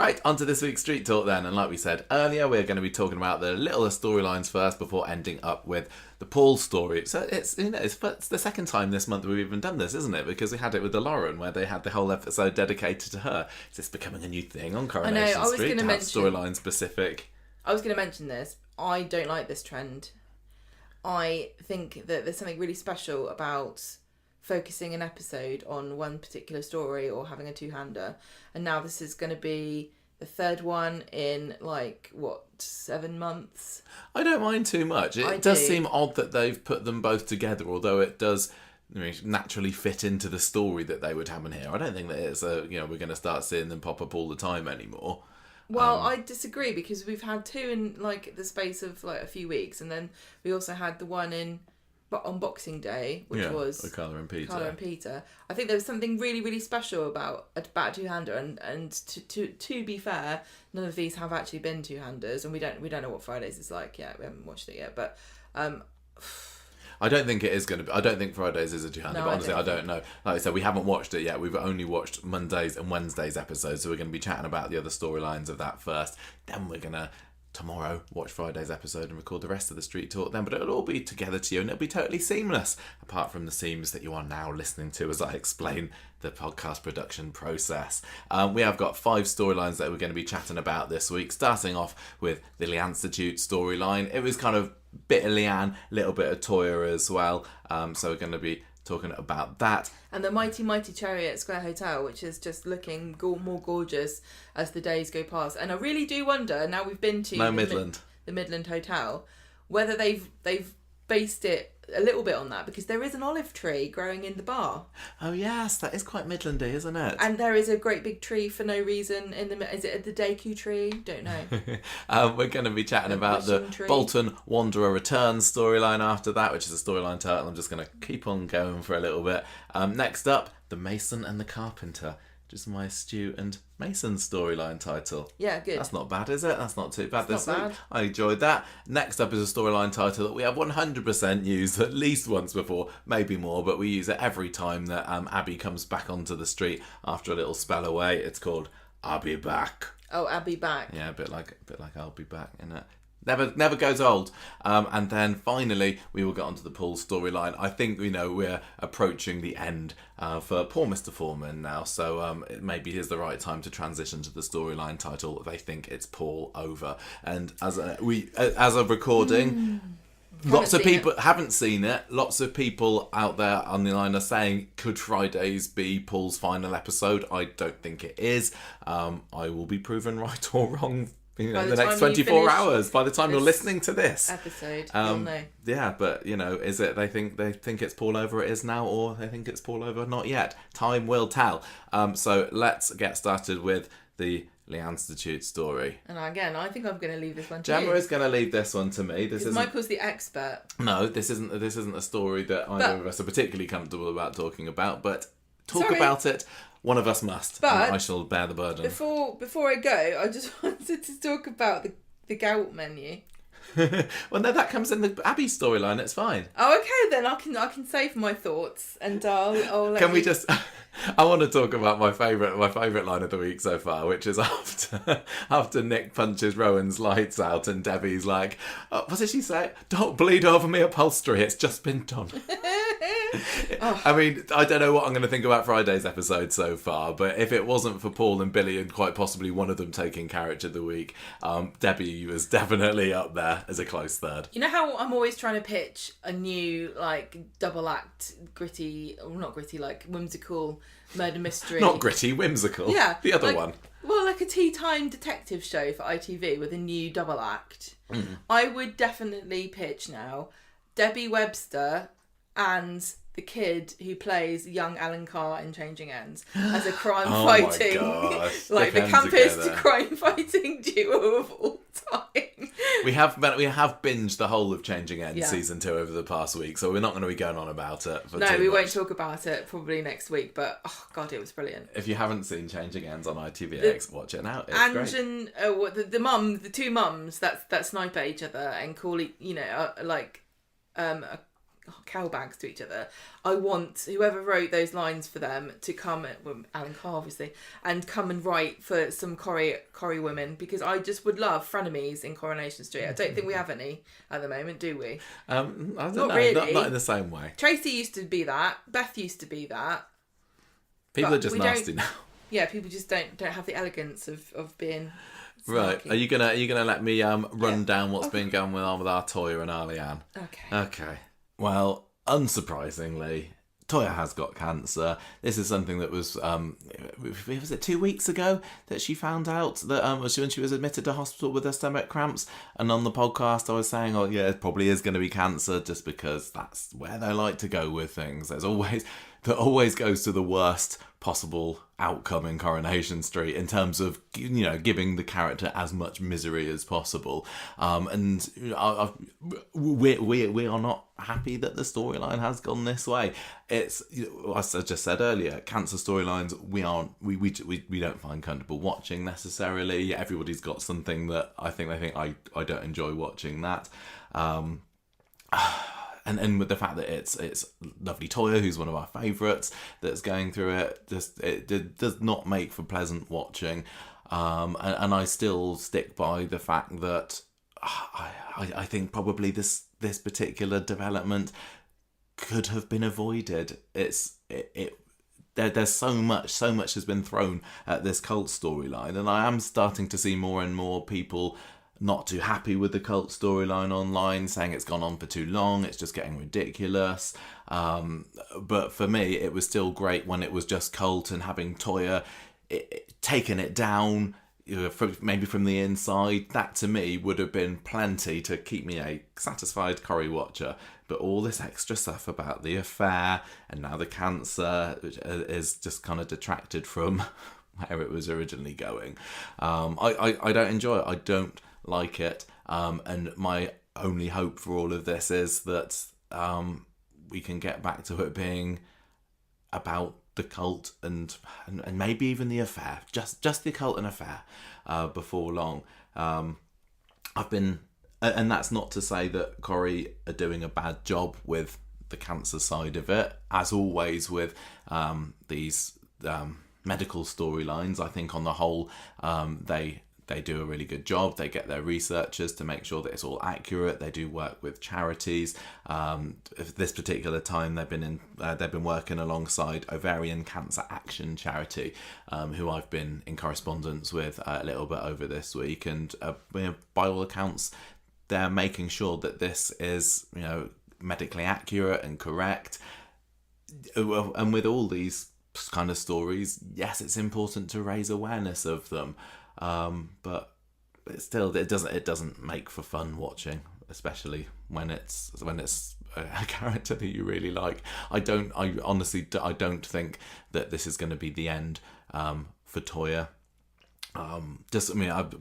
Right, on to this week's Street Talk then. And like we said earlier, we're going to be talking about the littlest storylines first before ending up with the Paul story. So it's the second time this month we've even done this, isn't it? Because we had it with the Lauren, where they had the whole episode dedicated to her. Is this becoming a new thing on Coronation Street to have storyline specific? I was going to mention this. I don't like this trend. I think that there's something really special about focusing an episode on one particular story or having a two-hander. And now this is going to be the third one in 7 months. I don't mind too much. It does seem odd that they've put them both together, although it does naturally fit into the story that they would have in here. I don't think that it's we're going to start seeing them pop up all the time anymore. Well, I disagree, because we've had two in the space of a few weeks, and then we also had the one on Boxing Day, which was with Carla and Peter. I think there was something really, really special about a two-hander, and to be fair, none of these have actually been two-handers, and we don't know what Fridays is like yet. We haven't watched it yet, but I don't think it is going to be. I don't think Fridays is a two-hander, but honestly, I don't know. Like I said, we haven't watched it yet. We've only watched Mondays and Wednesdays episodes, so we're going to be chatting about the other storylines of that first. Then we're going to, tomorrow, watch Friday's episode and record the rest of the Street Talk then, but it'll all be together to you and it'll be totally seamless, apart from the seams that you are now listening to as I explain the podcast production process. We have got 5 storylines that we're going to be chatting about this week, starting off with the Leanne Institute storyline. It was kind of bit of Leanne, little bit of Toya as well, so we're going to be talking about that. And the Mighty Mighty Chariot Square Hotel, which is just looking more gorgeous as the days go past. And I really do wonder, now we've been to the Midland Hotel, whether they've based it a little bit on that, because there is an olive tree growing in the bar. Oh yes, that is quite Midlandy, isn't it? And there is a great big tree for no reason in the. Is it the Deku tree? Don't know. We're going to be chatting about the tree. Bolton Wanderer Returns storyline after that, which is a storyline title I'm just going to keep on going for a little bit. Next up, The Mason and the Carpenter, which is my Stu and Mason storyline title. Yeah, good. That's not bad, is it? That's not too bad this week. Bad. I enjoyed that. Next up is a storyline title that we have 100% used at least once before, maybe more, but we use it every time that Abby comes back onto the street after a little spell away. It's called I'll Be Back. Oh, I'll Be Back. Yeah, a bit like I'll Be Back, innit? Never goes old. And then finally, we will get onto the Paul storyline. I think we're approaching the end for poor Mr. Foreman now, so it maybe is the right time to transition to the storyline title. They think it's Paul over, and as of recording. Lots of people haven't seen it. Lots of people out there on the line are saying, could Fridays be Paul's final episode? I don't think it is. I will be proven right or wrong in the next 24 hours. By the time you're listening to this episode, you'll know. Yeah, but is it they think it's Paul over, it is now, or they think it's Paul over, not yet? Time will tell. So let's get started with the Leanne Institute story. And again, I think I'm going to leave this one to Gemma you. is going to leave this one to me. Michael's the expert. No, this isn't a story that either of us are particularly comfortable about talking about, but about it. One of us must, but and I shall bear the burden. Before I go, I just wanted to talk about the gout menu. Well, no, that comes in the Abby storyline. It's fine. Oh, okay, then I can save my thoughts, and I'll let Can we just? I want to talk about my favourite line of the week so far, which is after Nick punches Rowan's lights out, and Debbie's like, oh, what did she say? Don't bleed over me upholstery. It's just been done. Oh. I mean, I don't know what I'm going to think about Friday's episode so far, but if it wasn't for Paul and Billy and quite possibly one of them taking Character of the Week, Debbie was definitely up there as a close third. You know how I'm always trying to pitch a new, double act, gritty, or not gritty, whimsical murder mystery. Not gritty, whimsical. Yeah. The other one. Well, a tea time detective show for ITV with a new double act. Mm. I would definitely pitch now Debbie Webster and the kid who plays young Alan Carr in Changing Ends as a crime-fighting, the campest crime-fighting duo of all time. We have binged the whole of Changing Ends season 2 over the past week, so we're not going to be going on about it. Won't talk about it probably next week. But oh god, it was brilliant. If you haven't seen Changing Ends on ITVX, watch it now. It's Ange great. And the two mums that snipe at each other and call it, cowbags to each other. I want whoever wrote those lines for them to come, Alan Carr obviously, and come and write for some Corrie women, because I just would love frenemies in Coronation Street. I don't think we have any at the moment, do we? I don't know. Really. Not in the same way. Tracy used to be that. Beth used to be that. People are just nasty now. Yeah, people just don't have the elegance of being snarky. Right. Are you gonna let me run down what's been going on with our Toya and Ariane? Okay. Well, unsurprisingly, Toya has got cancer. This is something that was was it 2 weeks ago that she found out that when she was admitted to hospital with her stomach cramps. And on the podcast, I was saying, oh yeah, it probably is going to be cancer, just because that's where they like to go with things. That always goes to the worst possible outcome in Coronation Street in terms of, you know, giving the character as much misery as possible. And we are not happy that the storyline has gone this way. It's, as I just said earlier, cancer storylines we don't find comfortable watching necessarily. Everybody's got something that I think I don't enjoy watching that. And with the fact that it's lovely Toya, who's one of our favourites, that's going through it, it does not make for pleasant watching. And I still stick by the fact that I think probably this particular development could have been avoided. There's so much has been thrown at this cult storyline, and I am starting to see more and more people not too happy with the cult storyline online, saying it's gone on for too long, it's just getting ridiculous. But for me, it was still great when it was just cult, and having Toya taking it down, maybe from the inside, that to me would have been plenty to keep me a satisfied Corrie watcher. But all this extra stuff about the affair and now the cancer, which is just kind of detracted from where it was originally going. I don't enjoy it. I don't like it, and my only hope for all of this is that we can get back to it being about the cult and maybe even the affair, just the cult and affair before long. I've been, and that's not to say that Corrie are doing a bad job with the cancer side of it. As always with these medical storylines, I think on the whole they do a really good job. They get their researchers to make sure that it's all accurate. They do work with charities. This particular time, they've been working alongside Ovarian Cancer Action Charity, who I've been in correspondence with a little bit over this week. And by all accounts, they're making sure that this is, medically accurate and correct. And with all these kind of stories, yes, it's important to raise awareness of them. But it doesn't make for fun watching, especially when it's a character that you really like. I honestly don't think that this is going to be the end for Toya.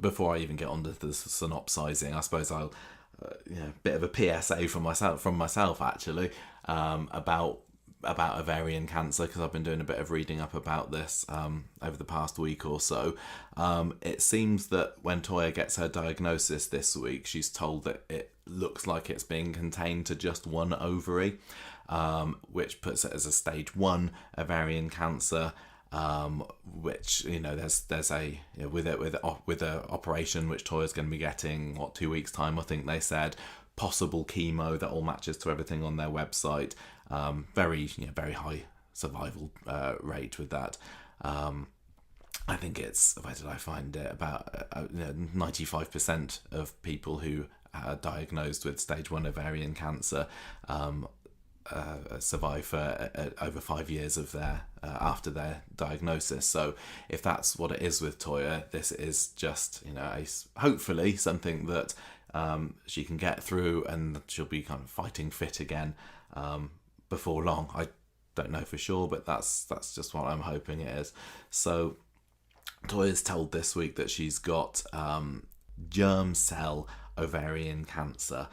Before I even get on to the synopsizing, I suppose I'll bit of a PSA from myself actually, about ovarian cancer, because I've been doing a bit of reading up about this over the past week or so. It seems that when Toya gets her diagnosis this week, she's told that it looks like it's being contained to just one ovary, which puts it as a stage 1 ovarian cancer. Which there's a with a operation which Toya's going to be getting 2 weeks time, I think they said, possible chemo that all matches to everything on their website. Very high survival rate with that. I think it's, where did I find it, about 95% of people who are diagnosed with stage 1 ovarian cancer survive for over 5 years of their after their diagnosis. So if that's what it is with Toya, this is just hopefully something that she can get through, and she'll be kind of fighting fit again before long. I don't know for sure, but that's just what I'm hoping it is. So Toya's told this week that she's got germ cell ovarian cancer,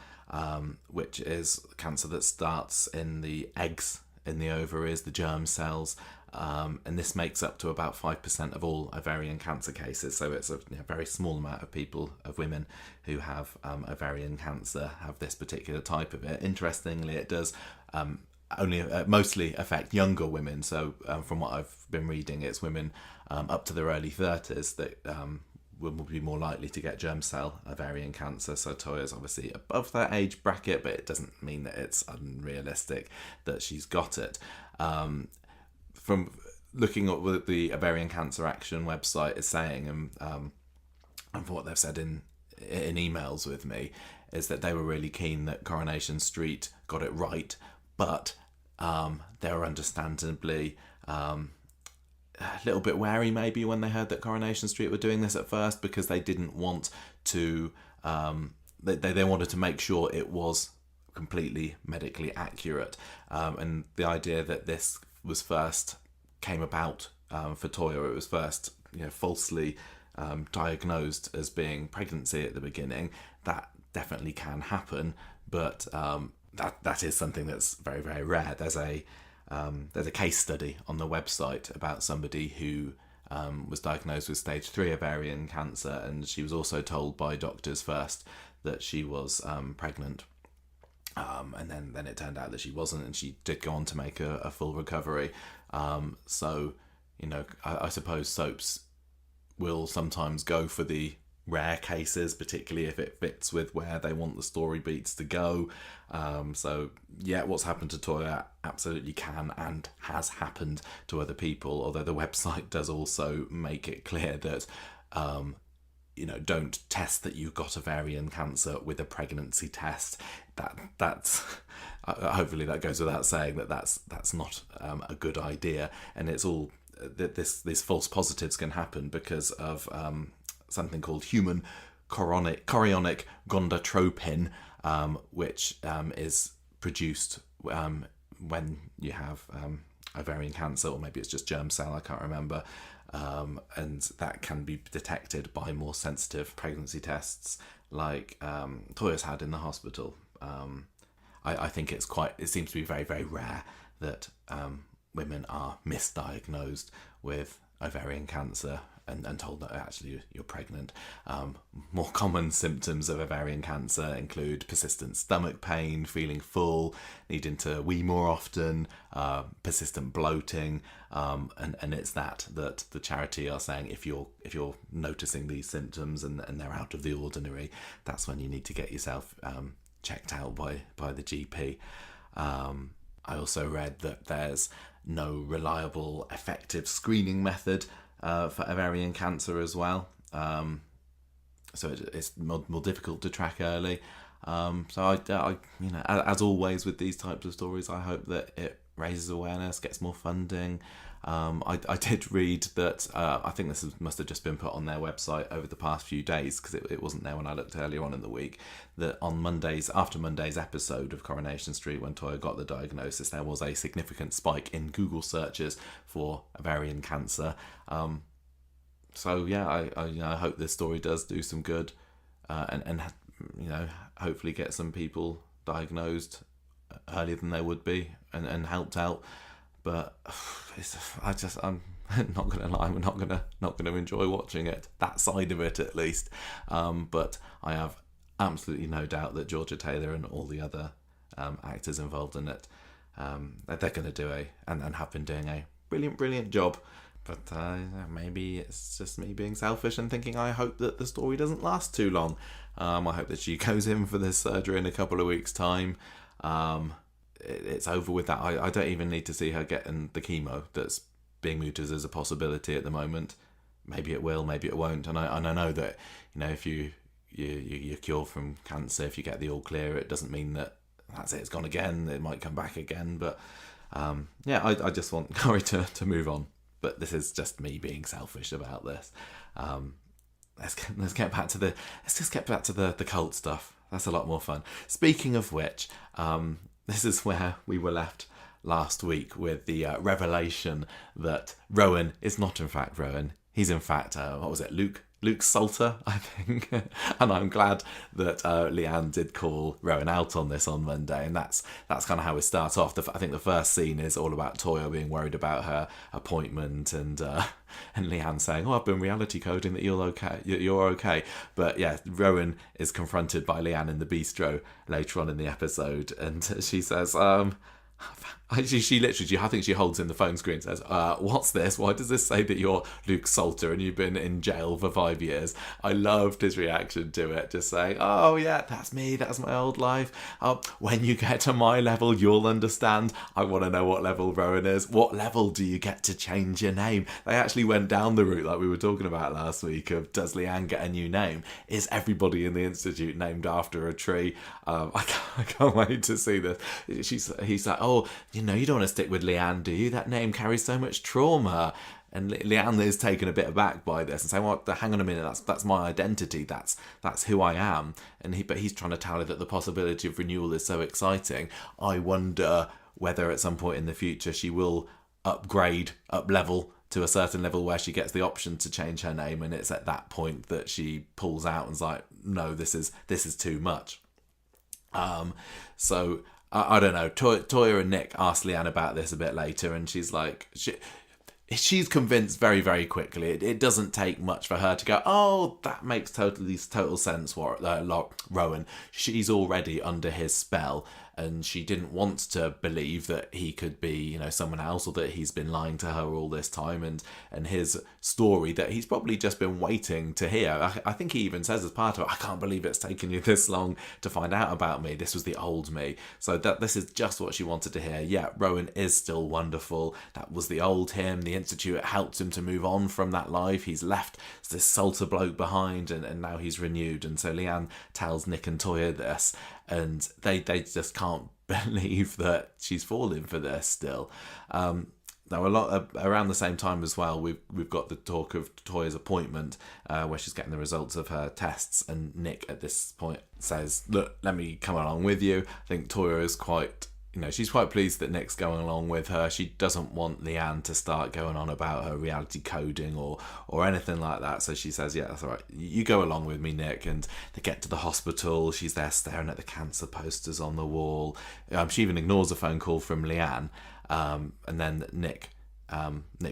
which is cancer that starts in the eggs in the ovaries, the germ cells, and this makes up to about 5% of all ovarian cancer cases. So it's a very small amount of people, of women who have ovarian cancer, have this particular type of it. Interestingly, it does only mostly affect younger women. So from what I've been reading, it's women up to their early 30s that will be more likely to get germ cell ovarian cancer. So Toya's obviously above that age bracket, but it doesn't mean that it's unrealistic that she's got it. From looking at what the Ovarian Cancer Action website is saying, and from what they've said in emails with me, is that they were really keen that Coronation Street got it right, but they were understandably a little bit wary maybe when they heard that Coronation Street were doing this at first, because they didn't want to they wanted to make sure it was completely medically accurate, and the idea that this was first came about for Toya, it was first falsely diagnosed as being pregnancy at the beginning. That definitely can happen, but that is something that's very, very rare. There's a case study on the website about somebody who was diagnosed with stage 3 ovarian cancer, and she was also told by doctors first that she was pregnant. And then it turned out that she wasn't, and she did go on to make a full recovery. So, I suppose soaps will sometimes go for the rare cases, particularly if it fits with where they want the story beats to go. So, yeah, what's happened to Toya absolutely can and has happened to other people, although the website does also make it clear that don't test that you got ovarian cancer with a pregnancy test. That's hopefully that goes without saying that's not a good idea, and it's all that these false positives can happen because of something called human chorionic gonadotropin, which is produced when you have ovarian cancer, or maybe it's just germ cell, I can't remember. And that can be detected by more sensitive pregnancy tests like Toya's had in the hospital. I think it seems to be very, very rare that women are misdiagnosed with ovarian cancer and told that actually you're pregnant. More common symptoms of ovarian cancer include persistent stomach pain, feeling full, needing to wee more often, persistent bloating, and it's that the charity are saying if you're noticing these symptoms and they're out of the ordinary, that's when you need to get yourself checked out by the GP. I also read that there's no reliable, effective screening method for ovarian cancer as well, so it's more difficult to track early. So I as always with these types of stories, I hope that it raises awareness, gets more funding. I did read that I think this must have just been put on their website over the past few days, because it wasn't there when I looked earlier on in the week, that on Mondays, after Monday's episode of Coronation Street when Toya got the diagnosis, there was a significant spike in Google searches for ovarian cancer. So yeah, I hope this story does do some good, and hopefully get some people diagnosed earlier than they would be and helped out. But I'm not gonna lie, I'm not gonna enjoy watching it, that side of it at least. But I have absolutely no doubt that Georgia Taylor and all the other actors involved in it, they're going to do and have been doing a brilliant job. But maybe it's just me being selfish and thinking I hope that the story doesn't last too long. I hope that she goes in for this surgery in a couple of weeks' time. It's over with that. I don't even need to see her getting the chemo that's being mooted as a possibility at the moment. Maybe it will, maybe it won't. And I know that if you're cured from cancer, if you get the all clear, it doesn't mean that that's it, it's gone again. It might come back again. But I just want Corrie to move on. But this is just me being selfish about this. Let's get back to the cult stuff. That's a lot more fun. Speaking of which, this is where we were left last week with the revelation that Rowan is not in fact Rowan. He's in fact, what was it, Luke Salter, I think. And I'm glad that Leanne did call Rowan out on this on Monday, and that's kind of how we start off. I think the first scene is all about Toya being worried about her appointment, and Leanne saying, "Oh, I've been reality coding that you're okay." But yeah, Rowan is confronted by Leanne in the bistro later on in the episode, and she says, she literally, I think she holds in the phone screen and says, "What's this? Why does this say that you're Luke Salter and you've been in jail for 5 years?" I loved his reaction to it, just saying, "Oh yeah, that's me, that's my old life. When you get to my level, you'll understand. I want to know what level Rowan is. What level do you get to change your name?" They actually went down the route like we were talking about last week of, does Leanne get a new name? Is everybody in the Institute named after a tree? I can't wait to see this. He's like, "Oh, you don't want to stick with Leanne, do you? That name carries so much trauma." And Leanne is taken a bit aback by this and saying, "Well, hang on a minute, that's my identity, that's who I am." But he's trying to tell her that the possibility of renewal is so exciting. I wonder whether at some point in the future she will up level to a certain level where she gets the option to change her name, and it's at that point that she pulls out and's like, "No, this is too much." So I don't know. Toya and Nick ask Leanne about this a bit later, and she's like, she's convinced very, very quickly. It doesn't take much for her to go, "Oh, that makes total sense, Rowan. She's already under his spell." And she didn't want to believe that he could be, someone else, or that he's been lying to her all this time, and his story that he's probably just been waiting to hear. I think he even says as part of it, "I can't believe it's taken you this long to find out about me. This was the old me." So that this is just what she wanted to hear. Yeah, Rowan is still wonderful. That was the old him. The Institute helped him to move on from that life. He's left this Salter bloke behind, and now he's renewed. And so Leanne tells Nick and Toya this, and they just can't believe that she's falling for this still. Now, a lot around the same time as well, we've got the talk of Toya's appointment, where she's getting the results of her tests, and Nick at this point says, "Look, let me come along with you." I think Toya is quite, she's quite pleased that Nick's going along with her. She doesn't want Leanne to start going on about her reality coding or anything like that. So she says, "Yeah, that's all right. You go along with me, Nick." And they get to the hospital. She's there staring at the cancer posters on the wall. She even ignores a phone call from Leanne. And then Nick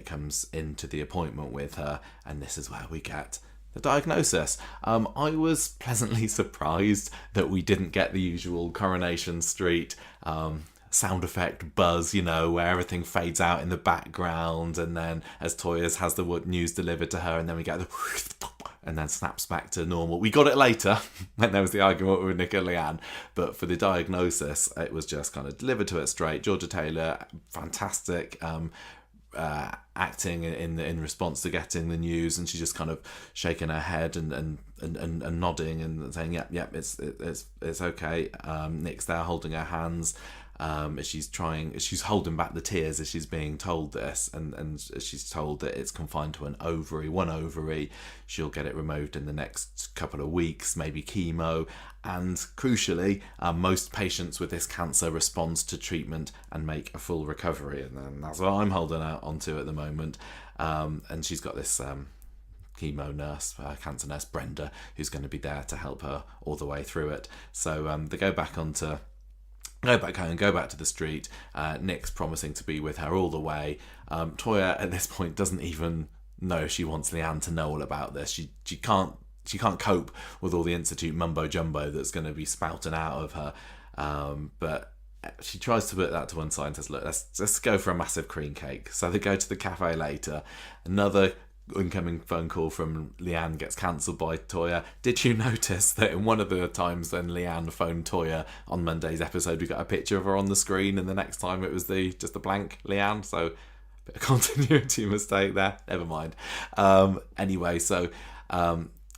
comes into the appointment with her, and this is where we get the diagnosis. I was pleasantly surprised that we didn't get the usual Coronation Street sound effect buzz, where everything fades out in the background, and then as Toya has the news delivered to her, and then we get the and then snaps back to normal. We got it later when there was the argument with Nick and Leanne, but for the diagnosis, it was just kind of delivered to it straight. Georgia Taylor, fantastic acting in response to getting the news, and she's just kind of shaking her head and nodding and saying, "Yep, it's okay." Nick's there holding her hands. She's holding back the tears as she's being told this, and she's told that it's confined to one ovary. She'll get it removed in the next couple of weeks, maybe chemo, and crucially, most patients with this cancer respond to treatment and make a full recovery, and then that's what I'm holding out onto at the moment. And she's got this chemo nurse, cancer nurse Brenda, who's going to be there to help her all the way through it. So they go back home, go back to the street. Nick's promising to be with her all the way. Toya at this point doesn't even know she wants Leanne to know all about this. She can't cope with all the Institute mumbo jumbo that's going to be spouting out of her. But she tries to put that to one side and says, "Look, let's go for a massive cream cake." So they go to the cafe later. Another incoming phone call from Leanne gets cancelled by Toya. Did you notice that in one of the times when Leanne phoned Toya on Monday's episode, we got a picture of her on the screen, and the next time it was just a blank Leanne? So bit of continuity mistake there. Never mind. Anyway, so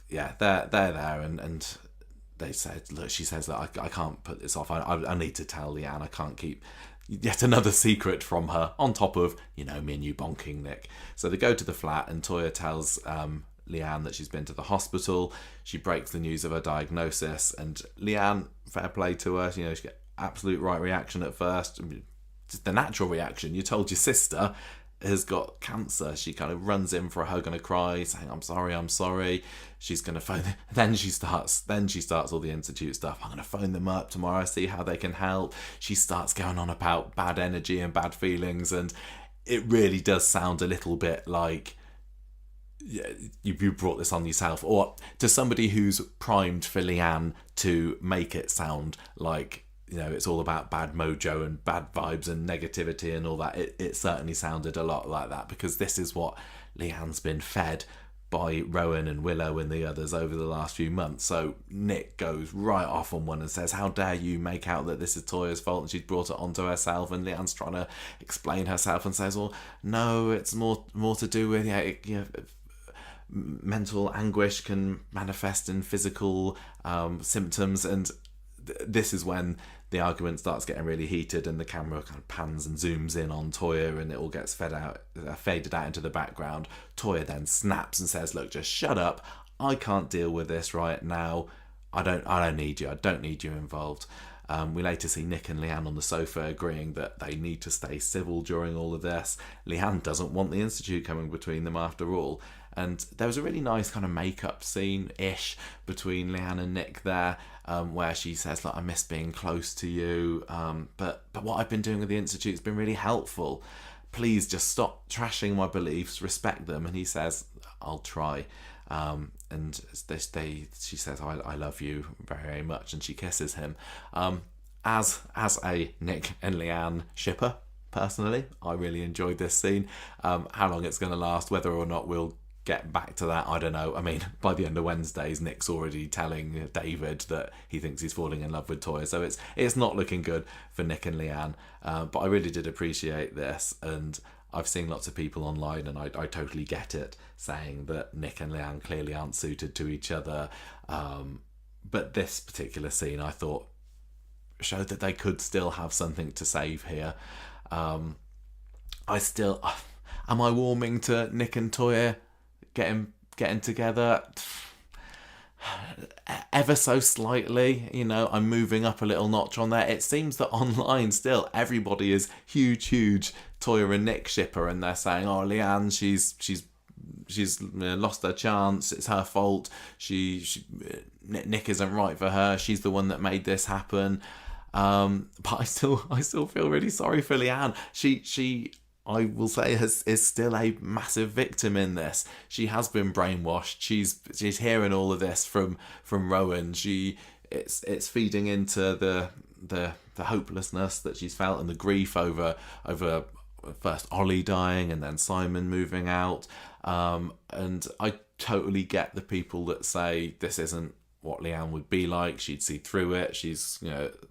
yeah, they're there, and they said, "Look," she says, "that I can't put this off. I need to tell Leanne. I can't keep yet another secret from her, on top of, me and you bonking Nick." So they go to the flat, and Toya tells Leanne that she's been to the hospital. She breaks the news of her diagnosis, and Leanne, fair play to her, she got absolute right reaction at first. the natural reaction. You told your sister has got cancer. She kind of runs in for a hug and a cry, saying, I'm sorry. She's going to phone. Then she starts all the Institute stuff. I'm going to phone them up tomorrow, see how they can help. She starts going on about bad energy and bad feelings, and it really does sound a little bit like, yeah, you brought this on yourself, or to somebody who's primed for Leanne to make it sound like, it's all about bad mojo and bad vibes and negativity and all that. It certainly sounded a lot like that, because this is what Leanne's been fed by Rowan and Willow and the others over the last few months. So Nick goes right off on one and says, how dare you make out that this is Toya's fault and she's brought it onto herself, and Leanne's trying to explain herself and says, well, no, it's more to do with mental anguish can manifest in physical symptoms. And this is when the argument starts getting really heated, and the camera kind of pans and zooms in on Toya, and it all gets faded out into the background. Toya then snaps and says, look, just shut up. I can't deal with this right now. I don't need you. I don't need you involved. We later see Nick and Leanne on the sofa agreeing that they need to stay civil during all of this. Leanne doesn't want the Institute coming between them after all. And there was a really nice kind of make-up scene-ish between Leanne and Nick there, where she says, like, I miss being close to you, but what I've been doing with the Institute has been really helpful. Please just stop trashing my beliefs, respect them. And he says, I'll try. And she says, I love you very, very much, and she kisses him. As a Nick and Leanne shipper, personally, I really enjoyed this scene. How long it's going to last, whether or not we'll get back to that, I don't know. I mean, by the end of Wednesdays, Nick's already telling David that he thinks he's falling in love with Toya, so it's not looking good for Nick and Leanne. But I really did appreciate this, and I've seen lots of people online, and I totally get it, saying that Nick and Leanne clearly aren't suited to each other. But this particular scene, I thought, showed that they could still have something to save here. Am I warming to Nick and Toya getting together? Ever so slightly, I'm moving up a little notch on there. It seems that online still everybody is huge Toya and Nick shipper, and they're saying, oh, Leanne, she's lost her chance, it's her fault, Nick isn't right for her, she's the one that made this happen. But I still feel really sorry for Leanne. She I will say is still a massive victim in this. She has been brainwashed. She's hearing all of this from Rowan. It's feeding into the hopelessness that she's felt, and the grief over first Ollie dying and then Simon moving out. And I totally get the people that say this isn't what Leanne would be like. She'd see through it. She's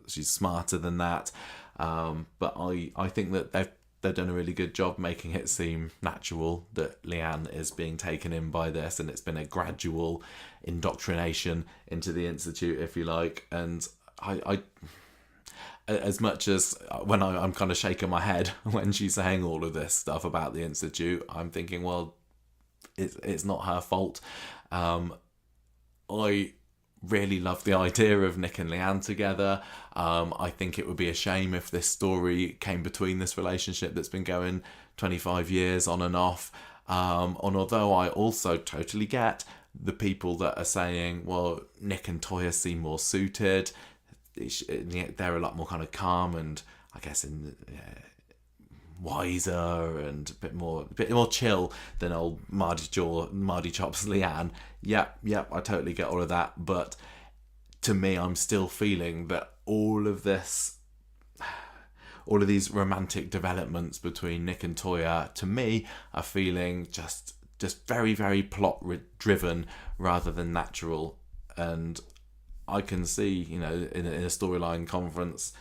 smarter than that. But I think that they've done a really good job making it seem natural that Leanne is being taken in by this, and it's been a gradual indoctrination into the Institute, if you like. And I as much as when I'm kind of shaking my head when she's saying all of this stuff about the Institute, I'm thinking, well, it's not her fault. I really love the idea of Nick and Leanne together. I think it would be a shame if this story came between this relationship that's been going 25 years on and off. And although I also totally get the people that are saying, well, Nick and Toya seem more suited, they're a lot more kind of calm and I guess wiser and a bit more chill than old Mardy Chops Leanne. Yep, I totally get all of that. But to me, I'm still feeling that all of these romantic developments between Nick and Toya, to me, are feeling just very, very plot driven rather than natural. And I can see, in a storyline conference,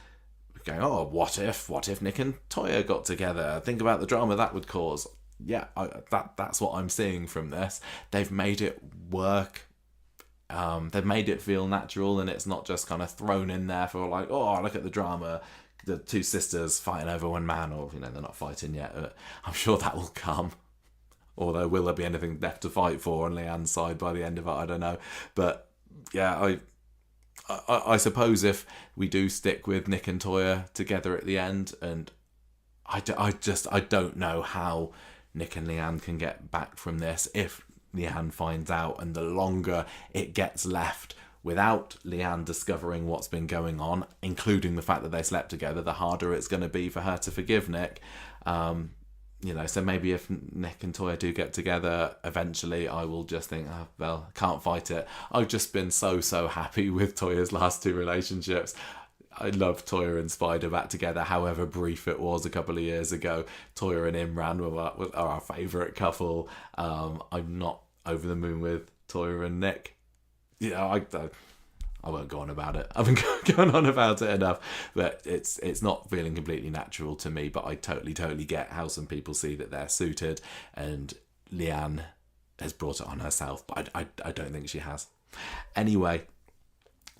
going, oh, what if Nick and Toya got together? Think about the drama that would cause. Yeah, that's what I'm seeing from this. They've made it work. They've made it feel natural, and it's not just kind of thrown in there for like, oh, look at the drama. The two sisters fighting over one man, or they're not fighting yet. I'm sure that will come. Although, will there be anything left to fight for on Leanne's side by the end of it? I don't know. But yeah, I suppose if we do stick with Nick and Toya together at the end, and I don't know how Nick and Leanne can get back from this if Leanne finds out, and the longer it gets left without Leanne discovering what's been going on, including the fact that they slept together, the harder it's going to be for her to forgive Nick. So maybe if Nick and Toya do get together eventually, I will just think, oh, well, can't fight it. I've just been so happy with Toya's last two relationships. I love Toya and Spider back together, however brief it was a couple of years ago. Toya and Imran are our favourite couple. I'm not over the moon with Toya and Nick. I won't go on about it. I've been going on about it enough, but it's not feeling completely natural to me. But I totally get how some people see that they're suited, and Leanne has brought it on herself, but I don't think she has. Anyway,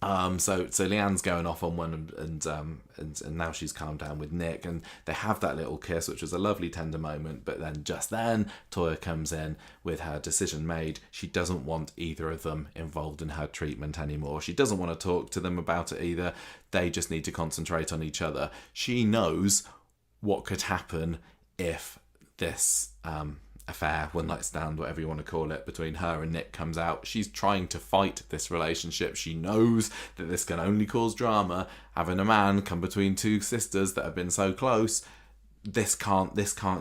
so Leanne's going off on one, and now she's calmed down with Nick, and they have that little kiss, which was a lovely tender moment. But then just then, Toya comes in with her decision made. She doesn't want either of them involved in her treatment anymore. She doesn't want to talk to them about it either. They just need to concentrate on each other. She knows what could happen if this affair, one night stand, whatever you want to call it, between her and Nick comes out. She's trying to fight this relationship. She knows that this can only cause drama. Having a man come between two sisters that have been so close, this can't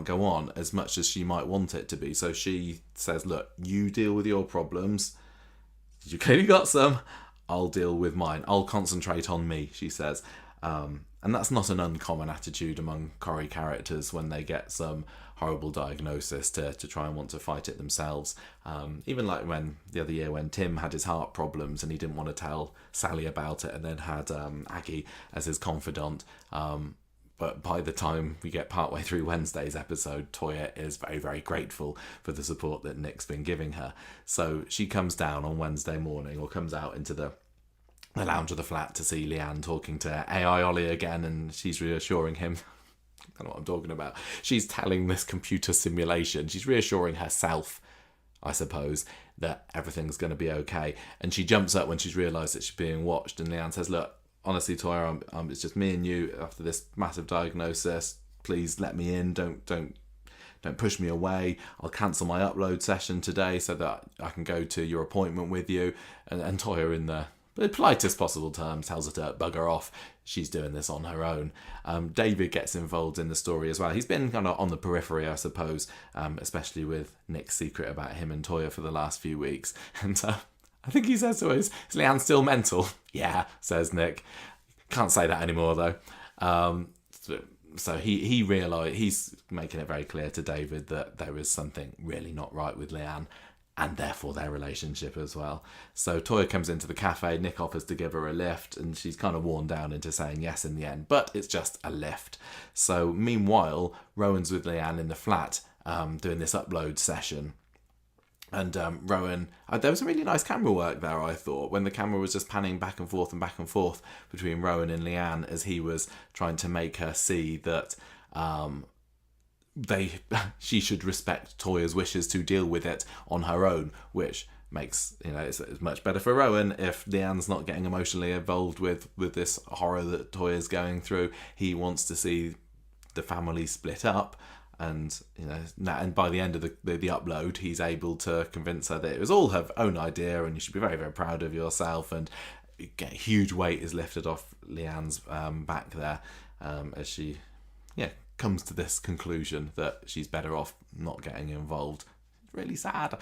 go on as much as she might want it to be. So she says, look, you deal with your problems. You clearly got some. I'll deal with mine. I'll concentrate on me, she says. And that's not an uncommon attitude among Corrie characters when they get some horrible diagnosis to try and want to fight it themselves. Even like when the other year when Tim had his heart problems and he didn't want to tell Sally about it, and then had Aggie as his confidant. But by the time we get partway through Wednesday's episode, Toya is very, very grateful for the support that Nick's been giving her. So she comes down on Wednesday morning, or comes out into the lounge of the flat to see Leanne talking to AI Ollie again, and she's reassuring him. I don't know what I'm talking about. She's telling this computer simulation, she's reassuring herself, I suppose, that everything's going to be okay. And she jumps up when she's realised that she's being watched, and Leanne says, look, honestly, Toya, it's just me and you after this massive diagnosis. Please let me in. Don't push me away. I'll cancel my upload session today so that I can go to your appointment with you. And Toya, in the politest possible terms, tells her to bugger off. She's doing this on her own. David gets involved in the story as well. He's been kind of on the periphery, I suppose, especially with Nick's secret about him and Toya for the last few weeks. And I think he says to her, is Leanne still mental? Yeah, says Nick. Can't say that anymore, though. So he realised, he's making it very clear to David that there is something really not right with Leanne, and therefore their relationship as well. So Toya comes into the cafe, Nick offers to give her a lift, and she's kind of worn down into saying yes in the end, but it's just a lift. So meanwhile, Rowan's with Leanne in the flat, doing this upload session. And Rowan, there was some really nice camera work there, I thought, when the camera was just panning back and forth between Rowan and Leanne as he was trying to make her see that she should respect Toya's wishes to deal with it on her own, which makes, it's much better for Rowan if Leanne's not getting emotionally involved with this horror that Toya's going through. He wants to see the family split up, and by the end of the upload, he's able to convince her that it was all her own idea and you should be very, very proud of yourself, and a huge weight is lifted off Leanne's back there as she comes to this conclusion that she's better off not getting involved. Really sad.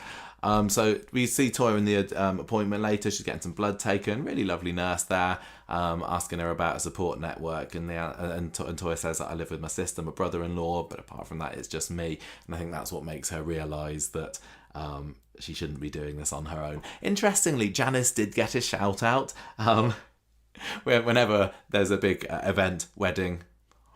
So we see Toya in the appointment later. She's getting some blood taken. Really lovely nurse there, asking her about a support network. And Toya says that I live with my sister, my brother-in-law, but apart from that, it's just me. And I think that's what makes her realise that she shouldn't be doing this on her own. Interestingly, Janice did get a shout out. Whenever there's a big event, wedding,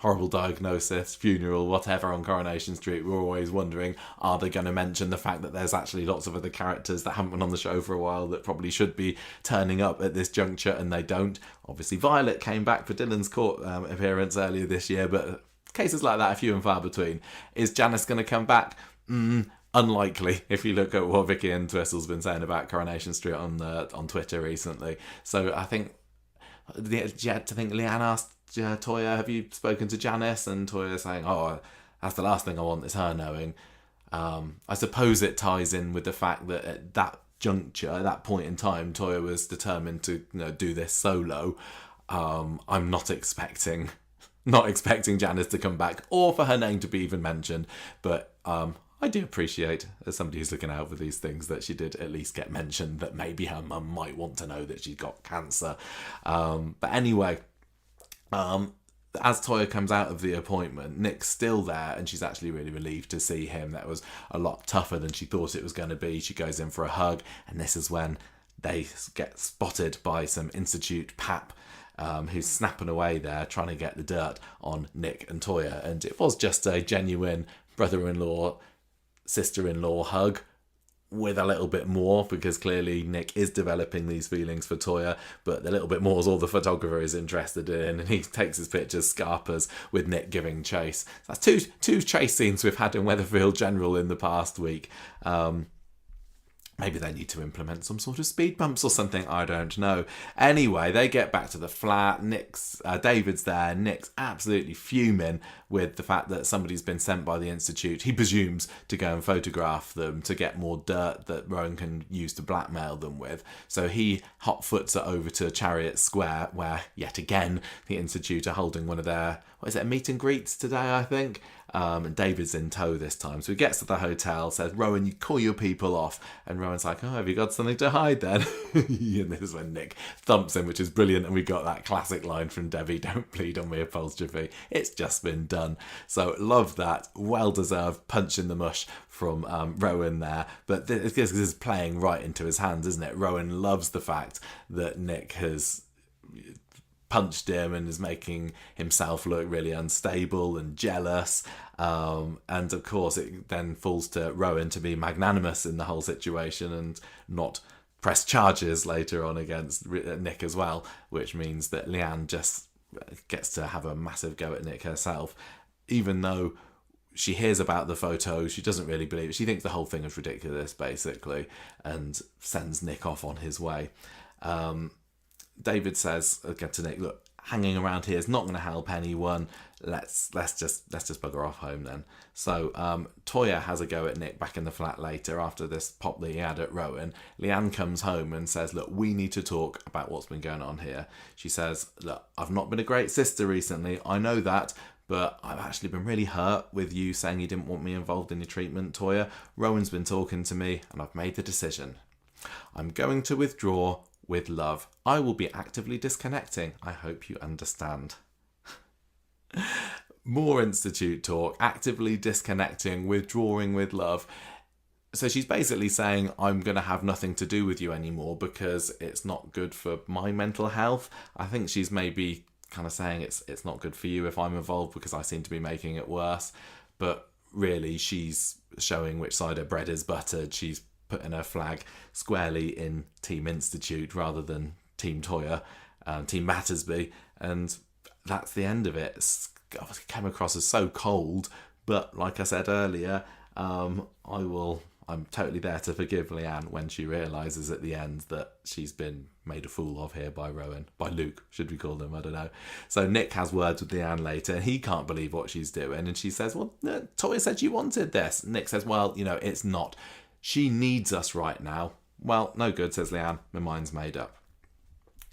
horrible diagnosis, funeral, whatever on Coronation Street, we're always wondering, are they going to mention the fact that there's actually lots of other characters that haven't been on the show for a while that probably should be turning up at this juncture, and they don't. Obviously, Violet came back for Dylan's court appearance earlier this year, but cases like that are few and far between. Is Janice going to come back? Unlikely, if you look at what Vicky and Twistle's been saying about Coronation Street on Twitter recently. So I think Leanne asked Toya, have you spoken to Janice? And Toya saying, oh, that's the last thing I want is her knowing. I suppose it ties in with the fact that at that juncture, at that point in time, Toya was determined to do this solo. I'm not expecting Janice to come back or for her name to be even mentioned, but I do appreciate, as somebody who's looking out for these things, that she did at least get mentioned that maybe her mum might want to know that she's got cancer. But anyway, as Toya comes out of the appointment, Nick's still there and she's actually really relieved to see him. That was a lot tougher than she thought it was going to be. She goes in for a hug, and this is when they get spotted by some Institute pap who's snapping away there trying to get the dirt on Nick and Toya. And it was just a genuine brother-in-law, sister-in-law hug with a little bit more, because clearly Nick is developing these feelings for Toya, but the little bit more is all the photographer is interested in, and he takes his pictures scarpers with Nick giving chase. That's two chase scenes we've had in Weatherfield General in the past week. Maybe they need to implement some sort of speed bumps or something, I don't know. Anyway, they get back to the flat. David's there. Nick's absolutely fuming with the fact that somebody's been sent by the Institute. He presumes to go and photograph them to get more dirt that Rowan can use to blackmail them with. So he hot-foots it over to Chariot Square, where, yet again, the Institute are holding one of their, meet and greets today, I think? And David's in tow this time. So he gets to the hotel, says, Rowan, you call your people off. And Rowan's like, oh, have you got something to hide then? And this is when Nick thumps him, which is brilliant. And we got that classic line from Debbie, don't bleed on me apostrophe. It's just been done. So love that. Well-deserved punch in the mush from Rowan there. But this is playing right into his hands, isn't it? Rowan loves the fact that Nick has punched him and is making himself look really unstable and jealous. And of course it then falls to Rowan to be magnanimous in the whole situation and not press charges later on against Nick as well, which means that Leanne just gets to have a massive go at Nick herself. Even though she hears about the photo, she doesn't really believe it. She thinks the whole thing is ridiculous, basically, and sends Nick off on his way. David says again to Nick, look, hanging around here is not going to help anyone. Let's just bugger off home then. So Toya has a go at Nick back in the flat later after this pop that he had at Rowan. Leanne comes home and says, look, we need to talk about what's been going on here. She says, look, I've not been a great sister recently. I know that, but I've actually been really hurt with you saying you didn't want me involved in your treatment, Toya. Rowan's been talking to me and I've made the decision. I'm going to withdraw with love. I will be actively disconnecting. I hope you understand. More Institute talk, actively disconnecting, withdrawing with love. So she's basically saying, I'm going to have nothing to do with you anymore because it's not good for my mental health. I think she's maybe kind of saying it's not good for you if I'm involved because I seem to be making it worse. But really, she's showing which side her bread is buttered. She's putting her flag squarely in Team Institute rather than Team Toya, Team Battersby, and that's the end of it. It came across as so cold, but like I said earlier, I'm totally there to forgive Leanne when she realises at the end that she's been made a fool of here by Rowan, by Luke, should we call him? I don't know. So Nick has words with Leanne later, and he can't believe what she's doing, and she says, well, Toya said you wanted this. Nick says, well, it's not. She needs us right now. Well, no good, says Leanne. My mind's made up.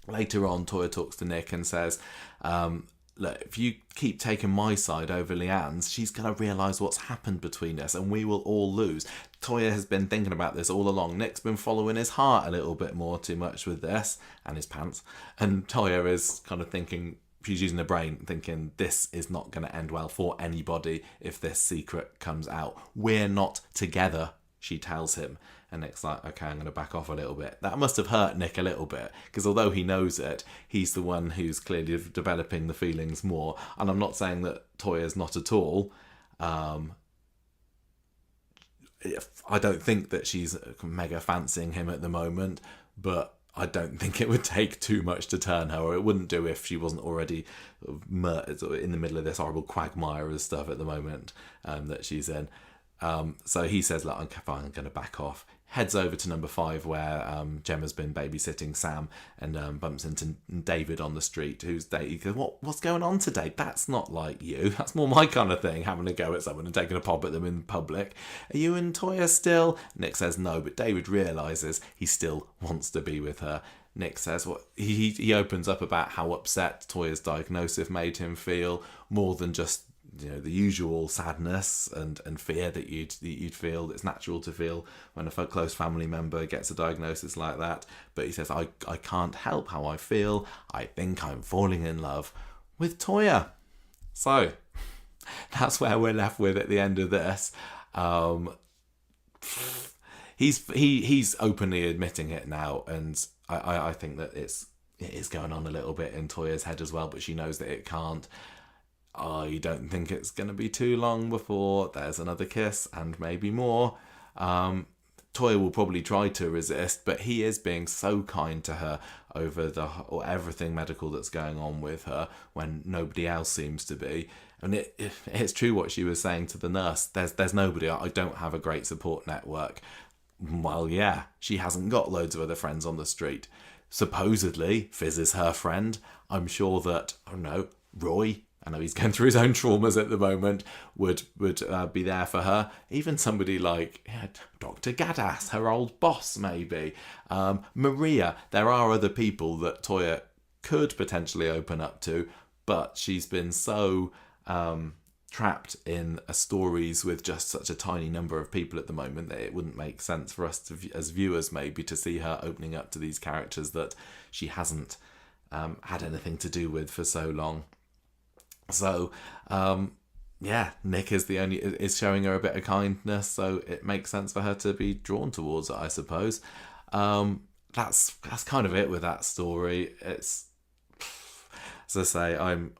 Later on, Toya talks to Nick and says, look, if you keep taking my side over Leanne's, she's going to realise what's happened between us and we will all lose. Toya has been thinking about this all along. Nick's been following his heart a little bit more too much with this, and his pants. And Toya is kind of thinking, she's using her brain, thinking this is not going to end well for anybody if this secret comes out. We're not together, she tells him. And Nick's like, okay, I'm going to back off a little bit. That must have hurt Nick a little bit, because although he knows it, he's the one who's clearly developing the feelings more. And I'm not saying that Toya's not at all. I don't think that she's mega fancying him at the moment, but I don't think it would take too much to turn her, or it wouldn't do if she wasn't already in the middle of this horrible quagmire of stuff at the moment that she's in. So he says, look, I'm fine, I'm going to back off. Heads over to number 5 where Gemma's been babysitting Sam and bumps into David on the street, who's he goes, what's going on today? That's not like you. That's more my kind of thing, having a go at someone and taking a pop at them in public. Are you and Toya still? Nick says no, but David realises he still wants to be with her. Nick says he opens up about how upset Toya's diagnosis made him feel, more than just the usual sadness and fear that you'd feel. It's natural to feel when a close family member gets a diagnosis like that. But he says, I can't help how I feel. I think I'm falling in love with Toya. So that's where we're left with at the end of this. He's openly admitting it now, and I think that it is going on a little bit in Toya's head as well, but she knows that it can't. I don't think it's going to be too long before there's another kiss and maybe more. Toya will probably try to resist, but he is being so kind to her over everything medical that's going on with her when nobody else seems to be. And it's true what she was saying to the nurse. There's nobody. I don't have a great support network. Well, yeah, she hasn't got loads of other friends on the street. Supposedly, Fizz is her friend. I'm sure that, Roy, I know he's going through his own traumas at the moment, would be there for her. Even somebody like Dr. Gaddis, her old boss, maybe. Maria. There are other people that Toya could potentially open up to, but she's been so trapped in stories with just such a tiny number of people at the moment that it wouldn't make sense for us as viewers maybe to see her opening up to these characters that she hasn't had anything to do with for so long. So, Nick is showing her a bit of kindness, so it makes sense for her to be drawn towards it, I suppose. That's kind of it with that story. It's, as I say, I'm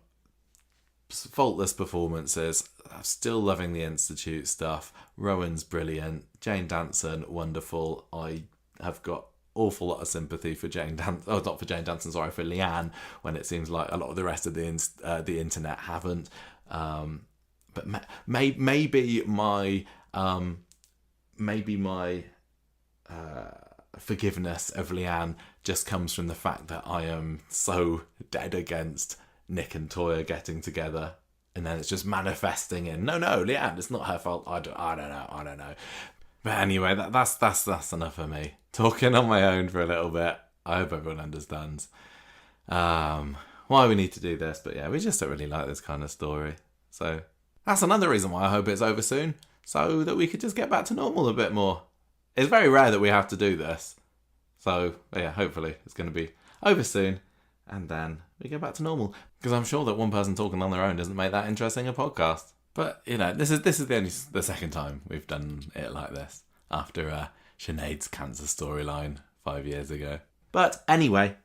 faultless performances. I'm still loving the Institute stuff. Rowan's brilliant. Jane Danson, wonderful. I have got awful lot of sympathy for Jane Danson. Oh, not for Jane Danson, sorry, for Leanne, when it seems like a lot of the rest of the internet haven't. But maybe my forgiveness of Leanne just comes from the fact that I am so dead against Nick and Toya getting together, and then it's just manifesting in no, Leanne, it's not her fault. I don't know. But anyway, that's enough for me. Talking on my own for a little bit. I hope everyone understands why we need to do this. But yeah, we just don't really like this kind of story. So that's another reason why I hope it's over soon, so that we could just get back to normal a bit more. It's very rare that we have to do this. So yeah, hopefully it's going to be over soon, and then we get back to normal. Because I'm sure that one person talking on their own doesn't make that interesting a podcast. But, this is the second time we've done it like this, after Sinead's cancer storyline 5 years ago. But anyway,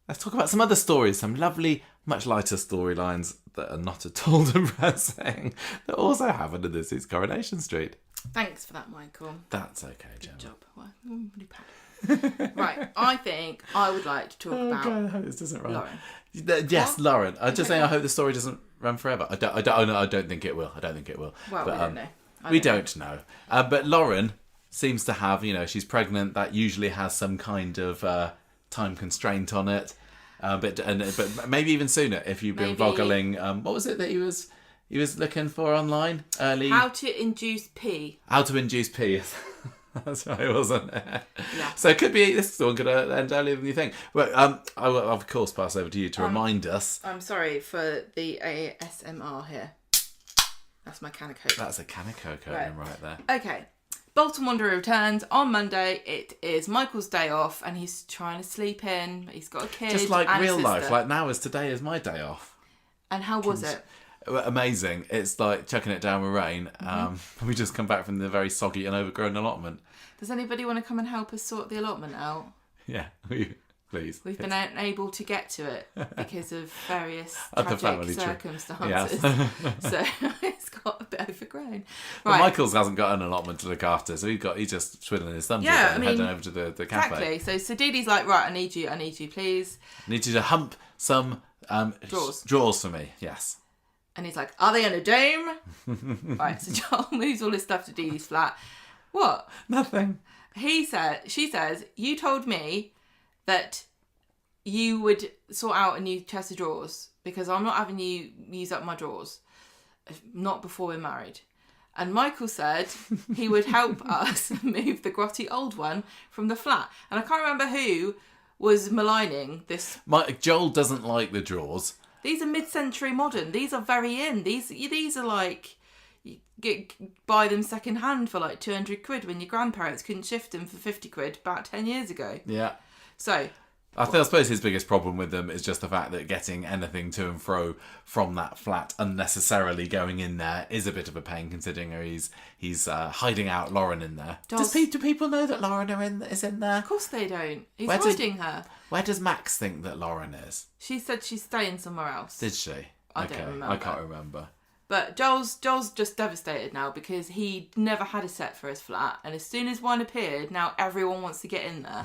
let's talk about some other stories, some lovely, much lighter storylines that are not at all depressing, that also happened in this week's Coronation Street. Thanks for that, Michael. That's okay, Gemma. Good job. Well, I'm really proud. Right, I think I would like to talk about God, I hope this doesn't run. Lauren. Yes, What? Lauren. I'm just saying I hope the story doesn't run forever. I don't think it will. Well, but, we don't know. We don't know. But Lauren seems to have, she's pregnant. That usually has some kind of time constraint on it. But maybe even sooner if you've been voggling. What was it that he was looking for online early? How to induce pee. How to induce pee. That's right, wasn't it? Yeah. So it could be this one could end earlier than you think. But I will of course pass over to you to remind us. I'm sorry for the ASMR here. That's my can of Coke. That's a can of Coke right there. Okay. Bolton Wanderer returns on Monday. It is Michael's day off, and he's trying to sleep in. He's got a kid. Just like and real a life. sister. Like now is today is my day off. And how was it? Amazing. It's like chucking it down with rain. We just come back from the very soggy and overgrown allotment. Does anybody want to come and help us sort the allotment out? Yeah, please. We've been unable to get to it because of various Other tragic family circumstances. Yes. So it's got a bit overgrown. But Right. Michael's hasn't got an allotment to look after, so he's just twiddling his thumbs and heading over to the cafe. Exactly. So Didi's like, right, I need you, please. Need you to hump some Drawers. drawers for me, yes. And he's like, are they in a dome? Right, so Joel moves all his stuff to Dee Dee's flat. What? Nothing. She says, you told me that you would sort out a new chest of drawers because I'm not having you use up my drawers. Not before we're married. And Michael said he would help us move the grotty old one from the flat. And I can't remember who was maligning this. Joel doesn't like the drawers. These are mid-century modern. These are very in. These are like, you buy them second hand for like 200 quid when your grandparents couldn't shift them for 50 quid about 10 years ago. Yeah. So... I suppose his biggest problem with them is just the fact that getting anything to and fro from that flat unnecessarily going in there is a bit of a pain, considering he's hiding out Lauren in there. Do people know that Lauren is in there? Of course they don't. He's hiding her. Where does Max think that Lauren is? She said she's staying somewhere else. Did she? I don't remember. I can't remember. But Joel's just devastated now because he never had a set for his flat, and as soon as one appeared, now everyone wants to get in there.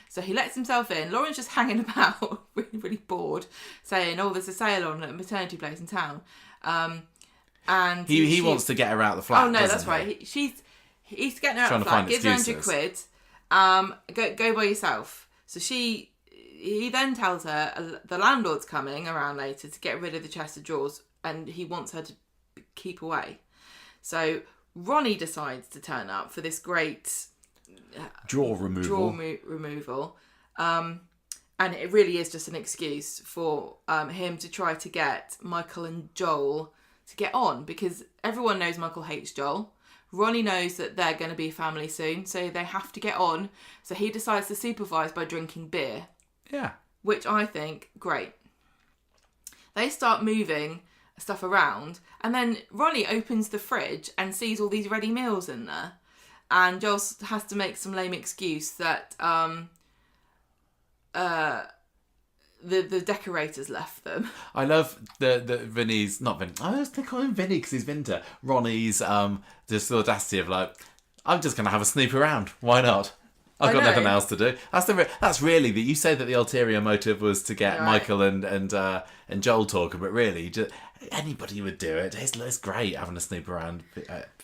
So he lets himself in. Lauren's just hanging about, really, really bored, saying, "Oh, there's a sale on at a maternity place in town." And he wants to get her out of the flat. Oh no, that's right. He's getting her out of the flat. Gives her 100 quid. Go by yourself. So he then tells her the landlord's coming around later to get rid of the chest of drawers, and he wants her to keep away. So Ronnie decides to turn up for this great drawer removal. And it really is just an excuse for him to try to get Michael and Joel to get on, because everyone knows Michael hates Joel. Ronnie knows that they're going to be a family soon, so they have to get on. So he decides to supervise by drinking beer. Yeah. Which I think, great. They start moving stuff around, and then Ronnie opens the fridge and sees all these ready meals in there. And Joel has to make some lame excuse that the decorators left them. I love the Vinny's, not Vinny, I was calling him Vinny because he's Vinter. Ronnie's just the audacity of like, I'm just going to have a snoop around. Why not? I've got nothing else to do. That's really that you say that the ulterior motive was to get Michael and Joel talking, but really just anybody would do it. It's great having a snoop around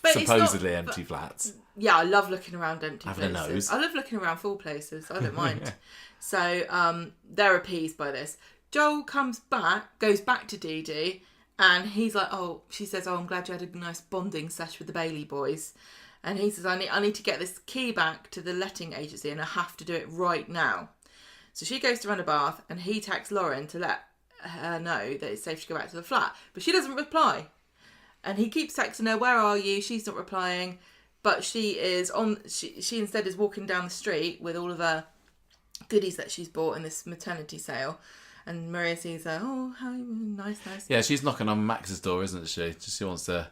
supposedly empty flats. Yeah, I love looking around empty having places. A nose. I love looking around full places. I don't mind. So they're appeased by this. Joel goes back to Dee Dee, and he's like, she says, I'm glad you had a nice bonding sesh with the Bailey boys. And he says, I need to get this key back to the letting agency, and I have to do it right now. So she goes to run a bath, and he texts Lauren to let her know that it's safe to go back to the flat. But she doesn't reply. And he keeps texting her, where are you? She's not replying. But she instead is walking down the street with all of her goodies that she's bought in this maternity sale. And Maria sees her, how nice. Yeah, she's knocking on Max's door, isn't she? She wants to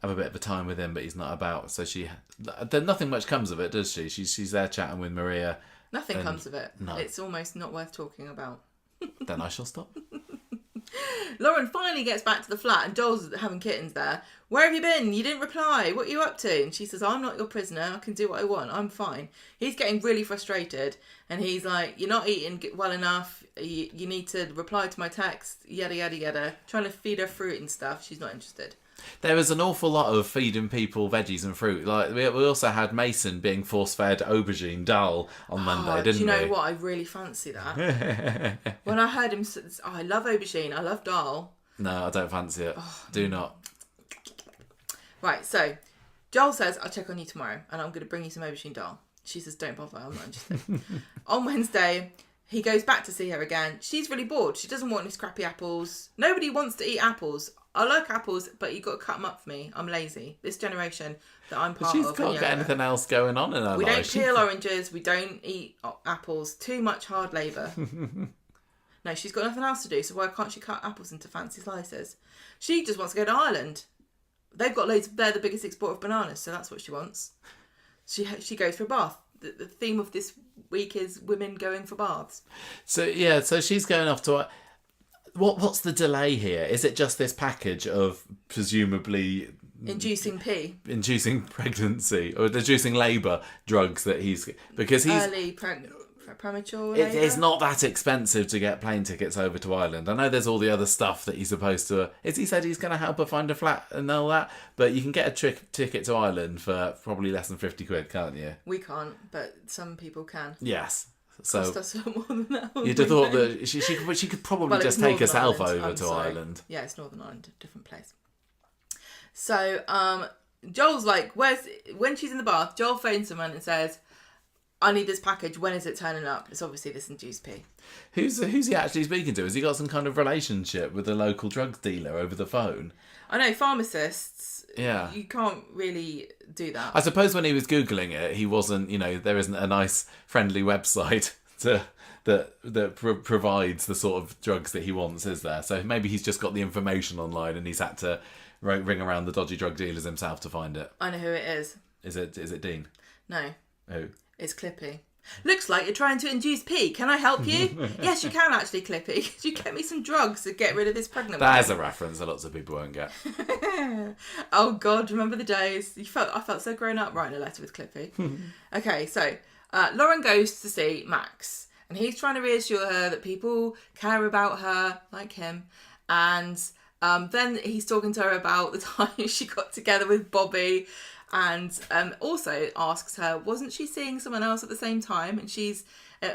have a bit of a time with him, but he's not about. So nothing much comes of it, does she? She's there chatting with Maria. Nothing comes of it. No. It's almost not worth talking about. Then I shall stop. Lauren finally gets back to the flat, and Joel's having kittens there. Where have you been? You didn't reply. What are you up to? And she says, I'm not your prisoner. I can do what I want. I'm fine. He's getting really frustrated, and he's like, you're not eating well enough. You need to reply to my text. Yada, yada, yada. Trying to feed her fruit and stuff. She's not interested. There was an awful lot of feeding people veggies and fruit. Like we also had Mason being force-fed aubergine dal on Monday, didn't we? Do you know what? I really fancy that. When I heard him, I love aubergine. I love dal. No, I don't fancy it. Do not. Right, so Joel says, I'll check on you tomorrow, and I'm going to bring you some aubergine dal. She says, don't bother, I'm not interested. On Wednesday, he goes back to see her again. She's really bored. She doesn't want any scrappy apples. Nobody wants to eat apples. I like apples, but you got to cut them up for me. I'm lazy. This generation that I'm part of. She's can't get anything else going on in her life. We don't peel oranges. We don't eat apples. Too much hard labour. No, she's got nothing else to do, so why can't she cut apples into fancy slices? She just wants to go to Ireland. They've got loads. They're the biggest exporter of bananas, so that's what she wants. She goes for a bath. The theme of this week is women going for baths. So she's going off to. What's the delay here? Is it just this package of presumably inducing pregnancy or inducing labour drugs that he's early premature It's labour? not that expensive to get plane tickets over to Ireland. I know there's all the other stuff that he's supposed to... He said he's going to help her find a flat and all that, but you can get a ticket to Ireland for probably less than 50 quid, can't you? We can't, but some people can. Yes. So Cost us a lot more than that. you'd have thought that she could probably just take herself over to Ireland. Yeah, it's Northern Ireland, different place. So, Joel's like, when she's in the bath, Joel phones someone and says, I need this package. When is it turning up? It's obviously this induced pee. Who's he actually speaking to? Has he got some kind of relationship with a local drug dealer over the phone? I know, pharmacists, Yeah. you can't really do that. I suppose when he was Googling it, he wasn't, there isn't a nice, friendly website that provides the sort of drugs that he wants, is there? So maybe he's just got the information online and he's had to ring around the dodgy drug dealers himself to find it. I know who it is. Is it Dean? No. Who? It's Clippy. Looks like you're trying to induce pee. Can I help you? Yes, you can actually, Clippy. Could you get me some drugs to get rid of this pregnant woman? That is a reference that lots of people won't get. Oh God, remember the days? I felt so grown up writing a letter with Clippy. Okay, so Lauren goes to see Max, and he's trying to reassure her that people care about her, like him, and then he's talking to her about the time she got together with Bobby, and also asks her, wasn't she seeing someone else at the same time? And she's,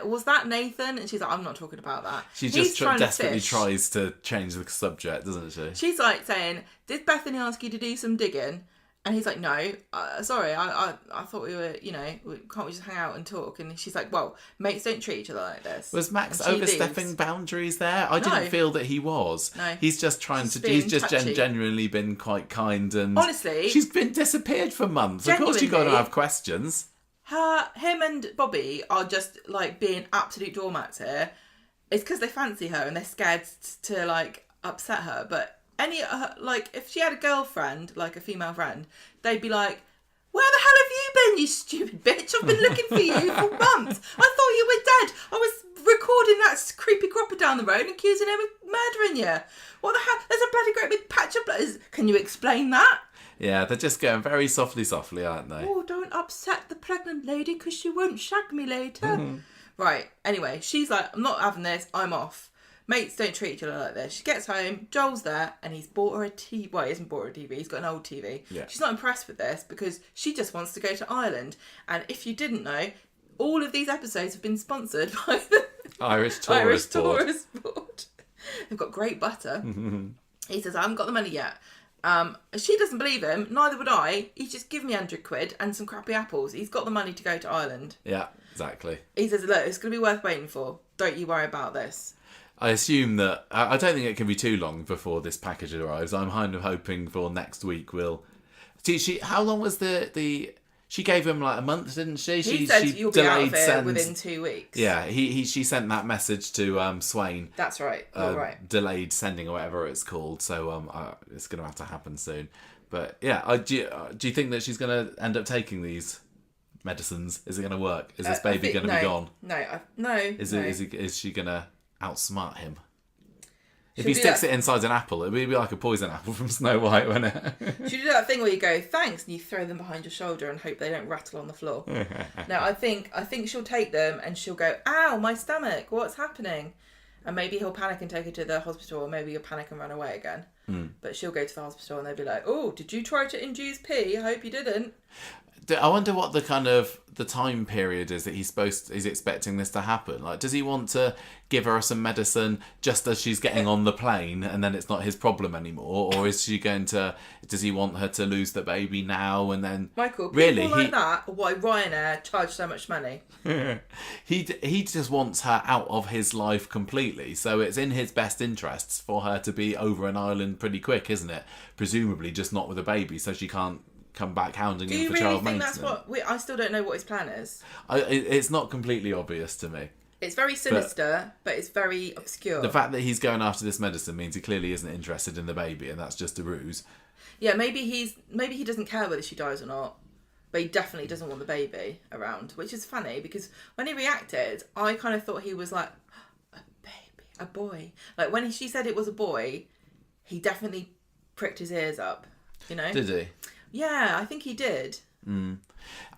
was that Nathan? And she's like, I'm not talking about that. She just desperately tries to change the subject, doesn't she? She's like saying, did Bethany ask you to do some digging? And he's like, no, sorry, I thought we were, can't we just hang out and talk? And she's like, well, mates don't treat each other like this. Was Max overstepping boundaries there? I didn't feel that he was. No. He's just he's just genuinely been quite kind, and honestly, she's been disappeared for months. Of course you've got to have questions. Him and Bobby are just like being absolute doormats here. It's because they fancy her and they're scared to like upset her, but if she had a girlfriend, like a female friend, they'd be like, where the hell have you been, you stupid bitch? I've been looking for you for months. I thought you were dead. I was recording that creepy cropper down the road and accusing him of murdering you. What the hell? There's a bloody great big patch of blood. Can you explain that? Yeah, they're just going very softly, aren't they? Oh, don't upset the pregnant lady because she won't shag me later. Right, anyway, she's like, I'm not having this, I'm off. Mates don't treat each other like this. She gets home, Joel's there, and he's bought her a TV. Well, he hasn't bought her a TV, he's got an old TV. Yeah. She's not impressed with this because she just wants to go to Ireland. And if you didn't know, all of these episodes have been sponsored by the Irish Tourist Board. They've got great butter. He says, I haven't got the money yet. She doesn't believe him, neither would I. He's just given me 100 quid and some crappy apples. He's got the money to go to Ireland. Yeah, exactly. He says, look, it's going to be worth waiting for. Don't you worry about this. I assume that... I don't think it can be too long before this package arrives. I'm kind of hoping for next week we'll... How long was the... She gave him like a month, didn't she? He said you'll be out of it within 2 weeks. Yeah, she sent that message to Swain. That's right. You're right. Delayed sending or whatever it's called. So it's going to have to happen soon. But yeah, do you think that she's going to end up taking these medicines? Is it going to work? Is this baby going to be gone? No. Is she going to outsmart him? If he sticks it inside an apple, it would be like a poison apple from Snow White, wouldn't it? Should you do that thing where you go, thanks, and you throw them behind your shoulder and hope they don't rattle on the floor? No, I think she'll take them and she'll go, ow, my stomach, what's happening? And maybe he'll panic and take her to the hospital, or maybe he'll panic and run away again. But she'll go to the hospital and they'll be like, oh, did you try to induce pee? I hope you didn't. I wonder what the time period is that he's expecting this to happen. Like, does he want to give her some medicine just as she's getting on the plane and then it's not his problem anymore? Or is she does he want her to lose the baby now and then... Michael, people like that are why Ryanair charge so much money. He just wants her out of his life completely. So it's in his best interests for her to be over an island pretty quick, isn't it? Presumably just not with a baby, so she can't come back hounding him for child maintenance. Do you really think that's what... I still don't know what his plan is. It's not completely obvious to me. It's very sinister, but it's very obscure. The fact that he's going after this medicine means he clearly isn't interested in the baby, and that's just a ruse. Yeah, maybe he doesn't care whether she dies or not, but he definitely doesn't want the baby around, which is funny because when he reacted, I kind of thought he was like, a baby, a boy. Like when she said it was a boy, he definitely pricked his ears up, you know? Did he? Yeah, I think he did.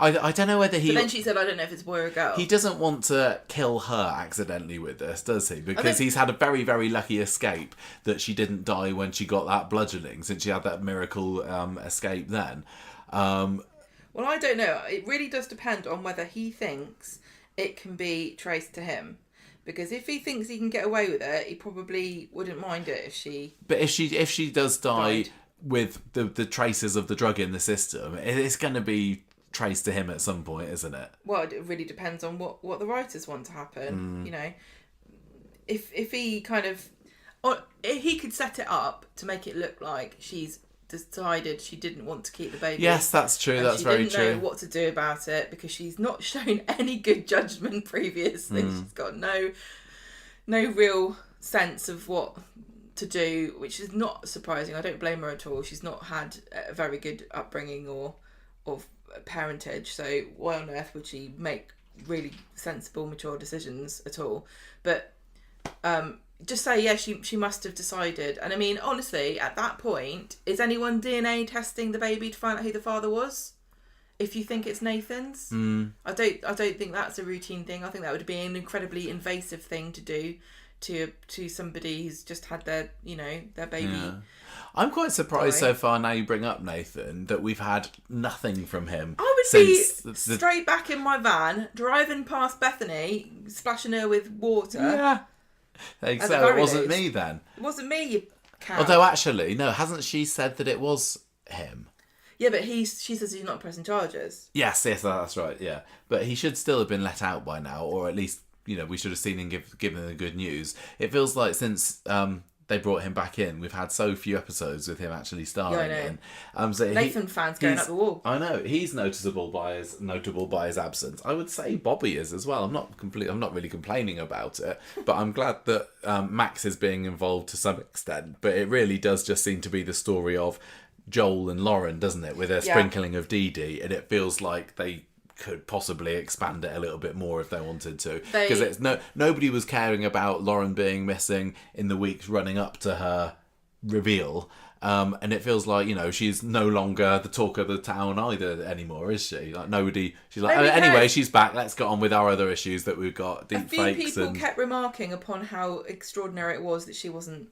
I don't know whether he... But then she said, I don't know if it's a boy or a girl. He doesn't want to kill her accidentally with this, does he? Because he's had a very, very lucky escape that she didn't die when she got that bludgeoning, since she had that miracle escape then. Well, I don't know. It really does depend on whether he thinks it can be traced to him. Because if he thinks he can get away with it, he probably wouldn't mind it if she... But if she does die died. with the traces of the drug in the system, it's going to be traced to him at some point, isn't it? Well, it really depends on what the writers want to happen. You know, if he kind of... Or he could set it up to make it look like she's decided she didn't want to keep the baby. Yes, that's true. That's very true. She didn't know what to do about it because she's not shown any good judgment previously. She's got no real sense of what to do, which is not surprising. I don't blame her at all. She's not had a very good upbringing or parentage, so why on earth would she make really sensible, mature decisions at all? But just say, yeah, she must have decided. And I mean, honestly, at that point, is anyone DNA testing the baby to find out who the father was? If you think it's Nathan's, I don't think that's a routine thing. I think that would be an incredibly invasive thing to do to somebody who's just had their baby. Yeah. I'm quite surprised so far, now you bring up Nathan, that we've had nothing from him. I would be straight back in my van, driving past Bethany, splashing her with water. Yeah. So it wasn't me then. It wasn't me, you cow. Although actually, no, hasn't she said that it was him? Yeah, but she says he's not pressing charges. Yes, that's right, yeah. But he should still have been let out by now, or at least, we should have seen him given the good news. It feels like since they brought him back in, we've had so few episodes with him actually starring in. So Nathan fans going up the wall. I know, he's notable by his absence. I would say Bobby is as well. I'm not really complaining about it, but I'm glad that Max is being involved to some extent. But it really does just seem to be the story of Joel and Lauren, doesn't it, with a sprinkling of Dee Dee, and it feels like they could possibly expand it a little bit more if they wanted to, because it's nobody was caring about Lauren being missing in the weeks running up to her reveal, and it feels like she's no longer the talk of the town either anymore, is she? Like nobody, she's like, anyway, she's back, let's get on with our other issues that we've got. Deep fakes. A few people kept remarking upon how extraordinary it was that she wasn't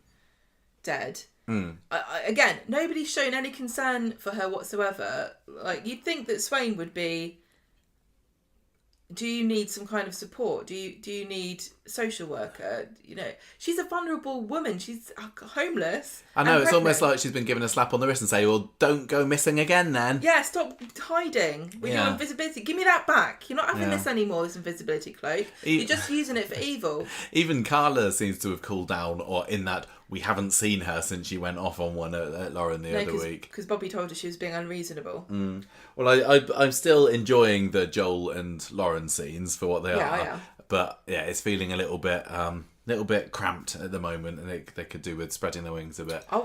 dead. Again, nobody's shown any concern for her whatsoever. Like, you'd think that Swain would be, do you need some kind of support? Do you need a social worker? She's a vulnerable woman. She's homeless. I know, it's almost like she's been given a slap on the wrist and say, well, don't go missing again then. Yeah, stop hiding with your invisibility. Give me that back. You're not having this anymore, this invisibility cloak. You're just using it for evil. Even Carla seems to have cooled down, or in that we haven't seen her since she went off on one at Lauren the other week. Because Bobby told her she was being unreasonable. Well, I'm still enjoying the Joel and Lauren scenes for what they are. Yeah. But yeah, it's feeling a little bit cramped at the moment, and they could do with spreading their wings a bit. Oh,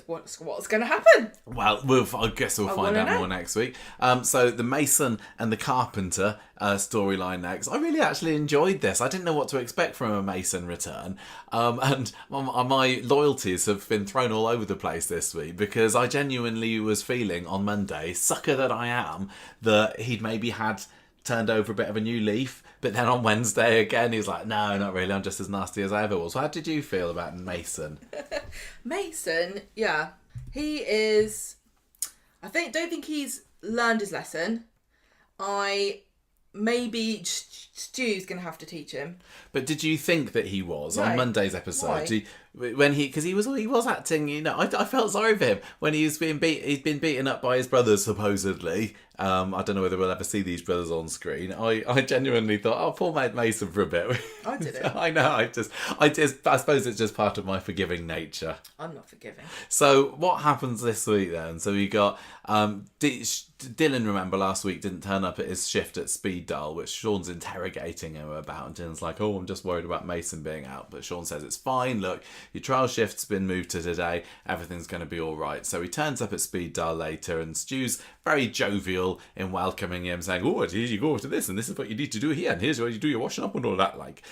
what's going to happen? Well, I guess we'll find out more next week. So the Mason and the Carpenter storyline next. I really actually enjoyed this. I didn't know what to expect from a Mason return, and my loyalties have been thrown all over the place this week, because I genuinely was feeling on Monday, sucker that I am, that he'd maybe had turned over a bit of a new leaf. But then on Wednesday again, he's like, no, not really. I'm just as nasty as I ever was. So how did you feel about Mason? Mason, yeah. He is... don't think he's learned his lesson. Maybe Stu's going to have to teach him. But did you think that he was on Monday's episode? Because he was acting, I felt sorry for him when he's been beaten up by his brothers supposedly. I don't know whether we'll ever see these brothers on screen. I genuinely thought, oh, poor mate Mason for a bit. I didn't. I know. I suppose it's just part of my forgiving nature. I'm not forgiving. So what happens this week then? So we got Dylan. Remember last week didn't turn up at his shift at Speed Dial, which Sean's interrogating him about, and Dylan's like, oh, I'm just worried about Mason being out, but Sean says it's fine. Look, your trial shift's been moved to today. Everything's going to be all right. So he turns up at Speed Dial later, and Stu's very jovial in welcoming him, saying, oh, here you go to this, and this is what you need to do here, and here's where you do your washing up and all that. Like,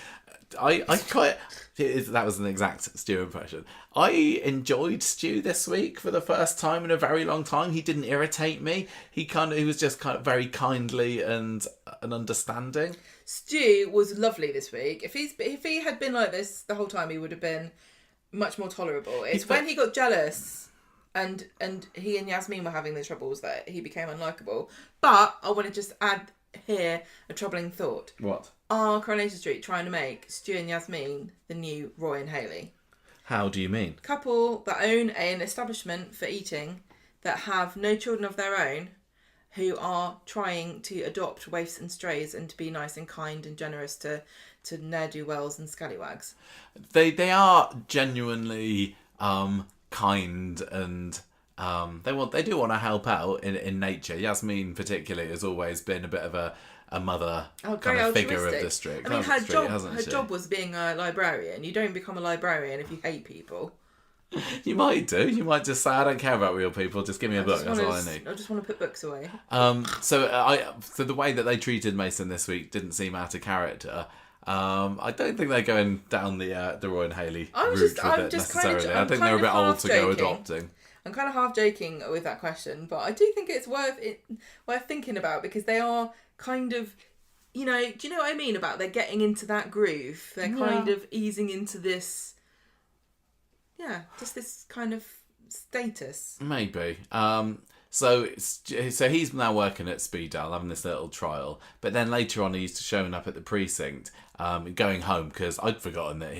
I quite. That was an exact Stu impression. I enjoyed Stu this week for the first time in a very long time. He didn't irritate me. He was just kind of very kindly and understanding. Stu was lovely this week. If he had been like this the whole time, he would have been much more tolerable. It's when he got jealous and he and Yasmin were having the troubles that he became unlikable. But I want to just add here a troubling thought. What? Are Coronation Street trying to make Stu and Yasmin the new Roy and Hayley? How do you mean? Couple that own an establishment for eating, that have no children of their own, who are trying to adopt waifs and strays and to be nice and kind and generous to ne'er-do-wells and scallywags. They are genuinely kind and they do want to help out in nature. Yasmin particularly has always been a bit of a mother kind of figure of the street. I mean, her job was being a librarian. You don't become a librarian if you hate people. You might do. You might just say, I don't care about real people, just give me a book, that's all I need. I just want to put books away. So the way that they treated Mason this week didn't seem out of character. I don't think they're going down the Roy and Hayley route with it necessarily. I think they're a bit old to go adopting. I'm kind of half joking with that question, but I do think it's worth thinking about, because they are kind of, do you know what I mean about they're getting into that groove? They're kind of easing into this, just this kind of status. Maybe. So he's now working at Speed Dial, having this little trial. But then later on, he's showing up at the precinct, going home, because I'd forgotten that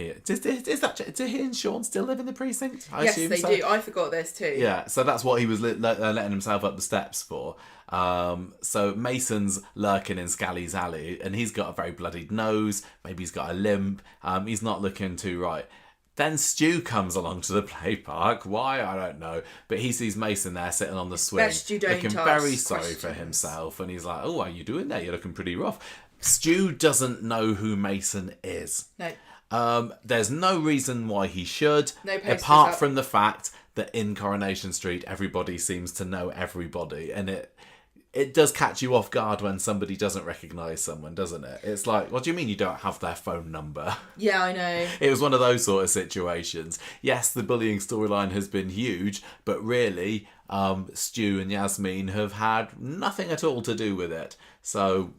do he and Sean still live in the precinct? Yes, they do. I forgot this too. Yeah, so that's what he was letting himself up the steps for. So Mason's lurking in Scally's alley, and he's got a very bloodied nose. Maybe he's got a limp. He's not looking too right. Then Stu comes along to the play park. Why? I don't know. But he sees Mason there sitting on the swing, looking very sorry for himself. And he's like, oh, what are you doing there? You're looking pretty rough. Stu doesn't know who Mason is. No. There's no reason why he should, apart from the fact that in Coronation Street, everybody seems to know everybody. And it does catch you off guard when somebody doesn't recognise someone, doesn't it? It's like, what do you mean you don't have their phone number? Yeah, I know. It was one of those sort of situations. Yes, the bullying storyline has been huge, but really, Stu and Yasmin have had nothing at all to do with it. So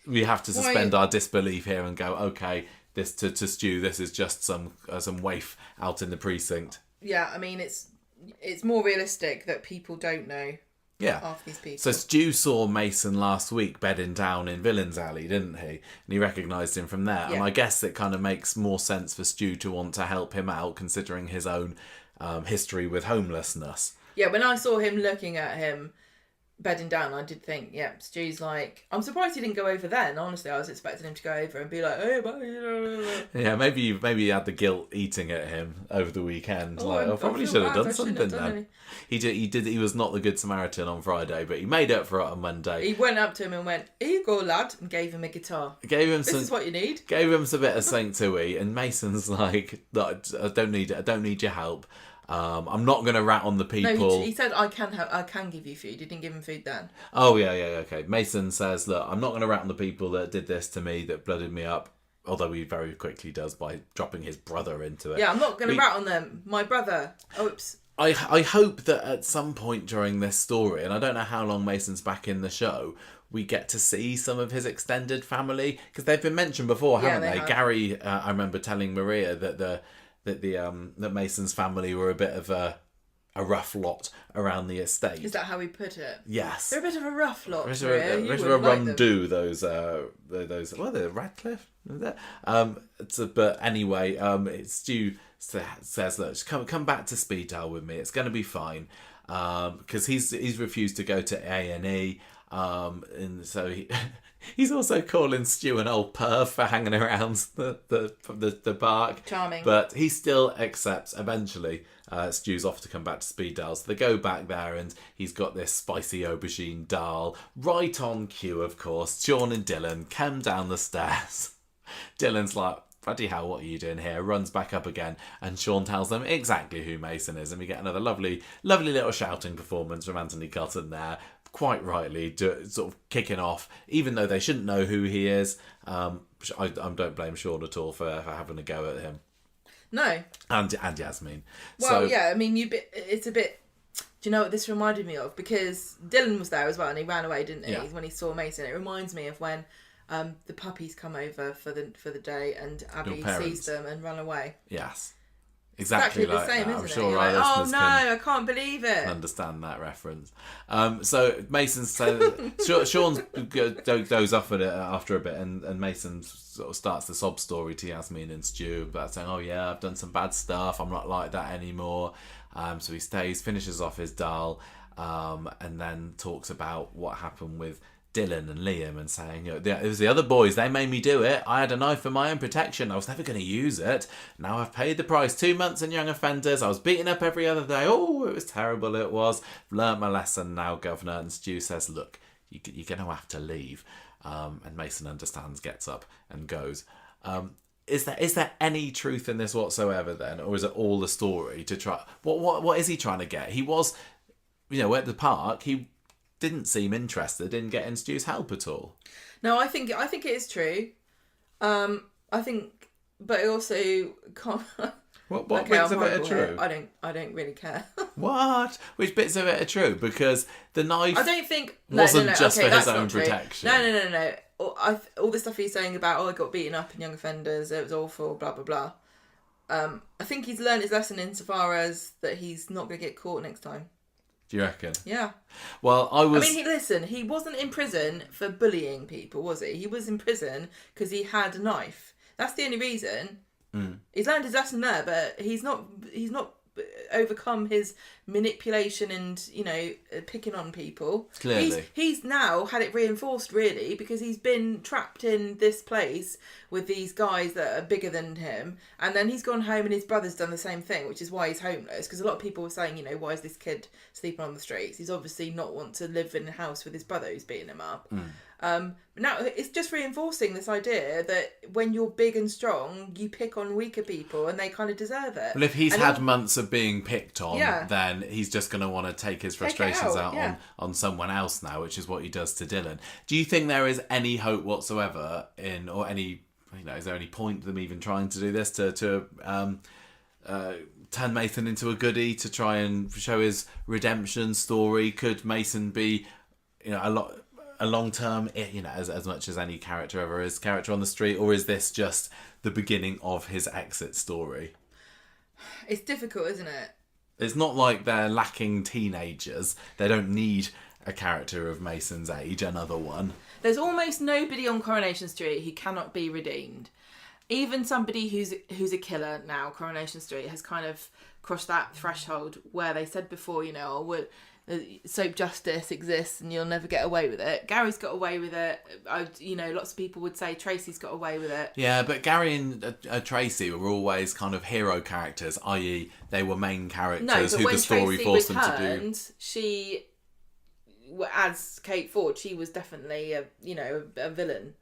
we have to suspend our disbelief here and go, okay, this to Stu, this is just some waif out in the precinct. Yeah, I mean, it's more realistic that people don't know. Yeah. Half these people. So Stu saw Mason last week bedding down in Villains Alley, didn't he? And he recognised him from there. Yeah. And I guess it kind of makes more sense for Stu to want to help him out, considering his own history with homelessness. Yeah, when I saw him looking at him bedding down, I did think, Stu's like... I'm surprised he didn't go over then. Honestly, I was expecting him to go over and be like, hey, buddy. Yeah, maybe he had the guilt eating at him over the weekend. I probably should have done something then. He was not the Good Samaritan on Friday, but he made up for it on Monday. He went up to him and went, here you go, lad, and gave him a guitar. This is what you need. Gave him some bit of Saint Tui, and Mason's like, I don't need it. I don't need your help. I'm not going to rat on the people. No, he said, I can give you food. He didn't give him food then. Oh, yeah, okay. Mason says, look, I'm not going to rat on the people that did this to me, that blooded me up. Although he very quickly does by dropping his brother into it. Yeah, I'm not going to rat on them. My brother. Oops. I hope that at some point during this story, and I don't know how long Mason's back in the show, we get to see some of his extended family. Because they've been mentioned before, haven't they? Gary, I remember telling Maria that that Mason's family were a bit of a rough lot around the estate. Is that how he put it? Yes. They're a bit of a rough lot. They're a bit of a rum-do, those they're Radcliffe? But anyway, Stu says, look, come back to Speed Dial with me. It's going to be fine. Because he's refused to go to A&E. And so he's also calling Stu an old perv for hanging around the park. Charming. But he still accepts eventually. Stu's off to come back to Speed Dial. So they go back there and he's got this spicy aubergine dal. Right on cue, of course. Sean and Dylan come down the stairs. Dylan's like, bloody hell, what are you doing here? Runs back up again, and Sean tells them exactly who Mason is, and we get another lovely little shouting performance from Anthony Cotton there, quite rightly, sort of kicking off, even though they shouldn't know who he is. I don't blame Sean at all for having a go at him. No. And Yasmin. Well, yeah, I mean, it's a bit... Do you know what this reminded me of? Because Dylan was there as well, and he ran away, didn't he? Yeah. When he saw Mason. It reminds me of when the puppies come over for the day, and Abby sees them and run away. Yes. Exactly like the same, that. isn't I'm sure it? our like, oh listeners no, I can't believe it. Understand that reference. So Mason says Sean goes off at it after a bit, and Mason sort of starts the sob story to Yasmin and Stu about saying, "Oh yeah, I've done some bad stuff. I'm not like that anymore." So he stays, finishes off his doll, and then talks about what happened with Dylan and Liam, and saying, it was the other boys, they made me do it. I had a knife for my own protection. I was never going to use it. Now I've paid the price. 2 months in young offenders. I was beaten up every other day. Oh, it was terrible. It was. Learned my lesson now, Governor. And Stu says, look, you're going to have to leave. And Mason understands, gets up and goes. Is there any truth in this whatsoever then? Or is it all a story to try? What is he trying to get? He was, at the park, he didn't seem interested in getting Stu's help at all. No, I think it is true. I think, but it also can't. What bits of it are true? I don't really care. What? Which bits of it are true? Because the knife. I don't think wasn't just for his own protection. No. All the stuff he's saying about I got beaten up in young offenders, it was awful, blah blah blah. I think he's learned his lesson insofar as that he's not going to get caught next time. Do you reckon? Yeah. Well, he wasn't in prison for bullying people, was he? He was in prison because he had a knife. That's the only reason. He's learned his lesson there, but he's not overcome his manipulation and picking on people. Clearly, he's now had it reinforced really because he's been trapped in this place with these guys that are bigger than him, and then he's gone home and his brother's done the same thing, which is why he's homeless. Because a lot of people were saying, why is this kid sleeping on the streets? He's obviously not want to live in a house with his brother who's beating him up. Now it's just reinforcing this idea that when you're big and strong, you pick on weaker people and they kind of deserve it. Well, if he's had months of being picked on, then he's just going to want to take his frustrations out on someone else now, which is what he does to Dylan. Do you think there is any hope whatsoever or any, is there any point to them even trying to do this to turn Mason into a goodie, to try and show his redemption story? Could Mason be, a long-term, as much as any character ever is, character on the street, or is this just the beginning of his exit story? It's difficult, isn't it? It's not like they're lacking teenagers. They don't need a character of Mason's age, another one. There's almost nobody on Coronation Street who cannot be redeemed. Even somebody who's a killer now, Coronation Street, has kind of crossed that threshold where they said before, soap justice exists and you'll never get away with it. Gary's got away with it. Lots of people would say Tracy's got away with it. Yeah, but Gary and Tracy were always kind of hero characters, i.e. they were main characters who the story forced them to do. She, as Kate Ford, she was definitely a villain.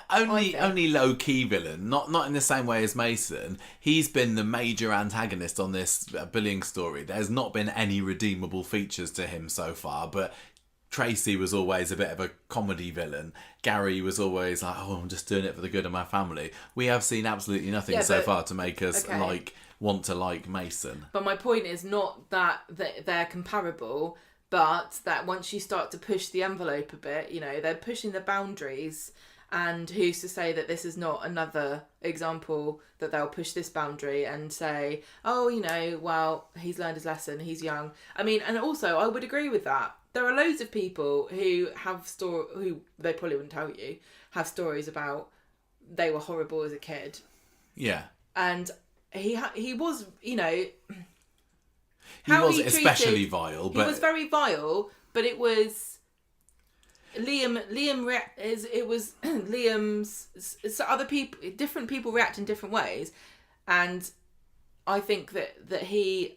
Only low key villain, not in the same way as Mason. He's been the major antagonist on this bullying story. There's not been any redeemable features to him so far, but Tracy was always a bit of a comedy villain. Gary was always like, I'm just doing it for the good of my family. We have seen absolutely nothing so far to make us want to like Mason. But my point is not that they're comparable, but that once you start to push the envelope a bit, they're pushing the boundaries, and who's to say that this is not another example that they'll push this boundary and say, well, he's learned his lesson, he's young. I mean, and also I would agree with that. There are loads of people who who they probably wouldn't tell you, have stories about they were horrible as a kid. Yeah. And he was, He was especially vile. But... He was very vile, but it was Liam's. So other people, different people react in different ways, and I think that he.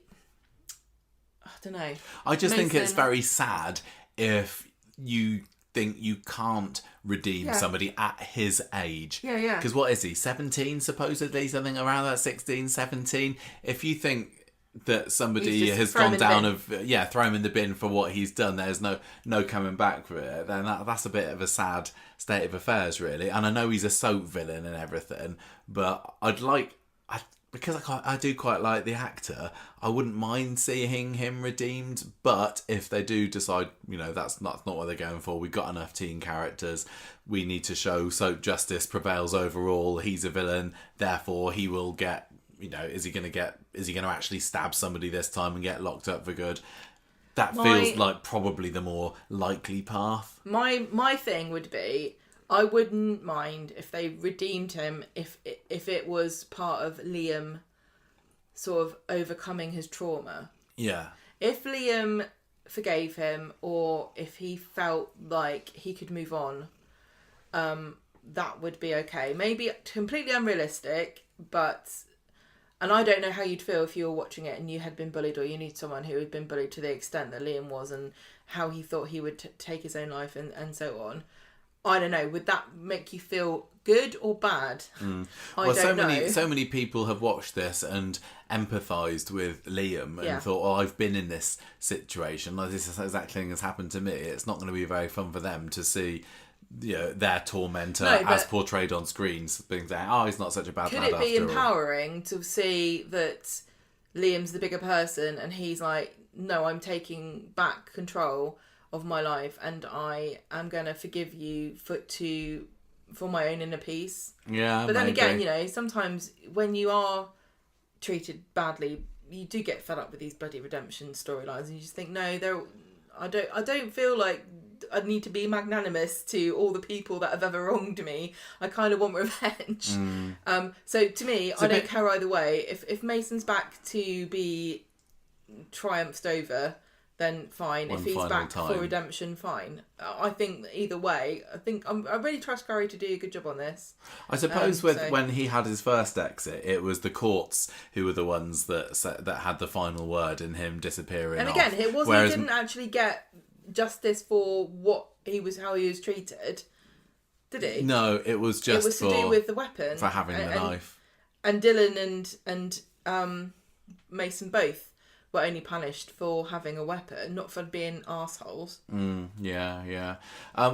I don't know. I just think it's very sad if you think you can't redeem somebody at his age. Yeah. Because what is he, 17 supposedly? Something around that, 16, 17? If you think that somebody just has throw him gone in the down bin. throw him in the bin for what he's done. There's no coming back for it. Then that's a bit of a sad state of affairs, really. And I know he's a soap villain and everything, but because I do quite like the actor, I wouldn't mind seeing him redeemed. But if they do decide, that's not what they're going for, we've got enough teen characters, we need to show soap justice prevails overall. He's a villain, therefore he will get. Is he going to actually stab somebody this time and get locked up for good? That feels like probably the more likely path. My thing would be, I wouldn't mind if they redeemed him if it was part of Liam sort of overcoming his trauma. Yeah. If Liam forgave him, or if he felt like he could move on, that would be okay. Maybe completely unrealistic, but... And I don't know how you'd feel if you were watching it and you had been bullied, or you knew someone who had been bullied to the extent that Liam was, and how he thought he would take his own life and so on. I don't know. Would that make you feel good or bad? I don't know. So many people have watched this and empathised with Liam and thought, "Oh, I've been in this situation. Like, this is exactly thing has happened to me." It's not going to be very fun for them to see. Their tormentor as portrayed on screens, being saying, "Oh, he's not such a bad lad." Could it be empowering to see that Liam's the bigger person and he's like, "No, I'm taking back control of my life and I am going to forgive you for my own inner peace." Yeah, but then again, sometimes when you are treated badly, you do get fed up with these bloody redemption storylines, and you just think, no, I don't feel like I need to be magnanimous to all the people that have ever wronged me. I kind of want revenge. So to me, I don't care either way. If Mason's back to be triumphed over, then fine. If he's back for redemption, fine. I think either way, I really trust Gary to do a good job on this. I suppose when he had his first exit, it was the courts who were the ones that had the final word in him disappearing. And again, it wasn't. He didn't actually get justice for how he was treated, did he? No, it was just to do with the weapon, for having the knife. And Dylan and Mason both were only punished for having a weapon, not for being arseholes. Yeah.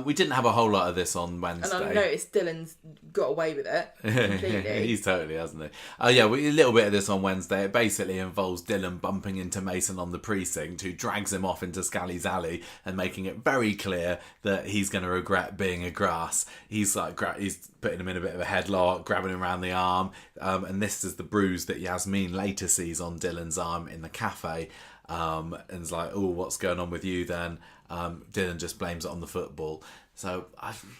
We didn't have a whole lot of this on Wednesday. And I noticed Dylan's got away with it completely. He's totally, hasn't he? A little bit of this on Wednesday. It basically involves Dylan bumping into Mason on the precinct, who drags him off into Scally's alley and making it very clear that he's going to regret being a grass. He's he's putting him in a bit of a headlock, grabbing him around the arm, and this is the bruise that Yasmin later sees on Dylan's arm in the cafe. And it's like, "Oh, what's going on with you then?" Dylan just blames it on the football. So I think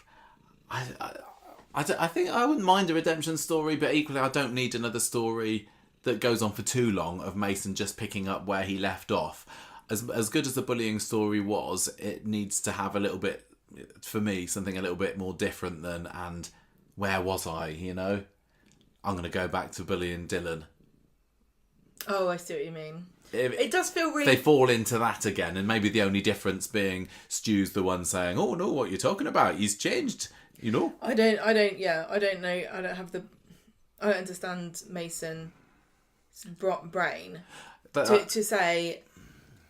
I wouldn't mind a redemption story, but equally I don't need another story that goes on for too long of Mason just picking up where he left off. As good as the bullying story was, it needs to have a little bit, for me, something a little bit more different than, and where was I, I'm going to go back to bullying Dylan. Oh, I see what you mean. It does feel really... They fall into that again, and maybe the only difference being Stu's the one saying, "Oh, no, what you're talking about? He's changed, I don't know. I don't understand Mason's brain. To say,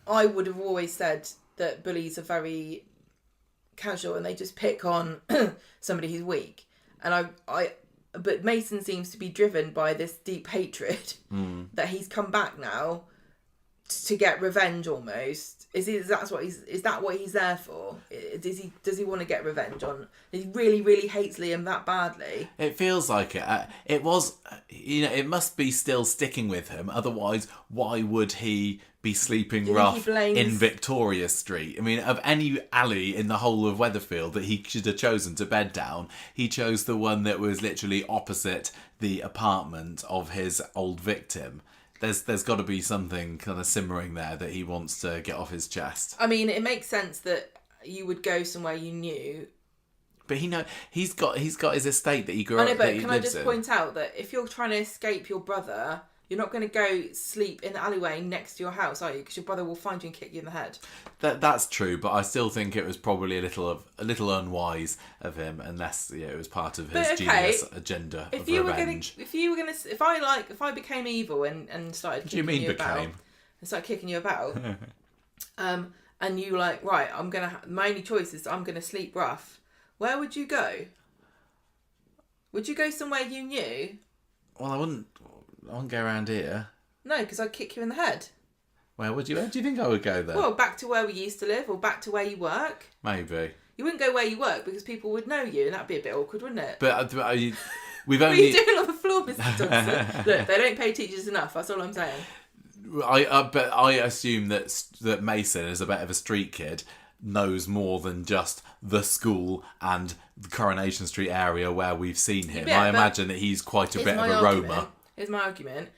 I would have always said that bullies are very casual and they just pick on somebody who's weak. But Mason seems to be driven by this deep hatred that he's come back now to get revenge almost. Is that what he's there for? Does he want to get revenge on? He really, really hates Liam that badly. It feels like it. It was, it must be still sticking with him. Otherwise, why would he be sleeping rough in Victoria Street? I mean, of any alley in the whole of Weatherfield that he should have chosen to bed down, he chose the one that was literally opposite the apartment of his old victim. There's got to be something kind of simmering there that he wants to get off his chest. I mean, it makes sense that you would go somewhere you knew. But he's got his estate that he grew up. I know, but can I just point out that if you're trying to escape your brother You're not going to go sleep in the alleyway next to your house, are you? Because your brother will find you and kick you in the head. That's true, but I still think it was probably a little unwise of him, unless it was part of his genius agenda of revenge. If I became evil and started kicking you about, and started kicking you about, and you were like, right, my only choice is I'm gonna sleep rough. Where would you go? Would you go somewhere you knew? Well, I wouldn't go around here. No, because I'd kick you in the head. Where do you think I would go then? Well, back to where we used to live, or back to where you work. Maybe. You wouldn't go where you work because people would know you, and that'd be a bit awkward, wouldn't it? But we've only. What are you doing on the floor, Mr. Dodson? Look, they don't pay teachers enough. That's all I'm saying. But I assume that Mason, as a bit of a street kid, knows more than just the school and the Coronation Street area where we've seen him. Yeah, I imagine that he's quite a bit of a roamer. Here's my argument.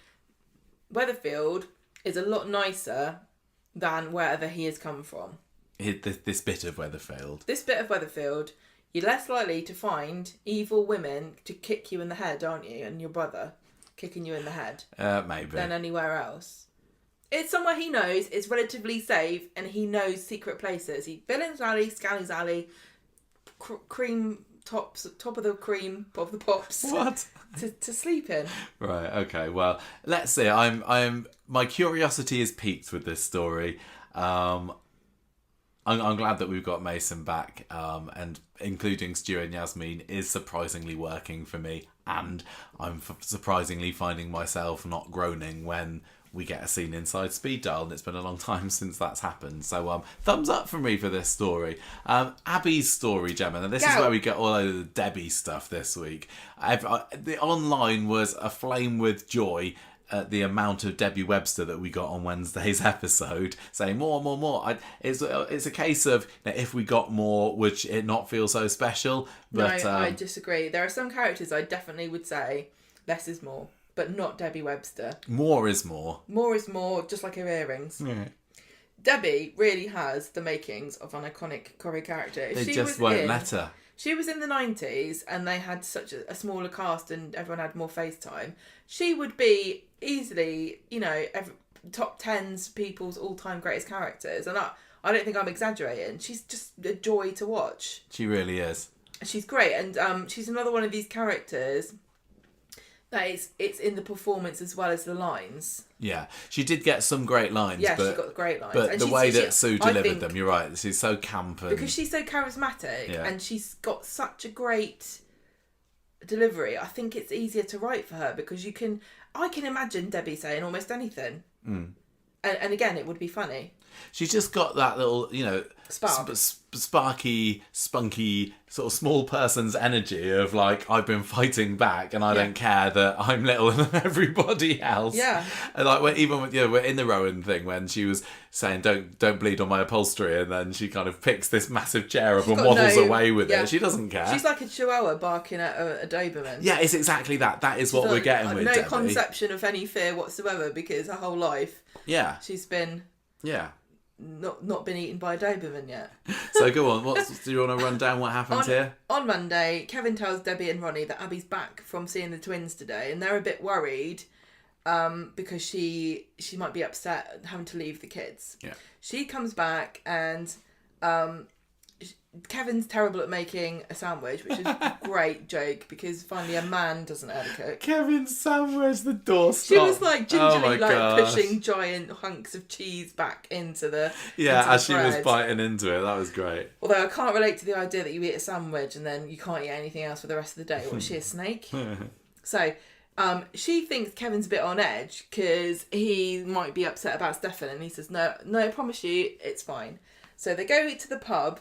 Weatherfield is a lot nicer than wherever he has come from. This bit of Weatherfield. This bit of Weatherfield, you're less likely to find evil women to kick you in the head, aren't you? And your brother kicking you in the head. Maybe. Than anywhere else. It's somewhere he knows, it's relatively safe, and he knows secret places. Villain's Alley, Scally's Alley, cream tops, top of the cream, of the pops. What? To sleep in. Right, okay, well, let's see. My curiosity is piqued with this story. I'm glad that we've got Mason back, and including Stu and Yasmin is surprisingly working for me, and I'm surprisingly finding myself not groaning when we get a scene inside Speed Dial, and it's been a long time since that's happened. So thumbs up for me for this story. Abby's story, Gemma. Now this is where we get all of the Debbie stuff this week. The online was aflame with joy at the amount of Debbie Webster that we got on Wednesday's episode, saying more. It's a case of, if we got more, would it not feel so special? But, no, I disagree. There are some characters I definitely would say less is more. But not Debbie Webster. More is more. More is more, just like her earrings. Yeah. Debbie really has the makings of an iconic Corrie character. If they just won't let her. She was in the 90s and they had such a smaller cast and everyone had more face time. She would be easily, top 10's people's all-time greatest characters. And I don't think I'm exaggerating. She's just a joy to watch. She really is. She's great. And she's another one of these characters that it's in the performance as well as the lines. Yeah, she did get some great lines. Yeah, she got great lines. But the way that Sue delivered them, you're right, she's so camp. Because she's so charismatic and she's got such a great delivery, I think it's easier to write for her because I can imagine Debbie saying almost anything. Mm. And again, it would be funny. She's just got that little, sparky, spunky, sort of small person's energy of like, I've been fighting back and I don't care that I'm littler than everybody else. Yeah. And like, we're in the Rowan thing when she was saying, don't bleed on my upholstery, and then she kind of picks this massive chair up and waddles away with it. She doesn't care. She's like a chihuahua barking at a Doberman. Yeah, it's exactly that. That is what we're getting with Debbie. No conception of any fear whatsoever because her whole life she's been... Yeah. Not been eaten by a Doberman yet. So go on. Do you want to run down what happens here? On Monday, Kevin tells Debbie and Ronnie that Abby's back from seeing the twins today, and they're a bit worried because she might be upset having to leave the kids. Yeah. She comes back and Kevin's terrible at making a sandwich, which is a great joke because finally a man doesn't know how to cook. Kevin's sandwich, the door stopped. She was like gingerly pushing giant hunks of cheese back into the as she bread. was biting into it. That was great. Although I can't relate to the idea that you eat a sandwich and then you can't eat anything else for the rest of the day. What, is she a snake? So she thinks Kevin's a bit on edge because he might be upset about Stefan, and he says, no, I promise you, it's fine. So they go to the pub.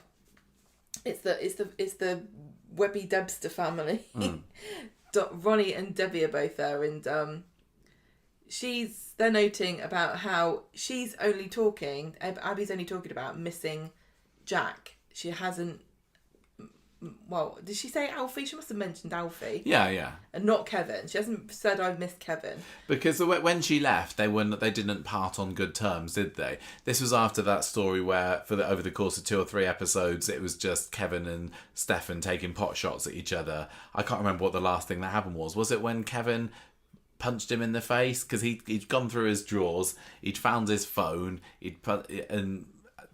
It's the Webby Debster family. Ronnie and Debbie are both there, and they're noting about how Abby's only talking about missing Jack. She hasn't. Well, did she say Alfie? She must have mentioned Alfie. Yeah. And not Kevin. She hasn't said I've missed Kevin. Because when she left, they didn't part on good terms, did they? This was after that story where, over the course of 2 or 3 episodes, it was just Kevin and Stefan taking pot shots at each other. I can't remember what the last thing that happened was. Was it when Kevin punched him in the face because he'd gone through his drawers, he'd found his phone, and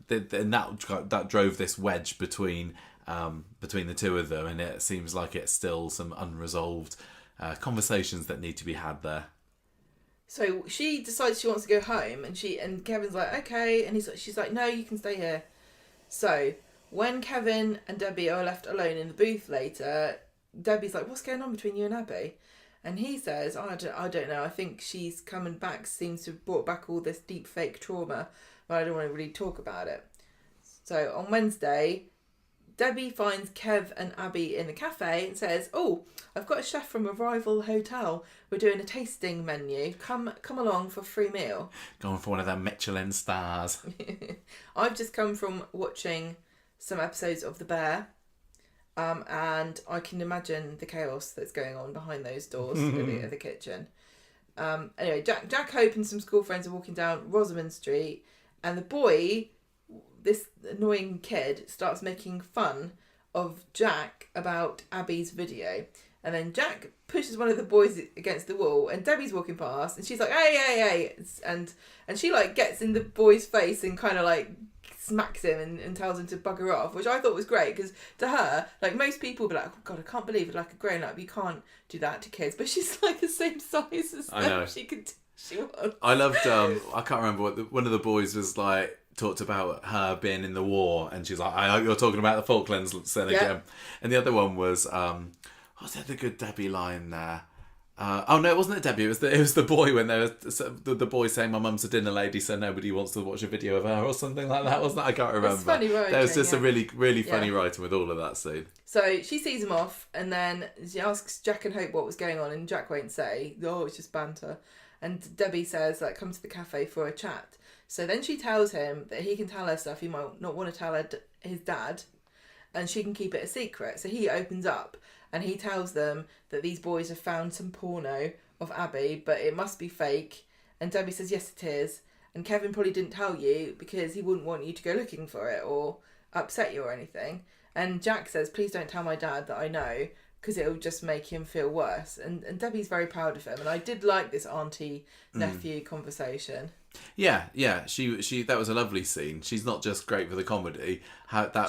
that drove this wedge between the two of them, and it seems like it's still some unresolved conversations that need to be had there. So she decides she wants to go home, and Kevin's like, okay, and she's like, no, you can stay here. So when Kevin and Debbie are left alone in the booth later, Debbie's like, what's going on between you and Abby? And he says, I don't know, I think she's coming back, seems to have brought back all this deep fake trauma, but I don't want to really talk about it. So on Wednesday, Debbie finds Kev and Abby in the cafe and says, oh, I've got a chef from a rival hotel. We're doing a tasting menu. Come along for a free meal. Going for one of them Michelin stars. I've just come from watching some episodes of The Bear. And I can imagine the chaos that's going on behind those doors in the kitchen. Anyway, Jack Hope and some school friends are walking down Rosamond Street, and the boy, this annoying kid, starts making fun of Jack about Abby's video. And then Jack pushes one of the boys against the wall, and Debbie's walking past, and she's like, hey. And she like gets in the boy's face and kind of like smacks him and tells him to bugger off, which I thought was great, because to her, like, most people would be like, oh God, I can't believe it, like a grown up, you can't do that to kids. But she's like the same size as them. I know. She was. I loved, I can't remember what one of the boys was like, talked about her being in the war, and she's like, I hope you're talking about the Falklands then again. And the other one was, what's the good Debbie line there? Oh no, it wasn't Debbie. It was the boy when there was the boy saying, "My mum's a dinner lady, so nobody wants to watch a video of her," or something like that. Wasn't it? I can't remember. It's funny writing. There was just a really funny writing with all of that scene. So she sees him off, and then she asks Jack and Hope what was going on, and Jack won't say. Oh, it's just banter. And Debbie says, like, come to the cafe for a chat. So then she tells him that he can tell her stuff he might not want to tell his dad, and she can keep it a secret. So he opens up. And he tells them that these boys have found some porno of Abby, but it must be fake. And Debbie says, yes, it is. And Kevin probably didn't tell you because he wouldn't want you to go looking for it or upset you or anything. And Jack says, please don't tell my dad that I know, because it'll just make him feel worse. And Debbie's very proud of him. And I did like this auntie-nephew conversation. Yeah. She that was a lovely scene. She's not just great for the comedy.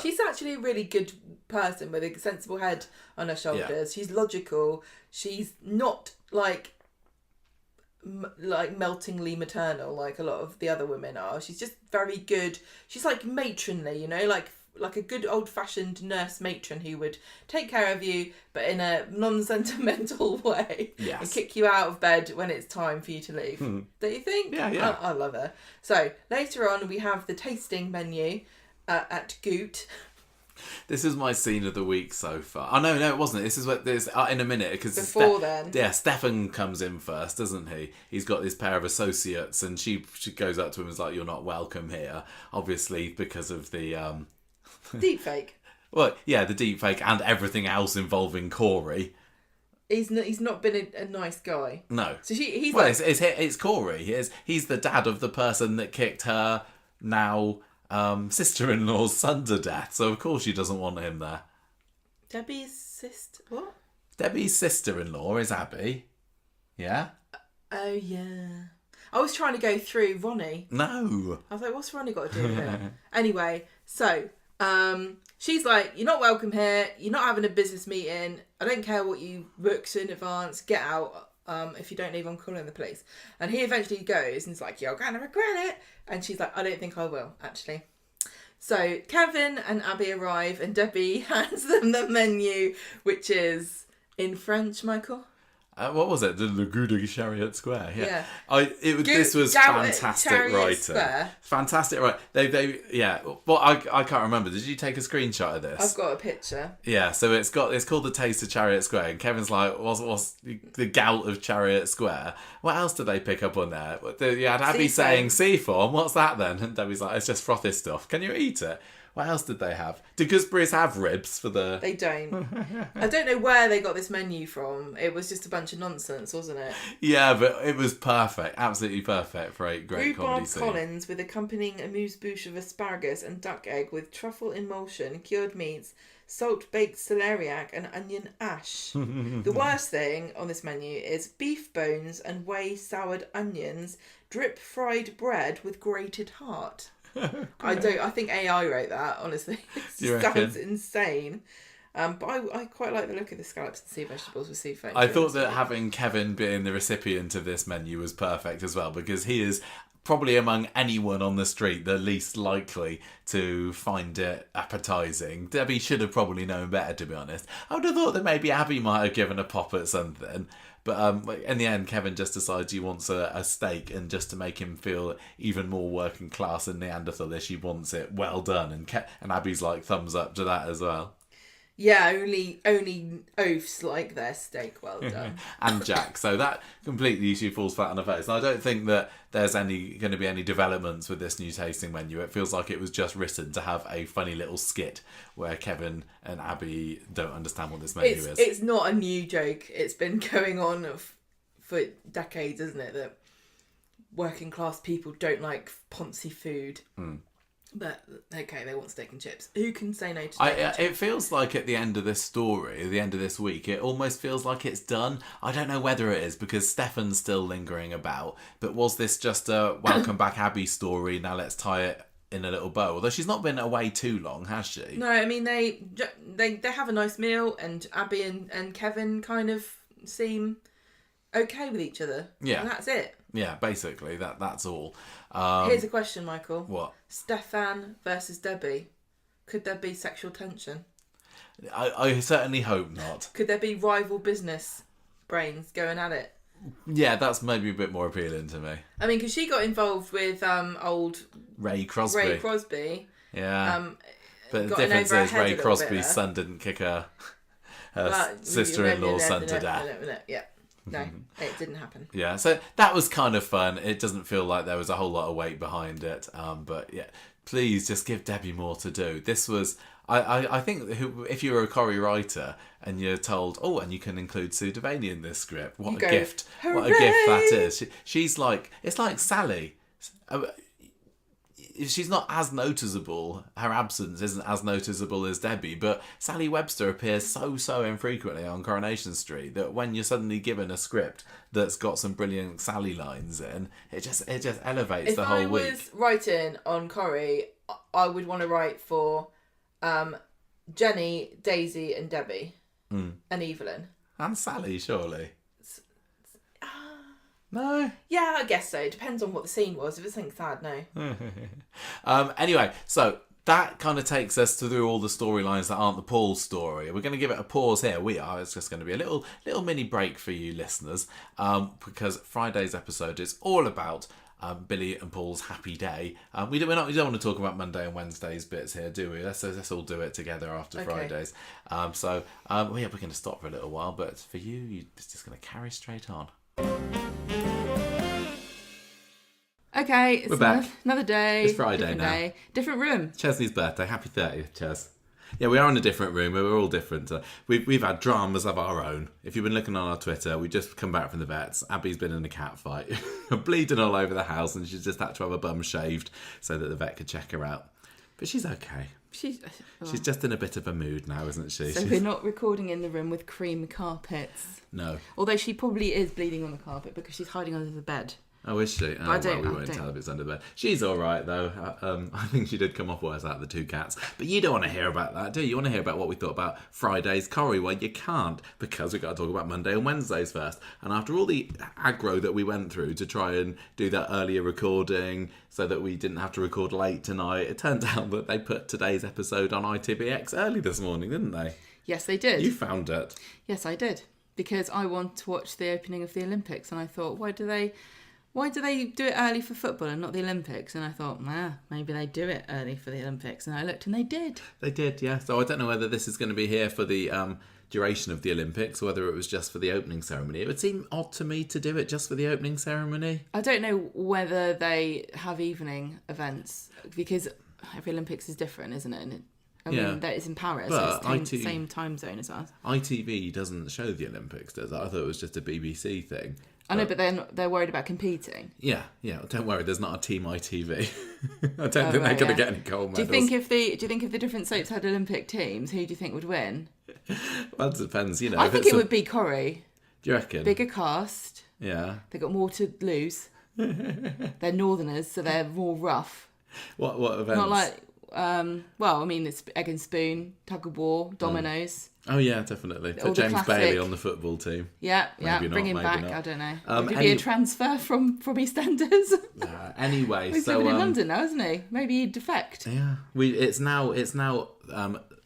She's actually a really good person with a sensible head on her shoulders. Yeah. She's logical. She's not like meltingly maternal like a lot of the other women are. She's just very good. She's like matronly, you know, like a good old-fashioned nurse matron who would take care of you, but in a non-sentimental way. Yes. And kick you out of bed when it's time for you to leave. Don't you think? Yeah. I love her. So, later on, we have the tasting menu at Goot. This is my scene of the week so far. Oh, no, it wasn't. This is what there's in a minute. Because then. Yeah, Stefan comes in first, doesn't he? He's got this pair of associates, and she goes up to him and is like, you're not welcome here. Obviously, because of the... deep fake. Well, yeah, the deep fake and everything else involving Corey. He's not been a nice guy. No. So he's well, like... it's Corey. He's the dad of the person that kicked her now sister-in-law's son to death. So of course she doesn't want him there. Debbie's sister... What? Debbie's sister-in-law is Abby. Yeah? Oh, yeah. I was trying to go through Ronnie. No. I was like, what's Ronnie got to do with it? Anyway, so... she's like, you're not welcome here, you're not having a business meeting, I don't care what you booked in advance, get out, if you don't leave I'm calling the police. And he eventually goes and he's like, you're gonna regret it. And she's like, I don't think I will, actually. So Kevin and Abby arrive and Debbie hands them the menu, which is in French, Michael. What was it? The Gouda Chariot Square. Yeah. This was fantastic writing. Fantastic, right? They. Well, I can't remember. Did you take a screenshot of this? I've got a picture. Yeah. So it's called the Taste of Chariot Square, and Kevin's like, what's the gout of Chariot Square? What else did they pick up on there? You had Abby saying seafoam. What's that then? And Debbie's like, it's just frothy stuff. Can you eat it? What else did they have? Do gooseberries have ribs for the... They don't. I don't know where they got this menu from. It was just a bunch of nonsense, wasn't it? Yeah, but it was perfect. Absolutely perfect for a great comedy Rhubarb scene. Collins with accompanying amuse-bouche of asparagus and duck egg with truffle emulsion, cured meats, salt-baked celeriac and onion ash. The worst thing on this menu is beef bones and whey soured onions, drip fried bread with grated heart. I think AI wrote that, honestly. It sounds insane. But I quite like the look of the scallops and sea vegetables with seafoam. I thought that having Kevin being the recipient of this menu was perfect as well, because he is probably among anyone on the street the least likely to find it appetising. Debbie should have probably known better, to be honest. I would have thought that maybe Abby might have given a pop at something. But in the end, Kevin just decides he wants a steak, and just to make him feel even more working class and Neanderthalish, he wants it well done. And Abby's like thumbs up to that as well. Yeah, only oafs like their steak well done. And Jack. So that completely she falls flat on her face. And I don't think that there's going to be any developments with this new tasting menu. It feels like it was just written to have a funny little skit where Kevin and Abby don't understand what this menu is. It's not a new joke. It's been going on for decades, isn't it? That working class people don't like poncy food. But, okay, they want steak and chips. Who can say no to steak and chips? It feels like at the end of this story, at the end of this week, it almost feels like it's done. I don't know whether it is, because Stefan's still lingering about. But was this just a welcome back Abby story? Now let's tie it in a little bow. Although she's not been away too long, has she? No, I mean, they have a nice meal, and Abby and Kevin kind of seem okay with each other. Yeah. And that's it. Yeah, basically, that's all. Here's a question, Michael. What? Stefan versus Debbie. Could there be sexual tension? I certainly hope not. Could there be rival business brains going at it? Yeah, that's maybe a bit more appealing to me. I mean, because she got involved with old Ray Crosby. Yeah. But the difference is Ray Crosby's son didn't kick her sister-in-law's son to death. Yeah. No, it didn't happen. Yeah, so that was kind of fun. It doesn't feel like there was a whole lot of weight behind it. But yeah, please just give Debbie more to do. This was, I think, if you're a Corrie writer and you're told, oh, and you can include Sue Devaney in this script, what a gift. Hooray! What a gift that is. She's like, it's like Sally. She's not as noticeable, her absence isn't as noticeable as Debbie, but Sally Webster appears so infrequently on Coronation Street that when you're suddenly given a script that's got some brilliant Sally lines in, it just elevates the whole week. If I was writing on Corrie, I would want to write for Jenny, Daisy and Debbie and Evelyn. And Sally, surely. No? Yeah, I guess so. Depends on what the scene was. If it's something sad, no. Anyway, so that kind of takes us through all the storylines that aren't the Paul story. We're going to give it a pause here. It's just going to be a little mini break for you listeners, because Friday's episode is all about Billy and Paul's happy day. We don't want to talk about Monday and Wednesday's bits here, do we? Let's all do it together after Fridays. So we're going to stop for a little while, but for you, it's just going to carry straight on. Okay, it's We're back. Another day. It's Friday now. Day. Different room. Chesley's birthday. Happy 30th, Ches. Yeah, we are in a different room. We're all different. We've had dramas of our own. If you've been looking on our Twitter, we just come back from the vets. Abby's been in a cat fight, bleeding all over the house, and she's just had to have her bum shaved so that the vet could check her out. But she's okay. She's just in a bit of a mood now, isn't she? So we're not recording in the room with cream carpets. No. Although she probably is bleeding on the carpet because she's hiding under the bed. Oh, is she? Oh, we won't tell if it's under the bed. She's all right, though. I think she did come off worse out of the two cats. But you don't want to hear about that, do you? You want to hear about what we thought about Friday's Corrie? Well, you can't, because we've got to talk about Monday and Wednesdays first. And after all the aggro that we went through to try and do that earlier recording so that we didn't have to record late tonight, it turned out that they put today's episode on ITVX early this morning, didn't they? Yes, they did. You found it. Yes, I did. Because I want to watch the opening of the Olympics, and I thought, why do they do it early for football and not the Olympics? And I thought, maybe they do it early for the Olympics. And I looked and they did. They did, yeah. So I don't know whether this is going to be here for the duration of the Olympics or whether it was just for the opening ceremony. It would seem odd to me to do it just for the opening ceremony. I don't know whether they have evening events, because every Olympics is different, isn't it? And I mean, that is in Paris. But so it's the same time zone as us. ITV doesn't show the Olympics, does it? I thought it was just a BBC thing. I know, but they're worried about competing. Yeah. Don't worry. There's not a team ITV. I don't think they're going to get any gold medals. Do you think if the different soaps had Olympic teams, who do you think would win? Well, it depends. I think it would be Corrie. Do you reckon? Bigger cast. Yeah. They got more to lose. They're Northerners, so they're more rough. What events? Not like. Well, I mean, it's egg and spoon, tug of war, dominoes. Oh yeah, definitely. Put James Bailey on the football team. Yeah, bring him back. Not. I don't know. Would it be a transfer from EastEnders? Anyway, he's living in London now, isn't he? Maybe he'd defect. Yeah, it's now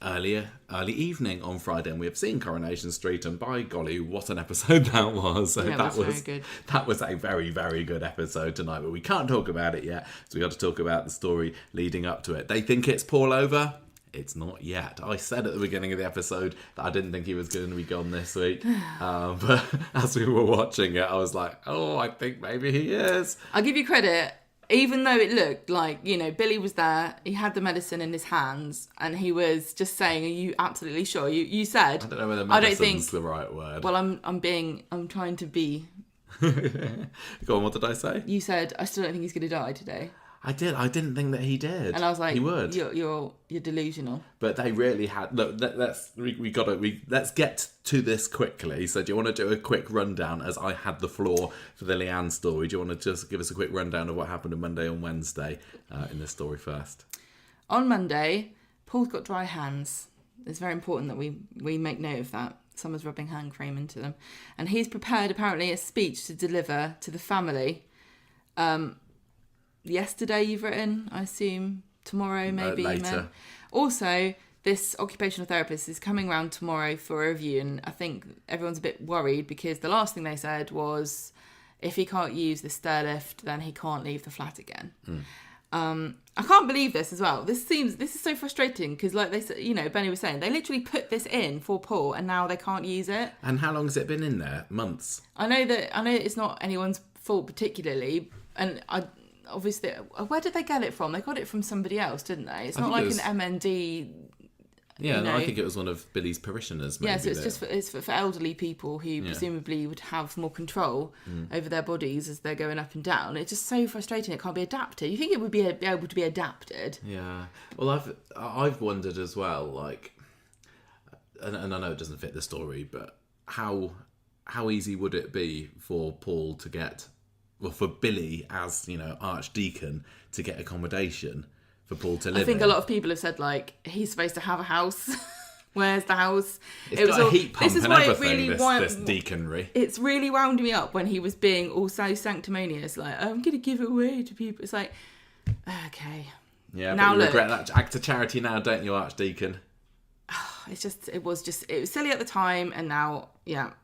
early evening on Friday, and we have seen Coronation Street, and by golly, what an episode that was! So that was very good. That was a very, very good episode tonight, but we can't talk about it yet, so we got to talk about the story leading up to it. They think it's Paul over. It's not yet. I said at the beginning of the episode that I didn't think he was going to be gone this week. But as we were watching it, I was like, oh, I think maybe he is. I'll give you credit. Even though it looked like, Billy was there, he had the medicine in his hands, and he was just saying, are you absolutely sure? You said... I don't know whether medicine's the right word. Well, I'm trying to be... Go on, what did I say? You said, I still don't think he's going to die today. I did. I didn't think that he did. And I was like, he would. You're delusional. But they really had. Look, let's get to this quickly. So, do you want to do a quick rundown? As I had the floor for the Leanne story, do you want to just give us a quick rundown of what happened on Monday and Wednesday in this story first? On Monday, Paul's got dry hands. It's very important that we make note of that. Someone's rubbing hand cream into them, and he's prepared apparently a speech to deliver to the family. Yesterday you've written, I assume tomorrow maybe. Later. Also, this occupational therapist is coming around tomorrow for a review, and I think everyone's a bit worried because the last thing they said was if he can't use the stair lift, then he can't leave the flat again. I can't believe this as well. This is so frustrating because, like they said, Benny was saying, they literally put this in for Paul and now they can't use it. And how long has it been in there? Months. I know it's not anyone's fault particularly, and obviously, where did they get it from? They got it from somebody else, didn't they? It's not like an MND. Yeah, no, I think it was one of Billy's parishioners. Maybe, yeah, so it's for elderly people who presumably would have more control over their bodies as they're going up and down. It's just so frustrating. It can't be adapted. You think it would be able to be adapted? Yeah. Well, I've wondered as well, like, and I know it doesn't fit the story, but how easy would it be for Paul to get? Well, for Billy as, archdeacon to get accommodation for Paul to live in. I think a lot of people have said, like, he's supposed to have a house. Where's the house? It's got a heat pump and everything, this deaconry. It's really wound me up when he was being all so sanctimonious, like, I'm going to give it away to people. It's like, okay. Yeah, now but you regret that act of charity now, don't you, Archdeacon? It was silly at the time, and now,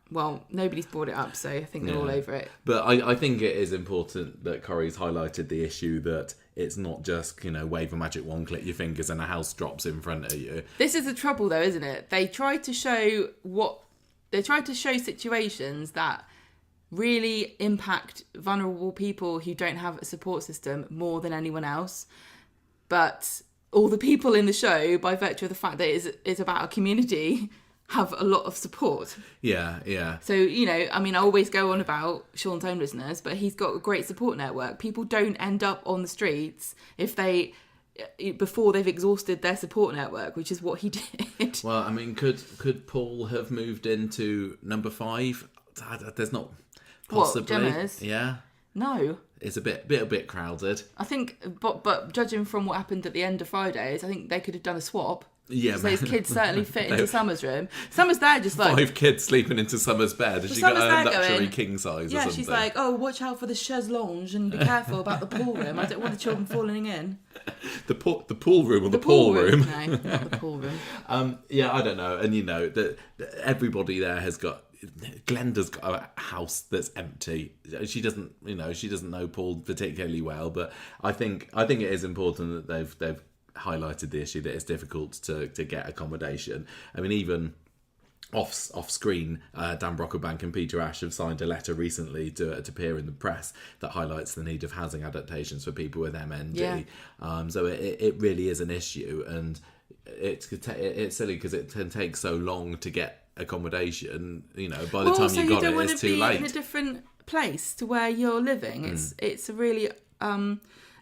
well, nobody's brought it up, so I think they're all over it. But I think it is important that Corrie's highlighted the issue that it's not just, wave a magic wand, click your fingers, and a house drops in front of you. This is the trouble, though, isn't it? They tried to show situations that really impact vulnerable people who don't have a support system more than anyone else. But all the people in the show, by virtue of the fact that it's about a community, have a lot of support. Yeah, yeah. So, I always go on about Sean's homelessness, but he's got a great support network. People don't end up on the streets before they've exhausted their support network, which is what he did. Well, could Paul have moved into number 5? There's not possibly. What, Gemma's? Yeah. No. It's a bit crowded. I think, but judging from what happened at the end of Fridays, I think they could have done a swap. Yeah, because those kids certainly fit into Summer's room. Summer's there just like 5 kids sleeping into Summer's bed. Has she got a luxury king size or something? Yeah, she's like, oh, watch out for the chaise lounge and be careful about the pool room. I don't want the children falling in. The pool room or the pool room? No, not the pool room. Yeah, I don't know. And that everybody there has got. Glenda's got a house that's empty. She doesn't know Paul particularly well, but I think it is important that they've highlighted the issue that it's difficult to get accommodation. Even off screen, Dan Brocklebank and Peter Ash have signed a letter recently to appear in the press that highlights the need of housing adaptations for people with MND. Yeah. So it really is an issue, and it's silly because it can take so long to get accommodation. You know, by the time you got it, it's too late. In a different place to where you're living. It's a really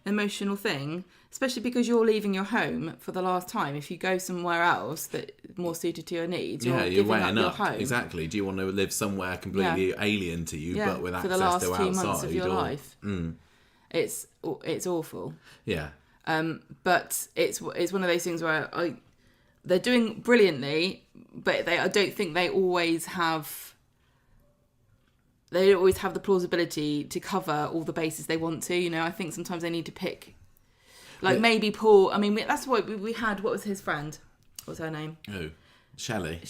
emotional thing, especially because you're leaving your home for the last time. If you go somewhere else that more suited to your needs, you're giving up your home. Exactly. Do you want to live somewhere completely alien to you, but with for access the last to 2 outside? months of your life? It's awful. Yeah. But it's one of those things where they're doing brilliantly, but I don't think they always have. They don't always have the plausibility to cover all the bases they want to. You know, I think sometimes they need to pick. Like maybe Paul. I mean, that's what we had. What was his friend? What was her name? Who? Shelley.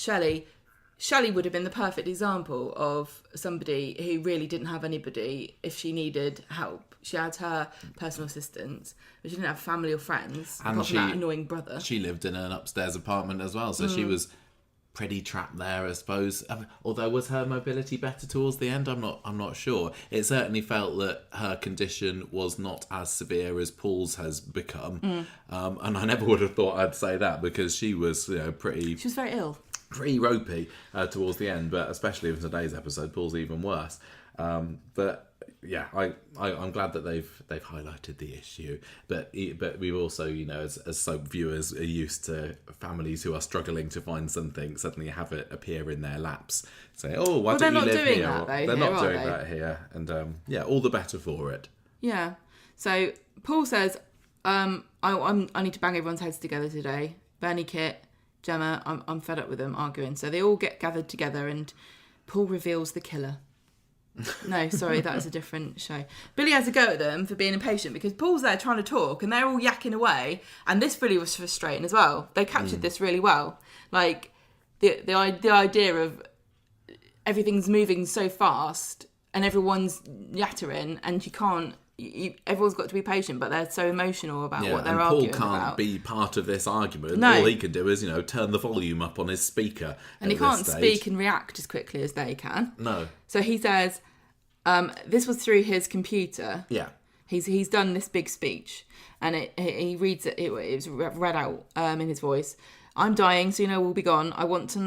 Shelley would have been the perfect example of somebody who really didn't have anybody if she needed help. She had her personal assistants, but she didn't have family or friends. And apart from that annoying brother. She lived in an upstairs apartment as well, so she was pretty trapped there, I suppose. Although, was her mobility better towards the end? I'm not sure. It certainly felt that her condition was not as severe as Paul's has become, and I never would have thought I'd say that, because she was, pretty. She was very ill. Pretty ropey towards the end, but especially in today's episode, Paul's even worse. But yeah, I'm glad that they've highlighted the issue, but we've also, as soap viewers are used to families who are struggling to find something suddenly have it appear in their laps. Say, oh, why don't you live here? They're not doing that here, and all the better for it. Yeah. So Paul says, I need to bang everyone's heads together today. Bernie, Kit, Gemma, I'm fed up with them arguing. So they all get gathered together, and Paul reveals the killer. No, sorry, that was a different show. Billy has a go at them for being impatient because Paul's there trying to talk and they're all yakking away, and this really was frustrating as well. They captured this really well. Like the idea of everything's moving so fast and everyone's yattering, and you can't. Everyone's got to be patient, but they're so emotional about what they're arguing about. Paul can't be part of this argument. No. All he can do is, turn the volume up on his speaker. And he can't speak and react as quickly as they can. No. So he says, this was through his computer. Yeah. He's done this big speech, and he reads it. It was read out in his voice. I'm dying, so we'll be gone. I want to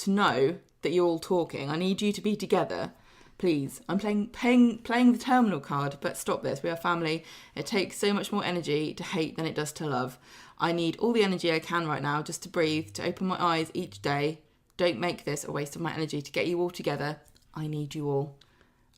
know that you're all talking. I need you to be together. Please, I'm playing the terminal card, but stop this. We are family. It takes so much more energy to hate than it does to love. I need all the energy I can right now just to breathe, to open my eyes each day. Don't make this a waste of my energy to get you all together. I need you all.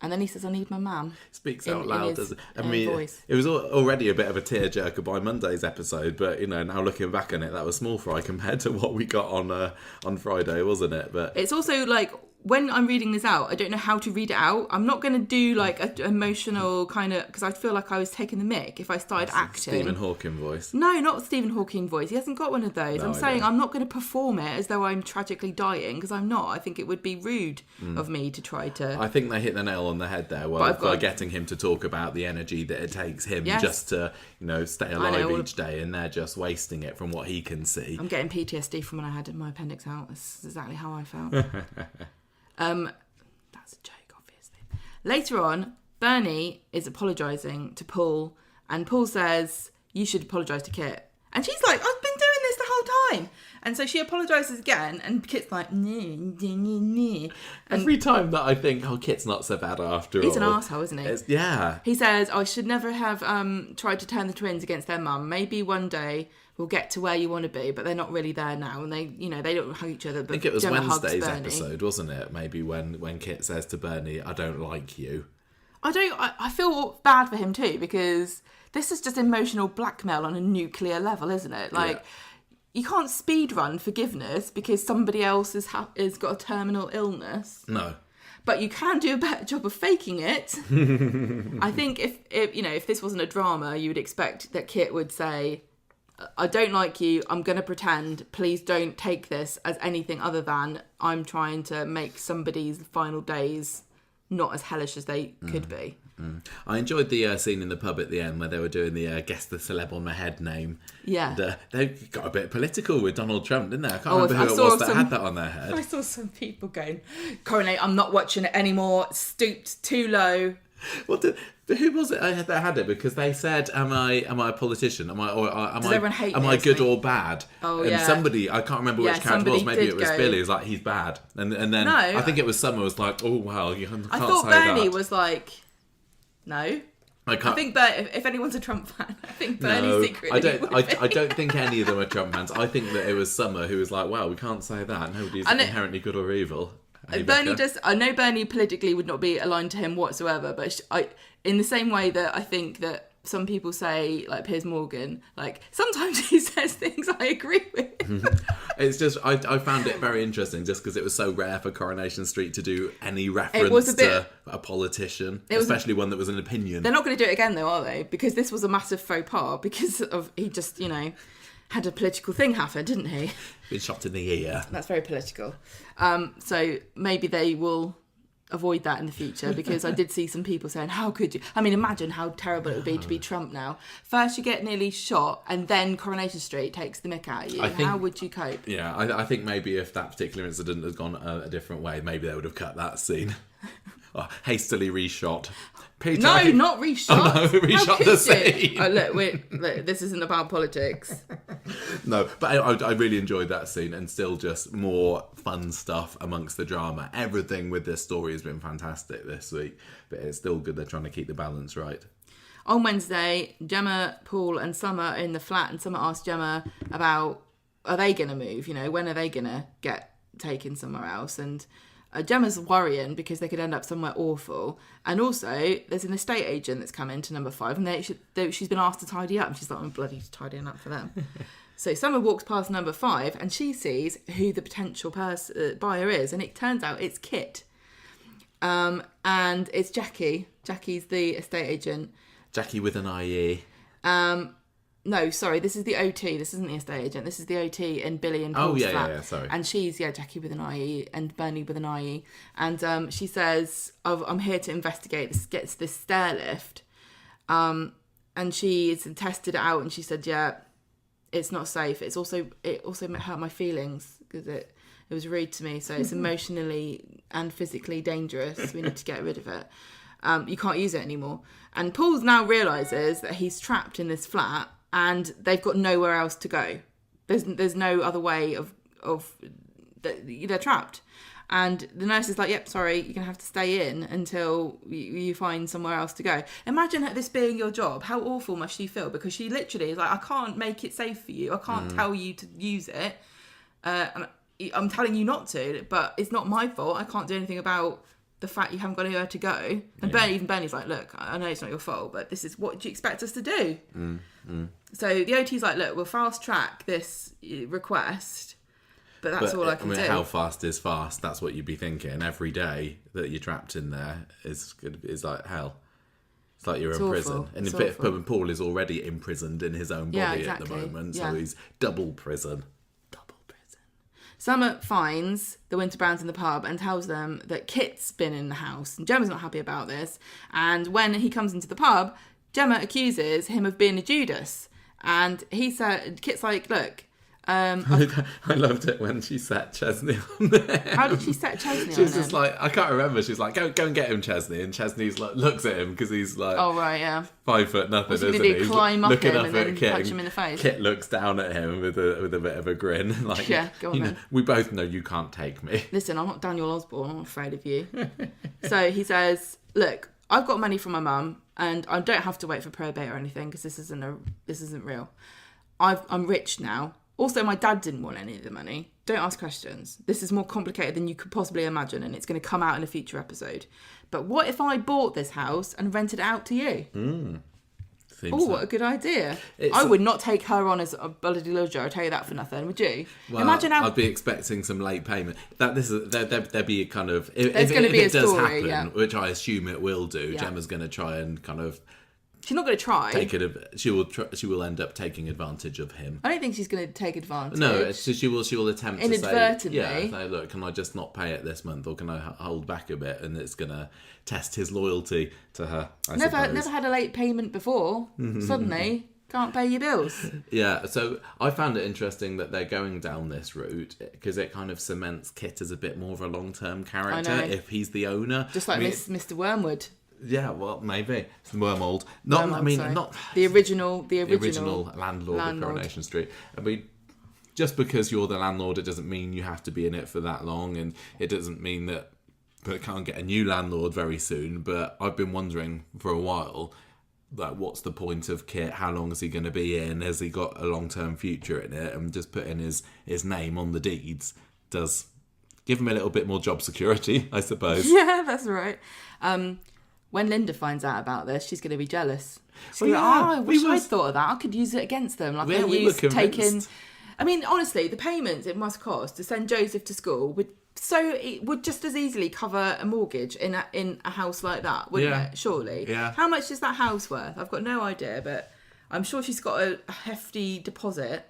And then he says, I need my mum. Speaks out loud, does it? Voice. It was already a bit of a tearjerker by Monday's episode, but, now looking back on it, that was small fry compared to what we got on Friday, wasn't it? But it's also like, when I'm reading this out, I don't know how to read it out. I'm not going to do like an emotional kind of, because I feel like I was taking the mick if I started acting. Stephen Hawking voice. No, not Stephen Hawking voice. He hasn't got one of those. I'm saying I'm not going to perform it as though I'm tragically dying, because I'm not. I think it would be rude of me to try to. I think they hit the nail on the head there by getting him to talk about the energy that it takes him just to, stay alive each day, and they're just wasting it from what he can see. I'm getting PTSD from when I had my appendix out. That's exactly how I felt. That's a joke, obviously. Later on, Bernie is apologising to Paul, and Paul says, you should apologise to Kit. And she's like, I've been doing this the whole time. And so she apologises again, and Kit's like, nah. Every time that I think, Kit's not so bad after all. He's an arsehole, isn't he? Yeah. He says, I should never have tried to turn the twins against their mum. Maybe one day we'll get to where you want to be, but they're not really there now, and they don't hug each other. But I think it was Gemma Wednesday's episode, wasn't it? Maybe when Kit says to Bernie, I don't like you. I feel bad for him too, because this is just emotional blackmail on a nuclear level, isn't it? Like, you can't speedrun forgiveness because somebody else has got a terminal illness. No. But you can do a better job of faking it. I think if this wasn't a drama, you would expect that Kit would say, I don't like you, I'm going to pretend, please don't take this as anything other than I'm trying to make somebody's final days not as hellish as they could be. I enjoyed the scene in the pub at the end where they were doing the guess the celeb on my head name. Yeah. And, they got a bit political with Donald Trump, didn't they? I can't remember who it was that had that on their head. I saw some people going, Coronate, I'm not watching it anymore. Stooped too low. Who was it that had it? Because they said, "Am I a politician? Am I good or bad?" Oh, and somebody, I can't remember which character it was. Maybe it was Billy. Was like, "He's bad," and then no, I think it was Summer was like, "Oh wow, you can't I thought say Bernie that." was like, "No." I think if anyone's a Trump fan, I think Bernie secretly. I don't think any of them are Trump fans. I think that it was Summer who was like, "Wow, we can't say that. Nobody's inherently good or evil." Bernie does. I know Bernie politically would not be aligned to him whatsoever, but in the same way that I think that some people say, like Piers Morgan, like sometimes he says things I agree with. It's just I found it very interesting just because it was so rare for Coronation Street to do any reference to a politician, especially one that was an opinion. They're not going to do it again though, are they? Because this was a massive faux pas because of he just had a political thing happen, didn't he? Been shot in the ear. That's very political. So maybe they will avoid that in the future because I did see some people saying, how could you? I mean, imagine how terrible it would be to be Trump now. First you get nearly shot and then Coronation Street takes the mick out of you. How would you cope? Yeah, I think maybe if that particular incident had gone a different way, maybe they would have cut that scene. Or hastily reshot. Peter, no, not reshot. Oh, no, reshot the scene. Oh, look, this isn't about politics. No, but I really enjoyed that scene and still just more fun stuff amongst the drama. Everything with this story has been fantastic this week, but it's still good they're trying to keep the balance right. On Wednesday, Gemma, Paul and Summer are in the flat and Summer asked Gemma about, are they going to move? When are they going to get taken somewhere else? And Gemma's worrying because they could end up somewhere awful. And also, there's an estate agent that's come into number 5 and she's been asked to tidy up. And she's like, I'm bloody tidying up for them. So Summer walks past number 5 and she sees who the potential buyer is. And it turns out it's Kit. And it's Jackie. Jackie's the estate agent. Jackie with an IE. No, sorry, this is the OT. This isn't the estate agent. This is the OT in Billy and Paul's flat. Yeah, sorry. And she's, Jackie with an IE and Bernie with an IE. And she says, I'm here to investigate. This gets this stair lift. And she's tested it out and she said, it's not safe. It also hurt my feelings because it was rude to me. So it's emotionally and physically dangerous. We need to get rid of it. You can't use it anymore. And Paul's now realises that he's trapped in this flat and they've got nowhere else to go. There's no other way of they're trapped. And the nurse is like, yep, sorry, you're going to have to stay in until you find somewhere else to go. Imagine this being your job. How awful must she feel? Because she literally is like, I can't make it safe for you. I can't tell you to use it. I'm telling you not to, but it's not my fault. I can't do anything about the fact you haven't got anywhere to go. And Bernie's like, look, I know it's not your fault, but this is what do you expect us to do? So the OT's like, look, we'll fast track this request, but that's all I can do. How fast is fast? That's what you'd be thinking. Every day that you're trapped in there is like hell. It's like you're in prison. And Paul is already imprisoned in his own body at the moment, so he's double prison. Summer finds the Winterbrowns in the pub and tells them that Kit's been in the house. And Gemma's not happy about this. And when he comes into the pub, Gemma accuses him of being a Judas. And Kit's like, look... I loved it when she set Chesney on there. How did she set Chesney on She was just like, I can't remember. She was like, go and get him, Chesney. And Chesney's like, looks at him because he's like, 5 foot nothing, isn't he? He's climb up looking him up and at then Kit. punch him in the face. Kit looks down at him with a bit of a grin. Like, go on then. We both know you can't take me. Listen, I'm not Daniel Osborne. I'm not afraid of you. So he says, look, I've got money from my mum and I don't have to wait for probate or anything because this isn't real. I'm rich now. Also, my dad didn't want any of the money. Don't ask questions. This is more complicated than you could possibly imagine, and it's going to come out in a future episode. But what if I bought this house and rented it out to you? What a good idea. I would not take her on as a bloody lodger, I'll tell you that for nothing, would you? Well, imagine I'd be expecting some late payment. There'd be a kind of... If it does story, happen, which I assume it will do, Gemma's going to try and kind of She's not going to try. She will end up taking advantage of him. I don't think she's going to take advantage. No, she will attempt to say, inadvertently. look, can I just not pay it this month, or can I hold back a bit? And it's going to test his loyalty to her. Never had a late payment before. Suddenly, can't pay your bills. Yeah, so I found it interesting that they're going down this route because it kind of cements Kit as a bit more of a long-term character if he's the owner. Just like Mr. Wormwood. Yeah, well, maybe it's Wormold. Not the original landlord of Coronation Street. I mean, just because you're the landlord, it doesn't mean you have to be in it for that long, and it doesn't mean that they can't get a new landlord very soon. But I've been wondering for a while, like, what's the point of Kit? How long is he going to be in? Has he got a long-term future in it? And just putting his name on the deeds does give him a little bit more job security, I suppose. Yeah, that's right. When Linda finds out about this, she's going to be jealous. I wish I'd thought of that. I could use it against them. Like, I used taking... I mean, honestly, the payments it must cost to send Joseph to school it would just as easily cover a mortgage in a house like that, wouldn't it? Surely. Yeah. How much is that house worth? I've got no idea, but I'm sure she's got a hefty deposit.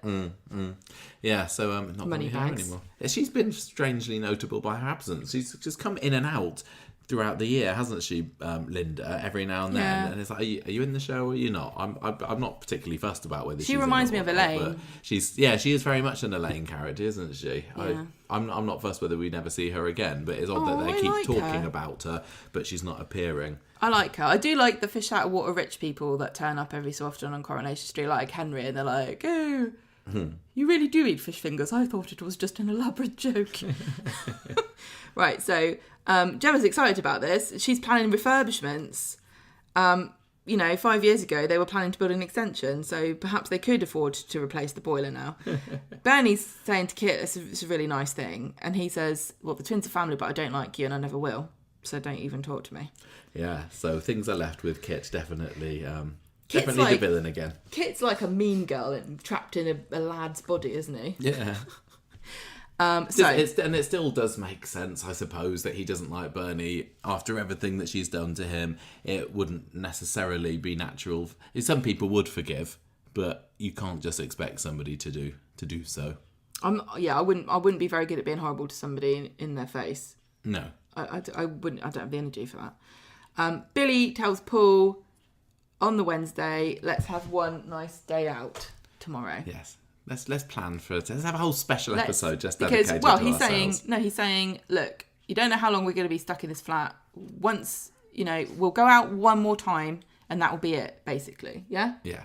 Yeah, so not money here anymore. She's been strangely notable by her absence. She's just come in and out throughout the year, hasn't she, Linda? Every now and then, and it's like, are you in the show or are you not? I'm not particularly fussed about whether she reminds me of Elaine. But she is very much an Elaine character, isn't she? Yeah. I'm not fussed whether we never see her again, but it's odd that they keep talking about her, but she's not appearing. I like her. I do like the fish out of water rich people that turn up every so often on Coronation Street, like Henry, and they're like, oh, you really do eat fish fingers. I thought it was just an elaborate joke. Right, so Gemma's excited about this. She's planning refurbishments. 5 years ago, they were planning to build an extension, so perhaps they could afford to replace the boiler now. Bernie's saying to Kit, it's a really nice thing. And he says, well, the twins are family, but I don't like you and I never will. So don't even talk to me. Yeah, so things are left with Kit, definitely the villain again. Kit's like a mean girl and trapped in a lad's body, isn't he? Yeah. And it still does make sense, I suppose, that he doesn't like Bernie after everything that she's done to him. It wouldn't necessarily be natural. Some people would forgive, but you can't just expect somebody to do so. I wouldn't be very good at being horrible to somebody in their face. No, I wouldn't. I don't have the energy for that. Billy tells Paul on the Wednesday, let's have one nice day out tomorrow. Yes. Let's plan for it. Let's have a whole special episode just dedicated to he's ourselves. He's saying, look, you don't know how long we're going to be stuck in this flat. Once, we'll go out one more time and that will be it, basically. Yeah? Yeah.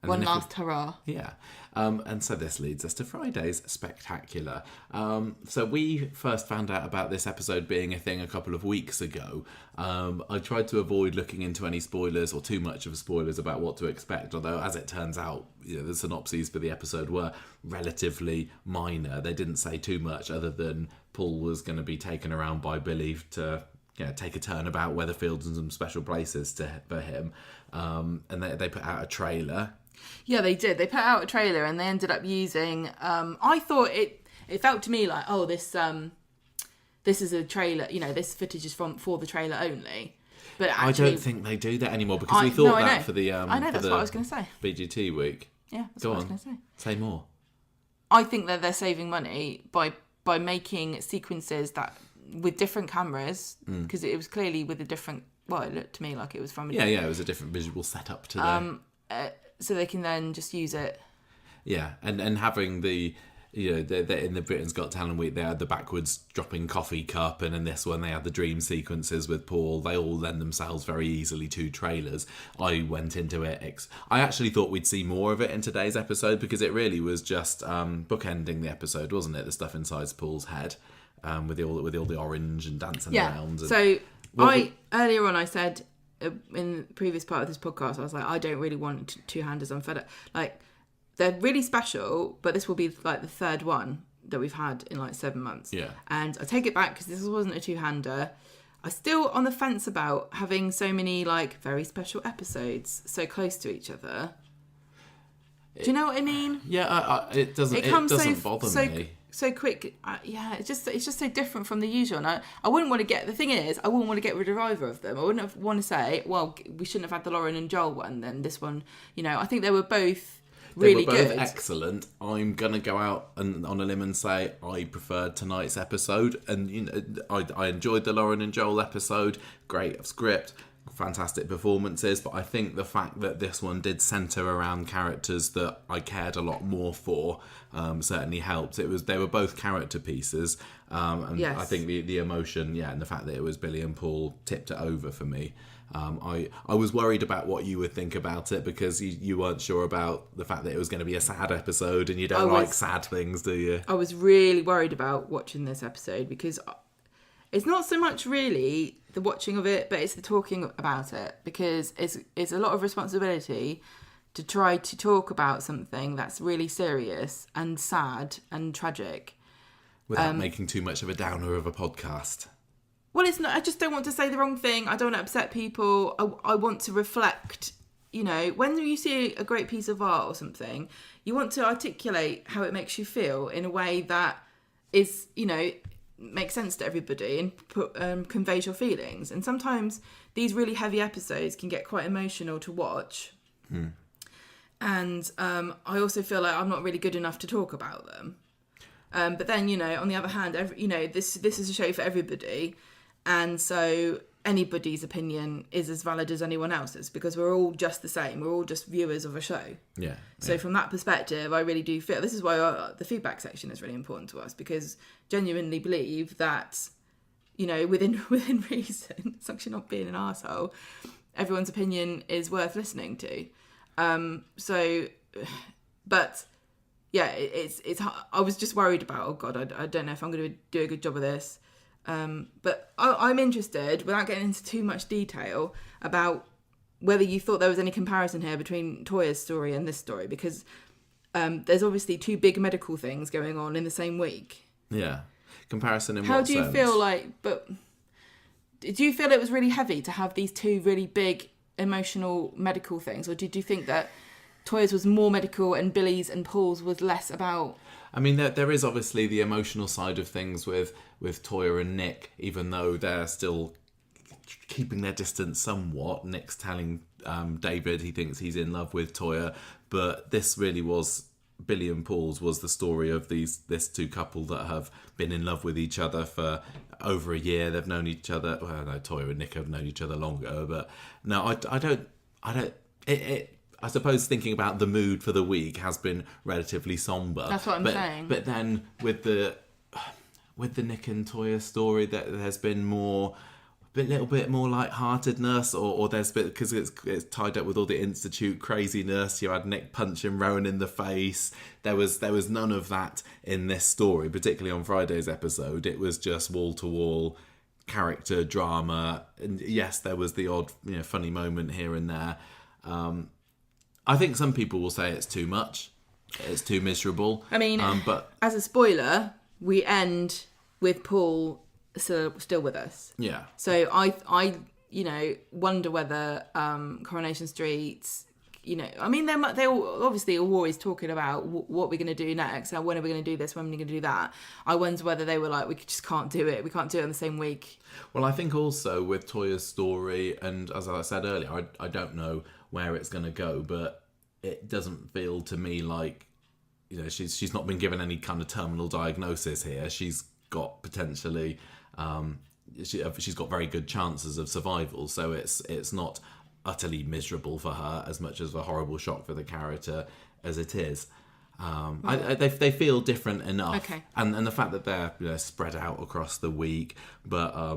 And one last hurrah. Yeah. And so this leads us to Friday's Spectacular. So we first found out about this episode being a thing a couple of weeks ago. I tried to avoid looking into any spoilers or too much of spoilers about what to expect, although as it turns out, the synopses for the episode were relatively minor. They didn't say too much other than Paul was going to be taken around by Billy to take a turn about Weatherfield and some special places for him. And they put out a trailer. Yeah, they did. They put out a trailer and they ended up using... I thought it felt to me like, this is a trailer, this footage is for the trailer only. But actually, I don't think they do that anymore because we thought that for the... I know, that's what I was going to say. BGT week. Yeah, that's what I was going to say. Say more. I think that they're saving money by making sequences that with different cameras, because it was clearly with a different... Well, it looked to me like it was from... it was a different visual setup to so they can then just use it. Yeah, and having the... in the Britain's Got Talent week, they had the backwards dropping coffee cup, and in this one they had the dream sequences with Paul. They all lend themselves very easily to trailers. I went into it. I actually thought we'd see more of it in today's episode because it really was just bookending the episode, wasn't it? The stuff inside Paul's head with all the orange and dancing around. So earlier on I said in the previous part of this podcast, I was like, I don't really want two-handers. I'm fed up. Like, they're really special, but this will be like the third one that we've had in like 7 months. Yeah. And I take it back because this wasn't a two-hander. I'm still on the fence about having so many like very special episodes so close to each other. Do you know what I mean? Yeah, it doesn't bother me. so quick. It's just so different from the usual. And I wouldn't want to get, the thing is, I wouldn't want to get rid of either of them. I wouldn't want to say, well, we shouldn't have had the Lauren and Joel one, then this one, I think they were both really they were both good. Excellent. I'm gonna go out on a limb and say I preferred tonight's episode, and I enjoyed the Lauren and Joel episode. Great script, fantastic performances, but I think the fact that this one did centre around characters that I cared a lot more for certainly helped. They were both character pieces, and yes. I think the emotion, and the fact that it was Billy and Paul tipped it over for me. I was worried about what you would think about it, because you weren't sure about the fact that it was going to be a sad episode, and you don't like sad things, do you? I was really worried about watching this episode, because it's not so much really the watching of it, but it's the talking about it, because it's a lot of responsibility to try to talk about something that's really serious and sad and tragic. Without making too much of a downer of a podcast. Well, it's not. I just don't want to say the wrong thing. I don't want to upset people. I want to reflect. When you see a great piece of art or something, you want to articulate how it makes you feel in a way that is, makes sense to everybody and conveys your feelings. And sometimes these really heavy episodes can get quite emotional to watch. And I also feel like I'm not really good enough to talk about them. But then, on the other hand, this is a show for everybody. And so anybody's opinion is as valid as anyone else's, because we're all just the same. We're all just viewers of a show. Yeah. So from that perspective, I really do feel, this is why the feedback section is really important to us, because genuinely believe that, within reason, as long as you're not being an arsehole, everyone's opinion is worth listening to. But yeah, it's. I was just worried about, oh God, I don't know if I'm going to do a good job of this. But I'm interested, without getting into too much detail, about whether you thought there was any comparison here between Toya's story and this story, because there's obviously two big medical things going on in the same week. Yeah. Comparison in How what do you sense? feel like, but did you feel it was really heavy to have these two really big emotional medical things, or did you think that Toya's was more medical and Billy's and Paul's was less about... I mean, there is obviously the emotional side of things with Toya and Nick, even though they're still keeping their distance somewhat. Nick's telling David he thinks he's in love with Toya, but this really was... Billy and Paul's was the story of this two couple that have been in love with each other for over a year. They've known each other. Well, no, Toya and Nick have known each other longer, but no, I don't. I suppose thinking about the mood for the week has been relatively somber. That's what I'm saying. But then with the Nick and Toya story, that there's been a little bit more lightheartedness, or there's bit, because it's tied up with all the Institute craziness. You had Nick punching Rowan in the face. There was none of that in this story, particularly on Friday's episode. It was just wall to wall character drama, and yes, there was the odd funny moment here and there. I think some people will say it's too much. It's too miserable. I mean, but as a spoiler, we end with Paul still with us. Yeah. So I wonder whether Coronation Street, I mean, they obviously are always talking about what we're going to do next, and when are we going to do this, when are we going to do that. I wonder whether they were like, we just can't do it. We can't do it in the same week. Well, I think also with Toya's story, and as I said earlier, I don't know where it's going to go, but it doesn't feel to me like, she's not been given any kind of terminal diagnosis here. She's got potentially... she's got very good chances of survival, so it's not utterly miserable for her as much as a horrible shock for the character as it is. They feel different enough, okay. And the fact that they're spread out across the week, but I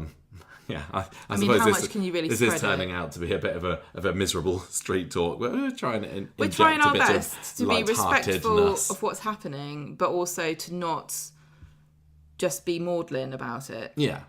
mean, suppose how much can you really this spread is turning out to be a bit of a miserable street talk. We're trying to we're trying our best to be respectful of what's happening, but also to not just be maudlin about it. Yeah.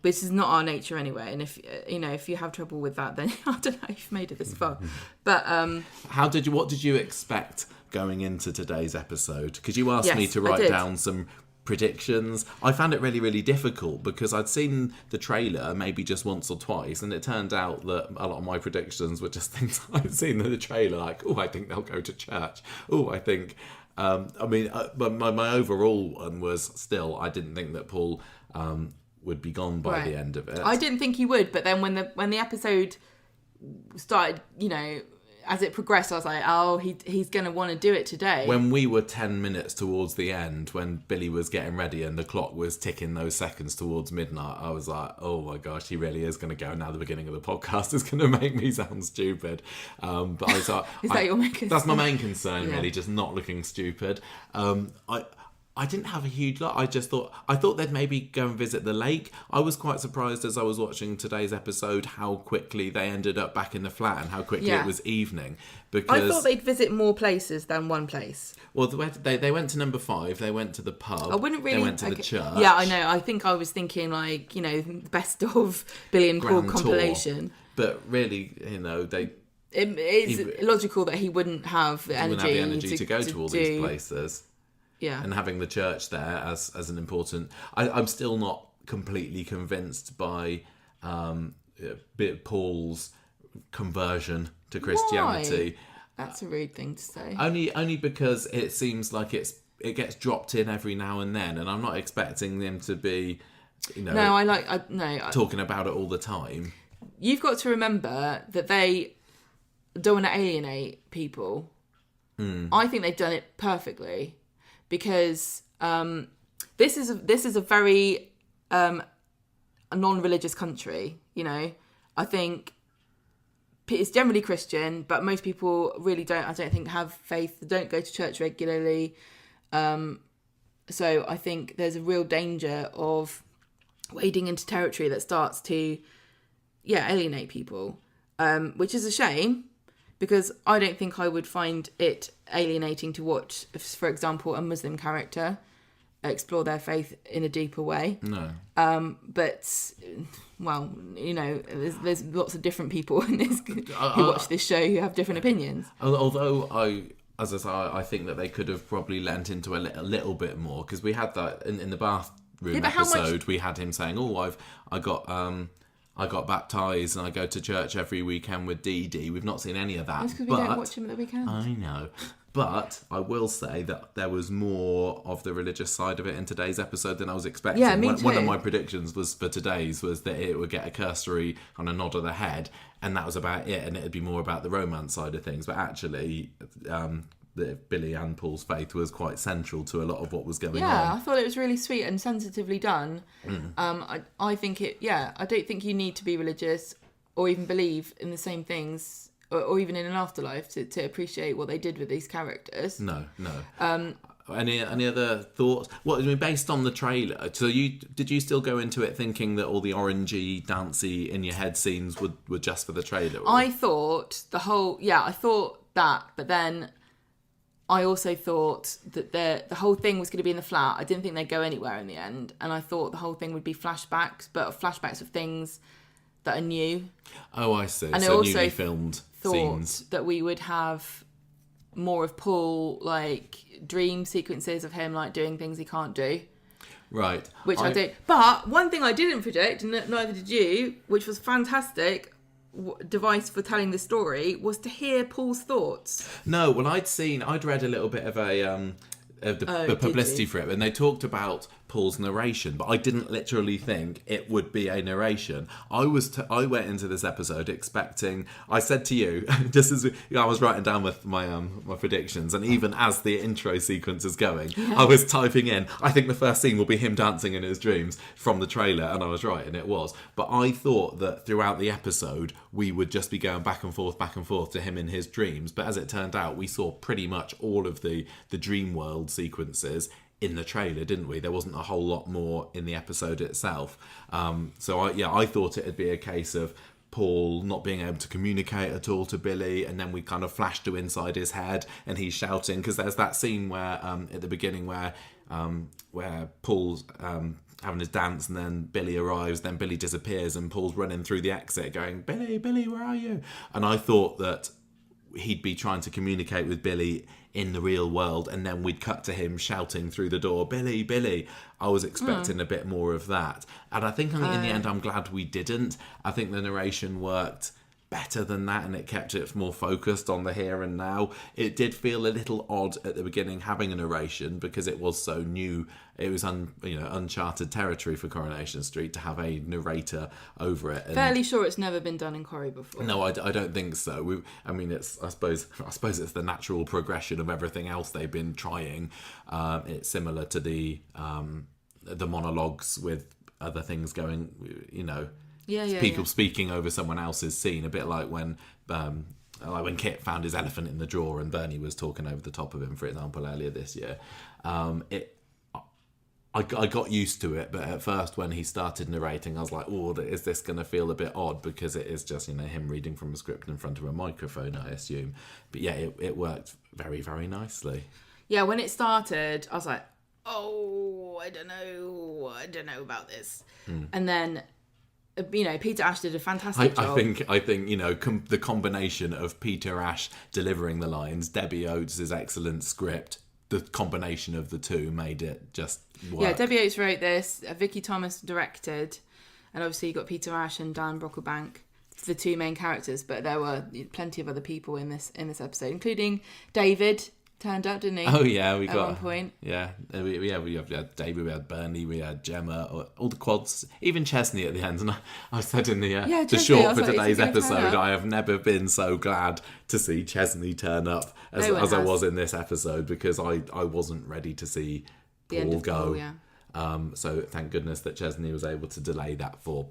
This is not our nature anyway, and if you have trouble with that, then I don't know if you've made it this far. But what did you expect going into today's episode? Because you asked me to write down some predictions. I found it really, really difficult because I'd seen the trailer maybe just once or twice, and it turned out that a lot of my predictions were just things I'd seen in the trailer, like, oh, I think they'll go to church. Oh, I think But my overall one was still, I didn't think that Paul would be gone by the end of it. I didn't think he would, but then when the episode started, as it progressed, I was like, oh, he's going to want to do it today. When we were 10 minutes towards the end, when Billy was getting ready and the clock was ticking those seconds towards midnight, I was like, oh my gosh, he really is going to go. Now the beginning of the podcast is going to make me sound stupid. But I was like... Is that your main concern? That's my main concern, really, just not looking stupid. I didn't have a huge lot. I thought they'd maybe go and visit the lake. I was quite surprised as I was watching today's episode how quickly they ended up back in the flat and how quickly it was evening. Because I thought they'd visit more places than one place. Well, they went to number 5. They went to the pub. I wouldn't really. They went to the church. Yeah, I know. I think I was thinking best of Billy and Paul compilation. Tour. But really, it's logical that he wouldn't have the energy to go to all these places. Yeah. And having the church there as an important... I'm still not completely convinced by Paul's conversion to Christianity. Why? That's a rude thing to say. Only because it seems like it gets dropped in every now and then, and I'm not expecting them to be, talking about it all the time. You've got to remember that they don't want to alienate people. I think they've done it perfectly. Because this is a very a non-religious country, I think it's generally Christian, but most people really I don't think have faith. They don't go to church regularly. So I think there's a real danger of wading into territory that starts to alienate people, which is a shame. Because I don't think I would find it alienating to watch, for example, a Muslim character explore their faith in a deeper way. No. But, well, there's lots of different people in this who watch this show who have different opinions. Although I think that they could have probably lent into a little bit more, because we had that in the bathroom episode. We had him saying, "Oh, I got baptised and I go to church every weekend with Dee Dee." We've not seen any of that. That's because we don't watch him at the weekend. I know. But I will say that there was more of the religious side of it in today's episode than I was expecting. Yeah, me too. One of my predictions was that it would get a cursory kind of nod of the head, and that was about it, and it'd be more about the romance side of things. But actually, Billy and Paul's faith was quite central to a lot of what was going on. Yeah, I thought it was really sweet and sensitively done. I think I don't think you need to be religious or even believe in the same things or even in an afterlife to appreciate what they did with these characters. No. Any other thoughts? Based on the trailer, so did you still go into it thinking that all the orangey, dancey, in your head scenes were just for the trailer? Or? I thought I thought that, but then I also thought that the whole thing was going to be in the flat. I didn't think they'd go anywhere in the end. And I thought the whole thing would be flashbacks, but flashbacks of things that are new. Oh, I see. And so I also newly filmed scenes. That we would have more of Paul, dream sequences of him, doing things he can't do. Right. Which I did. But one thing I didn't predict, and neither did you, which was fantastic... device for telling the story, was to hear Paul's thoughts. No, well, I'd read a little bit of the publicity for it, and they talked about Paul's narration, but I didn't literally think it would be a narration. I went into this episode expecting. I said to you, just as I was writing down with my predictions, and even as the intro sequence is going, I was typing in, I think the first scene will be him dancing in his dreams from the trailer, and I was right, and it was. But I thought that throughout the episode we would just be going back and forth to him in his dreams. But as it turned out, we saw pretty much all of the dream world sequences in the trailer, didn't we? There wasn't a whole lot more in the episode itself. So I thought it'd be a case of Paul not being able to communicate at all to Billy, and then we kind of flash to inside his head and he's shouting, because there's that scene where at the beginning where Paul's having his dance, and then Billy arrives, then Billy disappears, and Paul's running through the exit going, Billy, where are you? And I thought that he'd be trying to communicate with Billy in the real world, and then we'd cut to him shouting through the door, Billy. I was expecting a bit more of that, and I think in the end I'm glad we didn't. I think the narration worked better than that, and it kept it more focused on the here and now. It did feel a little odd at the beginning having a narration because it was so new. It was uncharted territory for Coronation Street to have a narrator over it. And fairly sure it's never been done in Corrie before. no, I don't think so. I suppose it's the natural progression of everything else they've been trying. It's similar to the monologues with other things going, people speaking over someone else's scene, a bit like when Kit found his elephant in the drawer and Bernie was talking over the top of him, for example, earlier this year. I got used to it, but at first when he started narrating, I was like, oh, is this going to feel a bit odd? Because it is just, him reading from a script in front of a microphone, I assume. But yeah, it worked very, very nicely. Yeah, when it started, I was like, oh, I don't know about this. And then, Peter Ash did a fantastic job. I think the combination of Peter Ash delivering the lines, Debbie Oates' excellent script, the combination of the two made it just work. Yeah, Debbie Oates wrote this, Vicky Thomas directed, and obviously you got Peter Ash and Dan Brocklebank, the two main characters, but there were plenty of other people in this episode, including David. Turned up, didn't he? Oh yeah, we at got one point. Yeah, we had David, we had Bernie, we had Gemma, all the quads, even Chesney at the end. And I said in the short for today's episode, I have never been so glad to see Chesney turn up as I was in this episode, because I wasn't ready to see Paul go. So thank goodness that Chesney was able to delay that for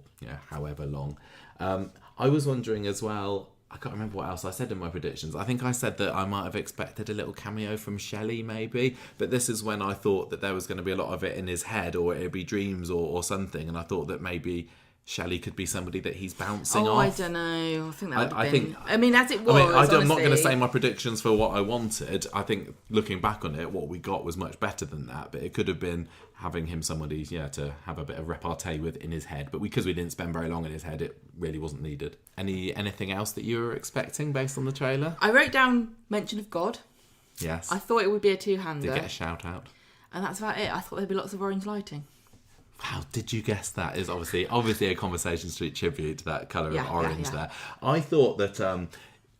however long. I was wondering as well. I can't remember what else I said in my predictions. I think I said that I might have expected a little cameo from Shelley, maybe. But this is when I thought that there was going to be a lot of it in his head, or it'd be dreams or something. And I thought that maybe Shelley could be somebody that he's bouncing off. I don't know. I think that would have been... as it was, I'm not going to say my predictions for what I wanted. I think looking back on it, what we got was much better than that. But it could have been having him somebody, to have a bit of repartee with in his head. But because we didn't spend very long in his head, it really wasn't needed. Anything else that you were expecting based on the trailer? I wrote down mention of God. Yes. I thought it would be a two-hander. Did get a shout out. And that's about it. I thought there'd be lots of orange lighting. Wow, did you guess that? Is obviously a Conversation Street tribute to that colour of orange there. I thought that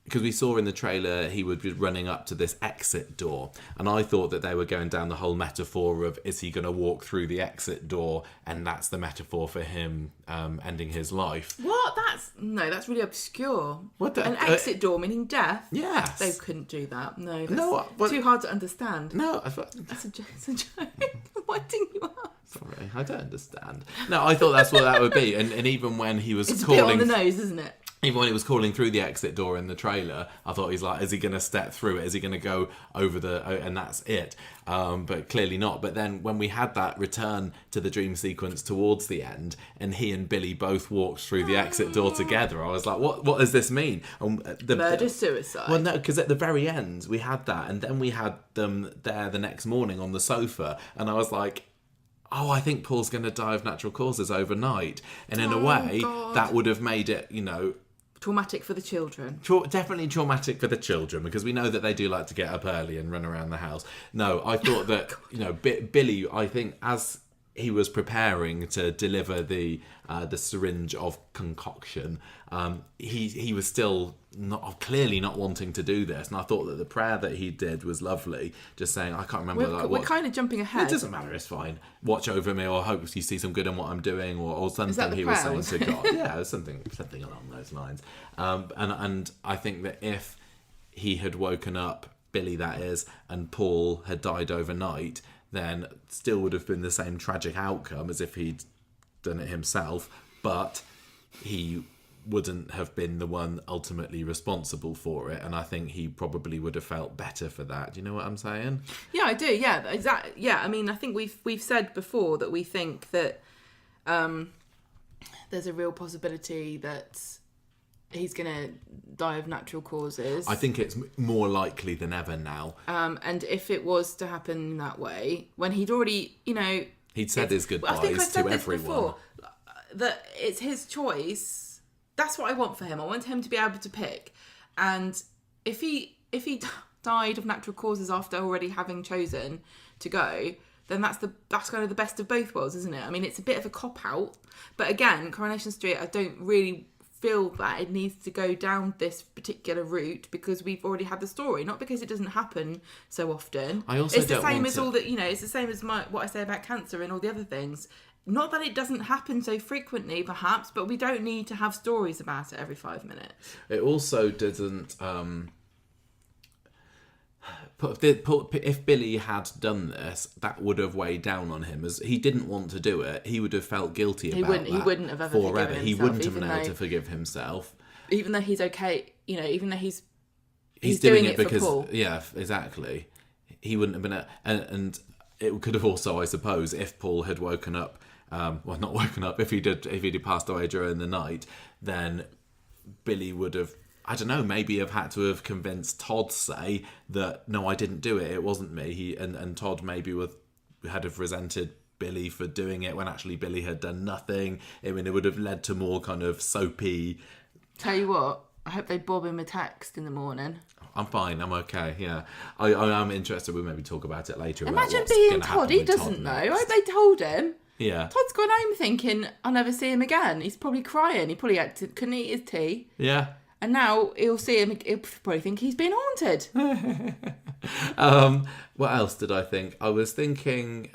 because we saw in the trailer he would be running up to this exit door, and I thought that they were going down the whole metaphor of, is he going to walk through the exit door, and that's the metaphor for him ending his life. What? That's really obscure. An exit door meaning death? Yes. They couldn't do that. No, that's too hard to understand. No, it's a joke. I'm winding you up. Sorry, I don't understand. No, I thought that's what that would be, and even when he was it's calling... It's a bit on the nose, isn't it? Even when he was calling through the exit door in the trailer, I thought he's like, is he going to step through it? Is he going to go over and that's it? But clearly not. But then when we had that return to the dream sequence towards the end, and he and Billy both walked through the exit door together, I was like, what does this mean? Murder-suicide. Well, no, because at the very end, we had that, and then we had them there the next morning on the sofa, and I was like, oh, I think Paul's going to die of natural causes overnight. And in a way, that would have made it, traumatic for the children. Definitely traumatic for the children, because we know that they do like to get up early and run around the house. No, I thought that, Billy, I think, as he was preparing to deliver the syringe of concoction, he was still clearly not wanting to do this, and I thought that the prayer that he did was lovely. Just saying, I can't remember. We're kind of jumping ahead. It doesn't matter. It's fine. Watch over me, or hope you see some good in what I'm doing, or something. Is that the he prayer? was saying to God. Yeah, something along those lines. And I think that if he had woken up, Billy that is, and Paul had died overnight, then still would have been the same tragic outcome as if he'd done it himself, but he wouldn't have been the one ultimately responsible for it, and I think he probably would have felt better for that. Do you know what I'm saying? Yeah, I do. Yeah, exactly. Yeah, I mean, I think we've said before that we think that there's a real possibility that he's going to die of natural causes. I think it's more likely than ever now. And if it was to happen that way, when he'd already, he'd said his goodbyes I think I said to this everyone. Before, that it's his choice. That's what I want for him. I want him to be able to pick. And if he died of natural causes after already having chosen to go, then that's kind of the best of both worlds, isn't it? I mean, it's a bit of a cop-out. But again, Coronation Street, I don't really feel that it needs to go down this particular route because we've already had the story, not because it doesn't happen so often. I also it's the don't same want as to... all that, it's the same as what I say about cancer and all the other things. Not that it doesn't happen so frequently, perhaps, but we don't need to have stories about it every 5 minutes. It also doesn't... if Billy had done this, that would have weighed down on him. As he didn't want to do it, he would have felt guilty about that. He wouldn't have ever forgiven himself. He wouldn't have been able to forgive himself. Even though he's okay, even though he's doing it because, for Paul. Yeah, exactly. He wouldn't have been... And it could have also, I suppose, if Paul had woken up... not woken up. If he'd passed away during the night, then Billy would have, I don't know, maybe have had to have convinced Todd, say that no, I didn't do it. It wasn't me. And Todd maybe had have resented Billy for doing it when actually Billy had done nothing. I mean, it would have led to more kind of soapy. Tell you what, I hope they bob him a text in the morning. I'm fine. I'm okay. Yeah, I am interested. We'll maybe talk about it later. Imagine being Todd. He doesn't know. I hope they told him. Yeah. Todd's gone home thinking, I'll never see him again. He's probably crying. He probably couldn't eat his tea. Yeah. And now he'll see him, he'll probably think he's been haunted. What else did I think? I was thinking...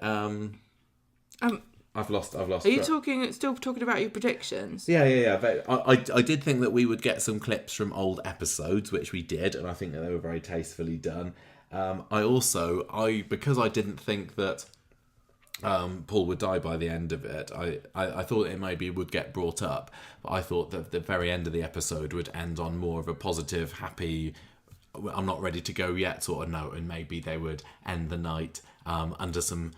I've lost. Are you still talking about your predictions? Yeah. But I did think that we would get some clips from old episodes, which we did, and I think that they were very tastefully done. Because I didn't think that Paul would die by the end of it, I thought it maybe would get brought up, but I thought that the very end of the episode would end on more of a positive, happy, I'm not ready to go yet sort of note, and maybe they would end the night under some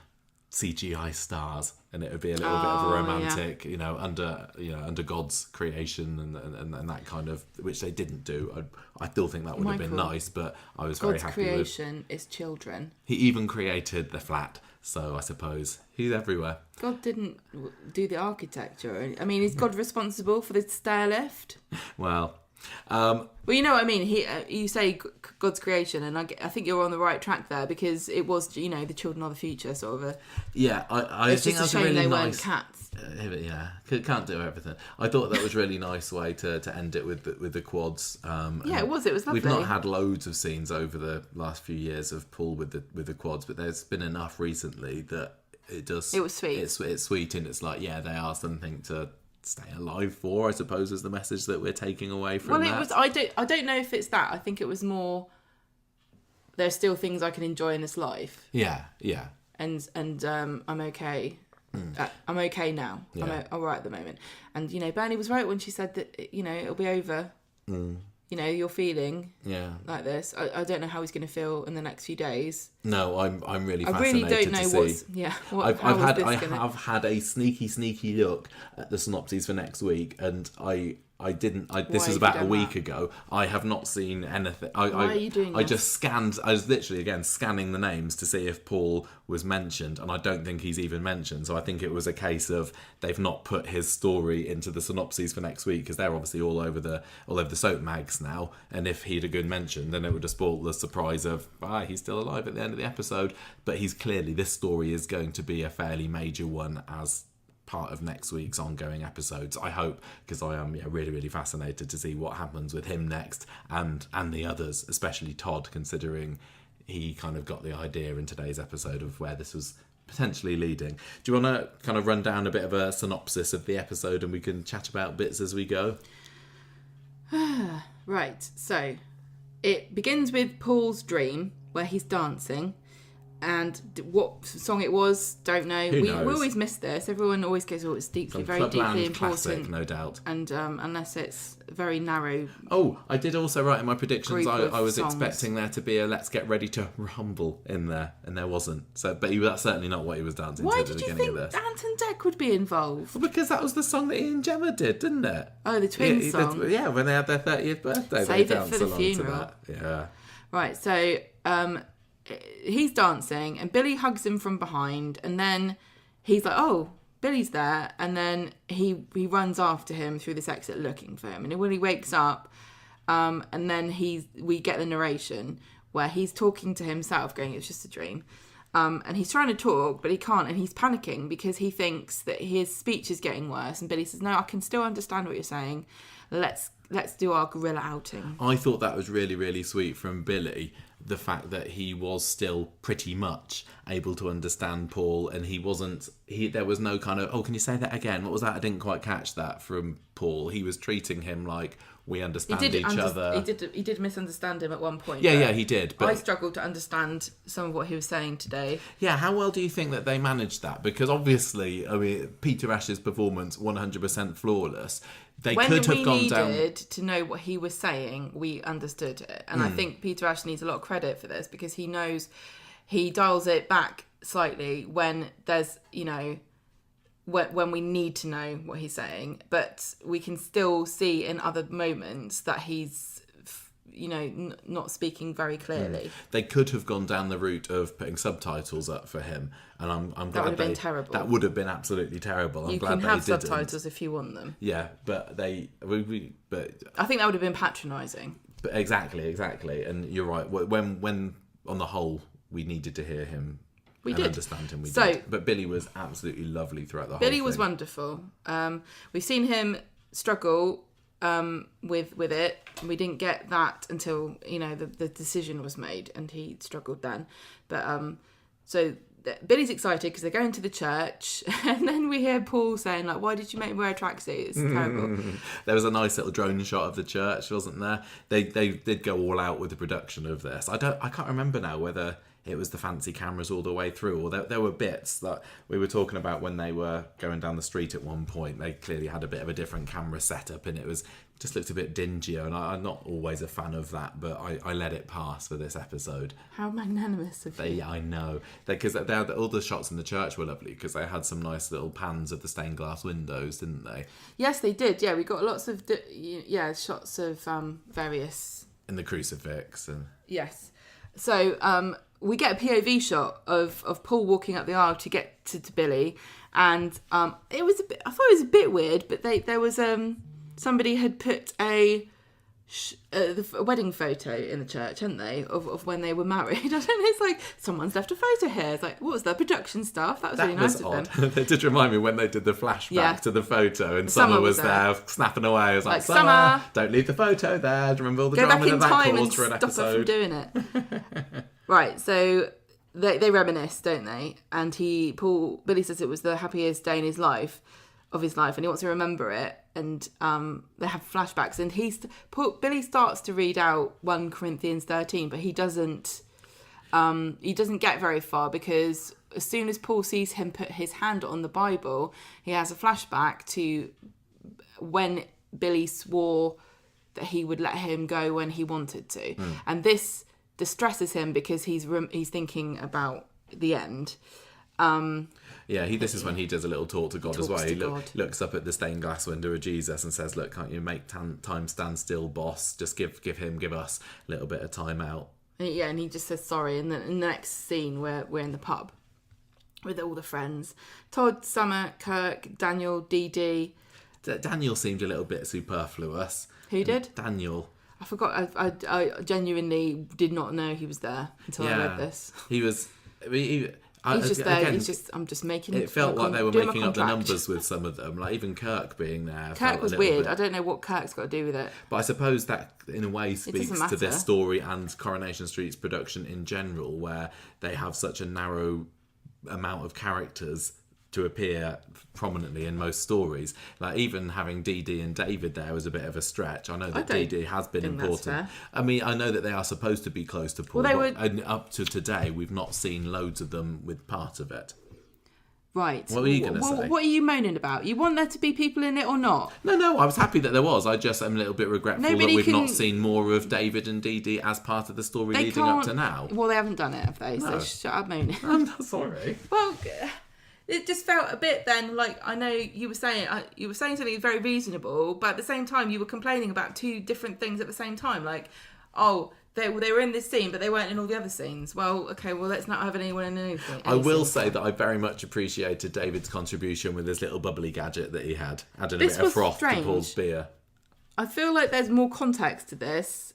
CGI stars, and it would be a little bit of a romantic, under God's creation and that kind of, which they didn't do. I still think that would have been nice, but I was very happy with. God's creation is children. He even created the flat, so I suppose he's everywhere. God didn't do the architecture. I mean, is God responsible for the stair lift? Well, you know what I mean. You say God's creation, and I think you're on the right track there, because it was, the children are the future, sort of a. Yeah, I it's think just that's a shame really they nice. weren't cats. Yeah, can't do everything. I thought that was a really nice way to end it with the quads. Yeah, it was lovely. We've not had loads of scenes over the last few years of Paul with the quads, but there's been enough recently that it was sweet. It's sweet, and it's like, yeah, they are something to stay alive for, I suppose, is the message that we're taking away from that. Well, it was. I don't know if it's that. I think it was more, there's still things I can enjoy in this life. Yeah. And I'm okay. I'm okay now. Yeah. I'm all right at the moment. And Bernie was right when she said that it'll be over. You're feeling like this. I don't know how he's going to feel in the next few days. No, I'm really fascinated. I really don't know to see. I have had a sneaky look at the synopses for next week, and this was about a week ago. I have not seen anything. Why are you doing I just scanned. I was literally again scanning the names to see if Paul was mentioned, and I don't think he's even mentioned. So I think it was a case of they've not put his story into the synopses for next week, because they're obviously all over the soap mags now. And if he'd have been mentioned, then it would have spoiled the surprise of he's still alive at the end of the episode. But this story is going to be a fairly major one as part of next week's ongoing episodes, I hope, because I am really, really fascinated to see what happens with him next, and the others, especially Todd, considering he kind of got the idea in today's episode of where this was potentially leading. Do you want to kind of run down a bit of a synopsis of the episode, and we can chat about bits as we go? Right, so it begins with Paul's dream where he's dancing. And what song it was, don't know. We always miss this. Everyone always goes, it's very deeply important. Classic, no doubt. And unless it's very narrow. Oh, I did also write in my predictions, I was expecting there to be a "Let's Get Ready to Rumble" in there, and there wasn't. So, but that's certainly not what he was dancing to at the beginning of this. Why did you think Ant and Dec would be involved? Well, because that was the song that he and Gemma did, didn't it? Oh, the twins song. When they had their 30th birthday. Save it for the funeral. Yeah. Right, so he's dancing and Billy hugs him from behind, and then he's like, oh, Billy's there, and then he runs after him through this exit looking for him, and when he wakes up, and then we get the narration where he's talking to himself going, it's just a dream, And he's trying to talk, but he can't, and he's panicking because he thinks that his speech is getting worse. And Billy says, "No, I can still understand what you're saying. Let's do our gorilla outing." I thought that was really, really sweet from Billy. The fact that he was still pretty much able to understand Paul, and there was no kind of, can you say that again? What was that? I didn't quite catch that from Paul. He was treating him like we understand each other. He did misunderstand him at one point. Yeah, he did. But I struggled to understand some of what he was saying today. Yeah, how well do you think that they managed that? Because obviously, I mean, Peter Ash's performance, 100% flawless. When we needed to know what he was saying, we understood it. And I think Peter Ash needs a lot of credit for this because he knows he dials it back slightly when there's, when we need to know what he's saying. But we can still see in other moments that he's, not speaking very clearly. They could have gone down the route of putting subtitles up for him. And I'm glad that would have been terrible. That would have been absolutely terrible. You can have subtitles if you want them. Yeah, but but I think that would have been patronising. But exactly, and you're right. When on the whole we needed to hear him, understand him. We did. But Billy was absolutely lovely throughout the whole thing. Billy was wonderful. We've seen him struggle with it. We didn't get that until the decision was made, and he struggled then. But so Billy's excited because they're going to the church, and then we hear Paul saying, like, "Why did you make me wear a tracksuit? It's terrible." There was a nice little drone shot of the church, wasn't there? They did go all out with the production of this. I can't remember now whether it was the fancy cameras all the way through, or there were bits that we were talking about when they were going down the street at one point. They clearly had a bit of a different camera setup, and it was just looked a bit dingier, and I'm not always a fan of that, but I let it pass for this episode. How magnanimous of you. I know. Because all the shots in the church were lovely, because they had some nice little pans of the stained glass windows, didn't they? Yes, they did. Yeah, we got lots of shots of various... In the crucifix. Yes. So we get a POV shot of Paul walking up the aisle to get to Billy, and I thought it was a bit weird, but there was... somebody had put a wedding photo in the church, hadn't they, of when they were married. I don't know, it's like, someone's left a photo here. It's like, what was that, production stuff? That was really nice of them. They did remind me when they did the flashback to the photo, and Summer was there snapping away. I was like, Summer, don't leave the photo there. Do you remember all the drama that caused for an episode? Stop her from doing it. Right, so they reminisce, don't they? And Billy says it was the happiest day in his life, and he wants to remember it. And they have flashbacks, and Billy starts to read out 1 Corinthians 13, but he doesn't get very far, because as soon as Paul sees him put his hand on the Bible, he has a flashback to when Billy swore that he would let him go when he wanted to, and this distresses him because he's thinking about the end. This is when he does a little talk to God as well. He looks up at the stained glass window of Jesus and says, "Look, can't you make time stand still, boss? Just give us a little bit of time out." Yeah, and he just says sorry. And then in the next scene, we're in the pub with all the friends: Todd, Summer, Kirk, Daniel, Dee Dee. Daniel seemed a little bit superfluous. Who did? Daniel. I forgot. I genuinely did not know he was there until I read this. He was. He's just there. I'm just making. It felt like they were making up the numbers with some of them. Like even Kirk being there. Kirk was weird. I don't know what Kirk's got to do with it. But I suppose that in a way speaks to this story and Coronation Street's production in general, where they have such a narrow amount of characters to appear prominently in most stories. Like even having Dee Dee and David there was a bit of a stretch. I know that Dee Dee has been important. I mean, I know that they are supposed to be close to Paul, and up to today we've not seen loads of them with part of it. Right. What were you going to say? What are you moaning about? You want there to be people in it or not? No, I was happy that there was. I just am a little bit regretful that we've not seen more of David and Dee Dee as part of the story leading up to now. Well, they haven't done it, have they? No. So shut up moaning. I'm not sorry. Well... It just felt a bit then like, I know you were saying something very reasonable, but at the same time you were complaining about 2 different things at the same time. Like, they were in this scene, but they weren't in all the other scenes. Well, okay, let's not have anyone in anything. I will say that I very much appreciated David's contribution with his little bubbly gadget that he had. Adding a bit of froth to Paul's beer. I feel like there's more context to this.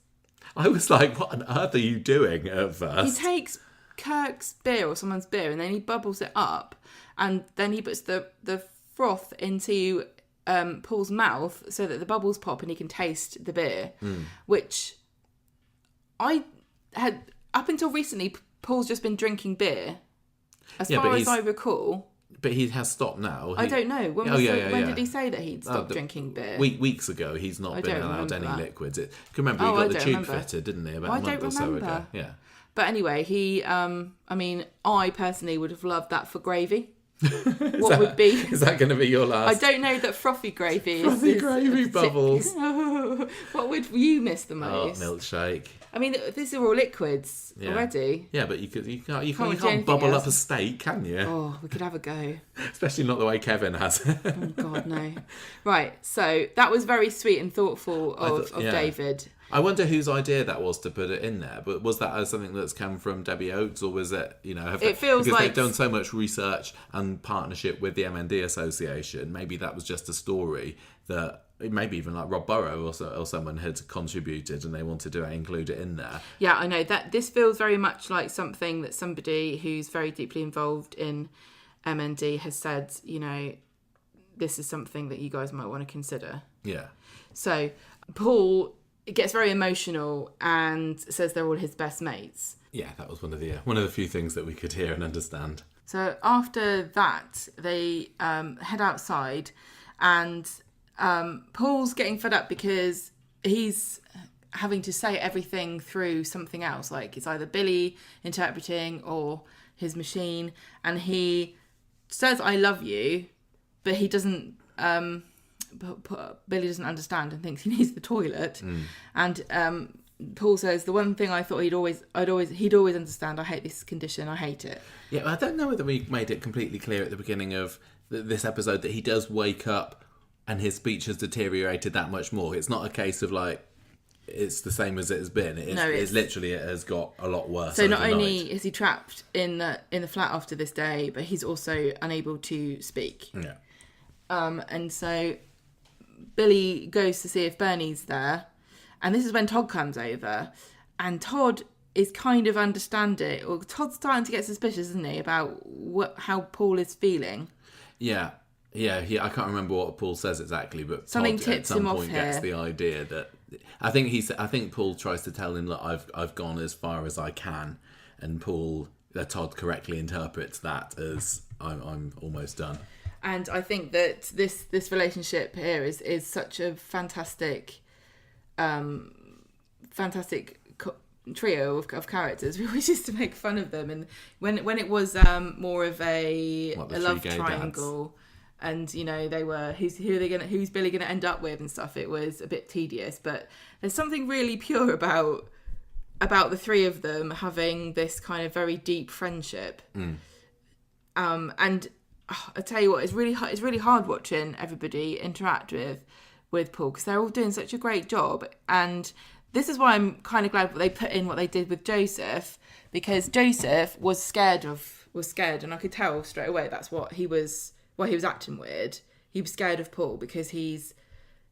I was like, what on earth are you doing at first? He takes Kirk's beer or someone's beer, and then he bubbles it up, and then he puts the froth into Paul's mouth so that the bubbles pop and he can taste the beer, which I had up until recently. Paul's just been drinking beer, as far as I recall. But he has stopped now. I don't know. When did he say that he'd stopped drinking beer? Weeks ago, he's not been allowed any liquids. Can remember he got the tube fitted, didn't he, about a month or so ago? Yeah. But anyway, he. I personally would have loved that for gravy. Is that going to be your last? I don't know that frothy gravy gravy bubbles. What would you miss the most? Milkshake. I mean, these are all liquids already. Yeah, but you can't bubble up a steak, can you? Oh, we could have a go. Especially not the way Kevin has. Oh God, no. Right, so that was very sweet and thoughtful of David. I wonder whose idea that was to put it in there. But was that something that's come from Debbie Oates, or was it, it feels because like they've done so much research and partnership with the MND Association, maybe that was just a story that maybe even like Rob Burrow or someone had contributed and they wanted to include it in there. Yeah, I know that this feels very much like something that somebody who's very deeply involved in MND has said, this is something that you guys might want to consider. Yeah. So Paul gets very emotional and says they're all his best mates. Yeah, that was one of the few things that we could hear and understand. So after that, they head outside, and Paul's getting fed up because he's having to say everything through something else. Like it's either Billy interpreting or his machine, and he says "I love you," but he doesn't. Billy doesn't understand and thinks he needs the toilet. And Paul says the one thing I thought he'd always understand. I hate this condition. I hate it. Yeah, I don't know whether we made it completely clear at the beginning of this episode that he does wake up and his speech has deteriorated that much more. It's not a case of like it's the same as it has been. It's literally it has got a lot worse. So not only is he trapped in the flat after this day, but he's also unable to speak. Yeah. And so Billy goes to see if Bernie's there, and this is when Todd comes over, and Todd is kind of understanding, or Todd's starting to get suspicious, isn't he, about how Paul is feeling? Yeah. I can't remember what Paul says exactly, but something Todd tips at some him point off gets here. the idea that I think Paul tries to tell him that I've gone as far as I can, and Todd correctly interprets that as I'm almost done. And I think that this relationship here is such a fantastic trio of characters. We always used to make fun of them, and when it was more of a love triangle, dads. And they were who's Billy gonna end up with and stuff. It was a bit tedious, but there's something really pure about the three of them having this kind of very deep friendship. And I tell you what, it's really hard watching everybody interact with Paul, because they're all doing such a great job. And this is why I'm kind of glad they put in what they did with Joseph, because Joseph was scared, and I could tell straight away that's what he was acting weird. He was scared of Paul because he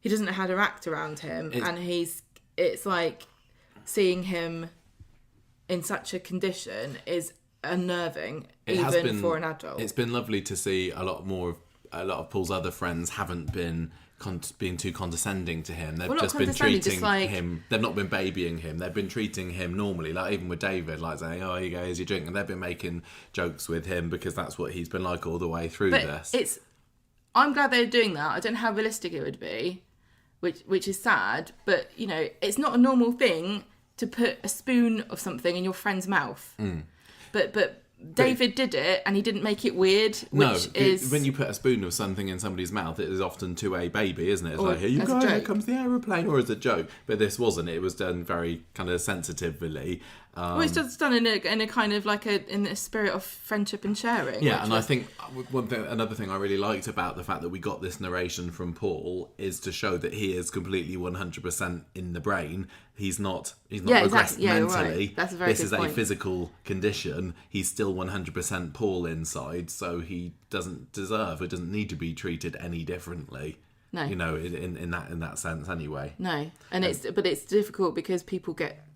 doesn't know how to act around him, and it's like seeing him in such a condition is unnerving, even for an adult. It's been lovely to see a lot of Paul's other friends haven't been being too condescending to him. They've just been treating him. They've not been babying him. They've been treating him normally, like even with David, like saying, "Oh, here you go, here's your drink," and they've been making jokes with him because that's what he's been like all the way through this. I'm glad they're doing that. I don't know how realistic it would be, which is sad. But it's not a normal thing to put a spoon of something in your friend's mouth. But David did it, and he didn't make it weird. When you put a spoon of something in somebody's mouth, it is often to a baby, isn't it? It's like, here you go, here comes the aeroplane, or as a joke. But this wasn't. It was done very kind of sensitively. It's just done in a kind of like in the spirit of friendship and sharing. Yeah, and I think another thing I really liked about the fact that we got this narration from Paul is to show that he is completely 100% in the brain. He's not regressed exactly. mentally. Right. That's a very good point. A physical condition. He's still 100% Paul inside, so he doesn't need to be treated any differently. No. In that sense anyway. No. And it's difficult because people get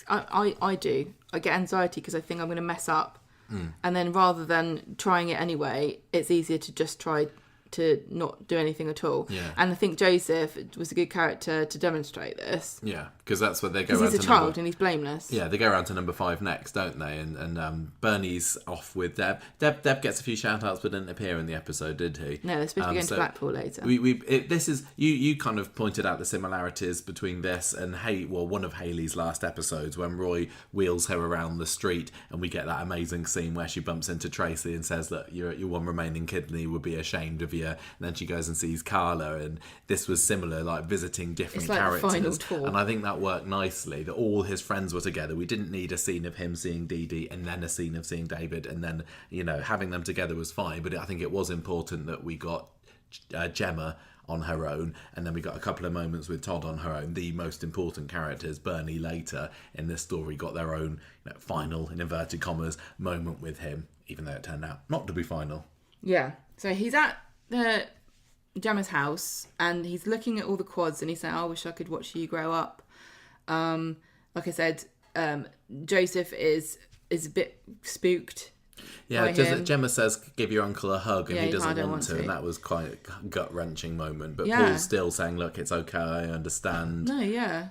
I do. I get anxiety because I think I'm going to mess up. And then rather than trying it anyway, it's easier to just try to not do anything at all. Yeah. And I think Joseph was a good character to demonstrate this. Yeah, because that's what they go Because around he's a to child and he's blameless. Yeah, they go around to number 5 next, don't they? And Bernie's off with Deb. Deb gets a few shout-outs but didn't appear in the episode, did he? No, they're supposed to be going to Blackpool later. This is you kind of pointed out the similarities between this and one of Hayley's last episodes when Roy wheels her around the street and we get that amazing scene where she bumps into Tracy and says that your one remaining kidney would be ashamed of you. And then she goes and sees Carla, and this was similar, like visiting different characters. The final tour. And I think that worked nicely, that all his friends were together. We didn't need a scene of him seeing Dee Dee and then a scene of seeing David, and then, having them together was fine. But I think it was important that we got Gemma on her own, and then we got a couple of moments with Todd on her own. The most important characters, Bernie later in this story, got their own final, in inverted commas, moment with him, even though it turned out not to be final. Yeah. So he's at Gemma's house and he's looking at all the quads and he's saying, I wish I could watch you grow up. Like I said, Joseph is a bit spooked. Yeah, Gemma says, give your uncle a hug, and he doesn't want to, and that was quite a gut-wrenching moment. But Paul's still saying, look, it's okay, I understand. No, yeah.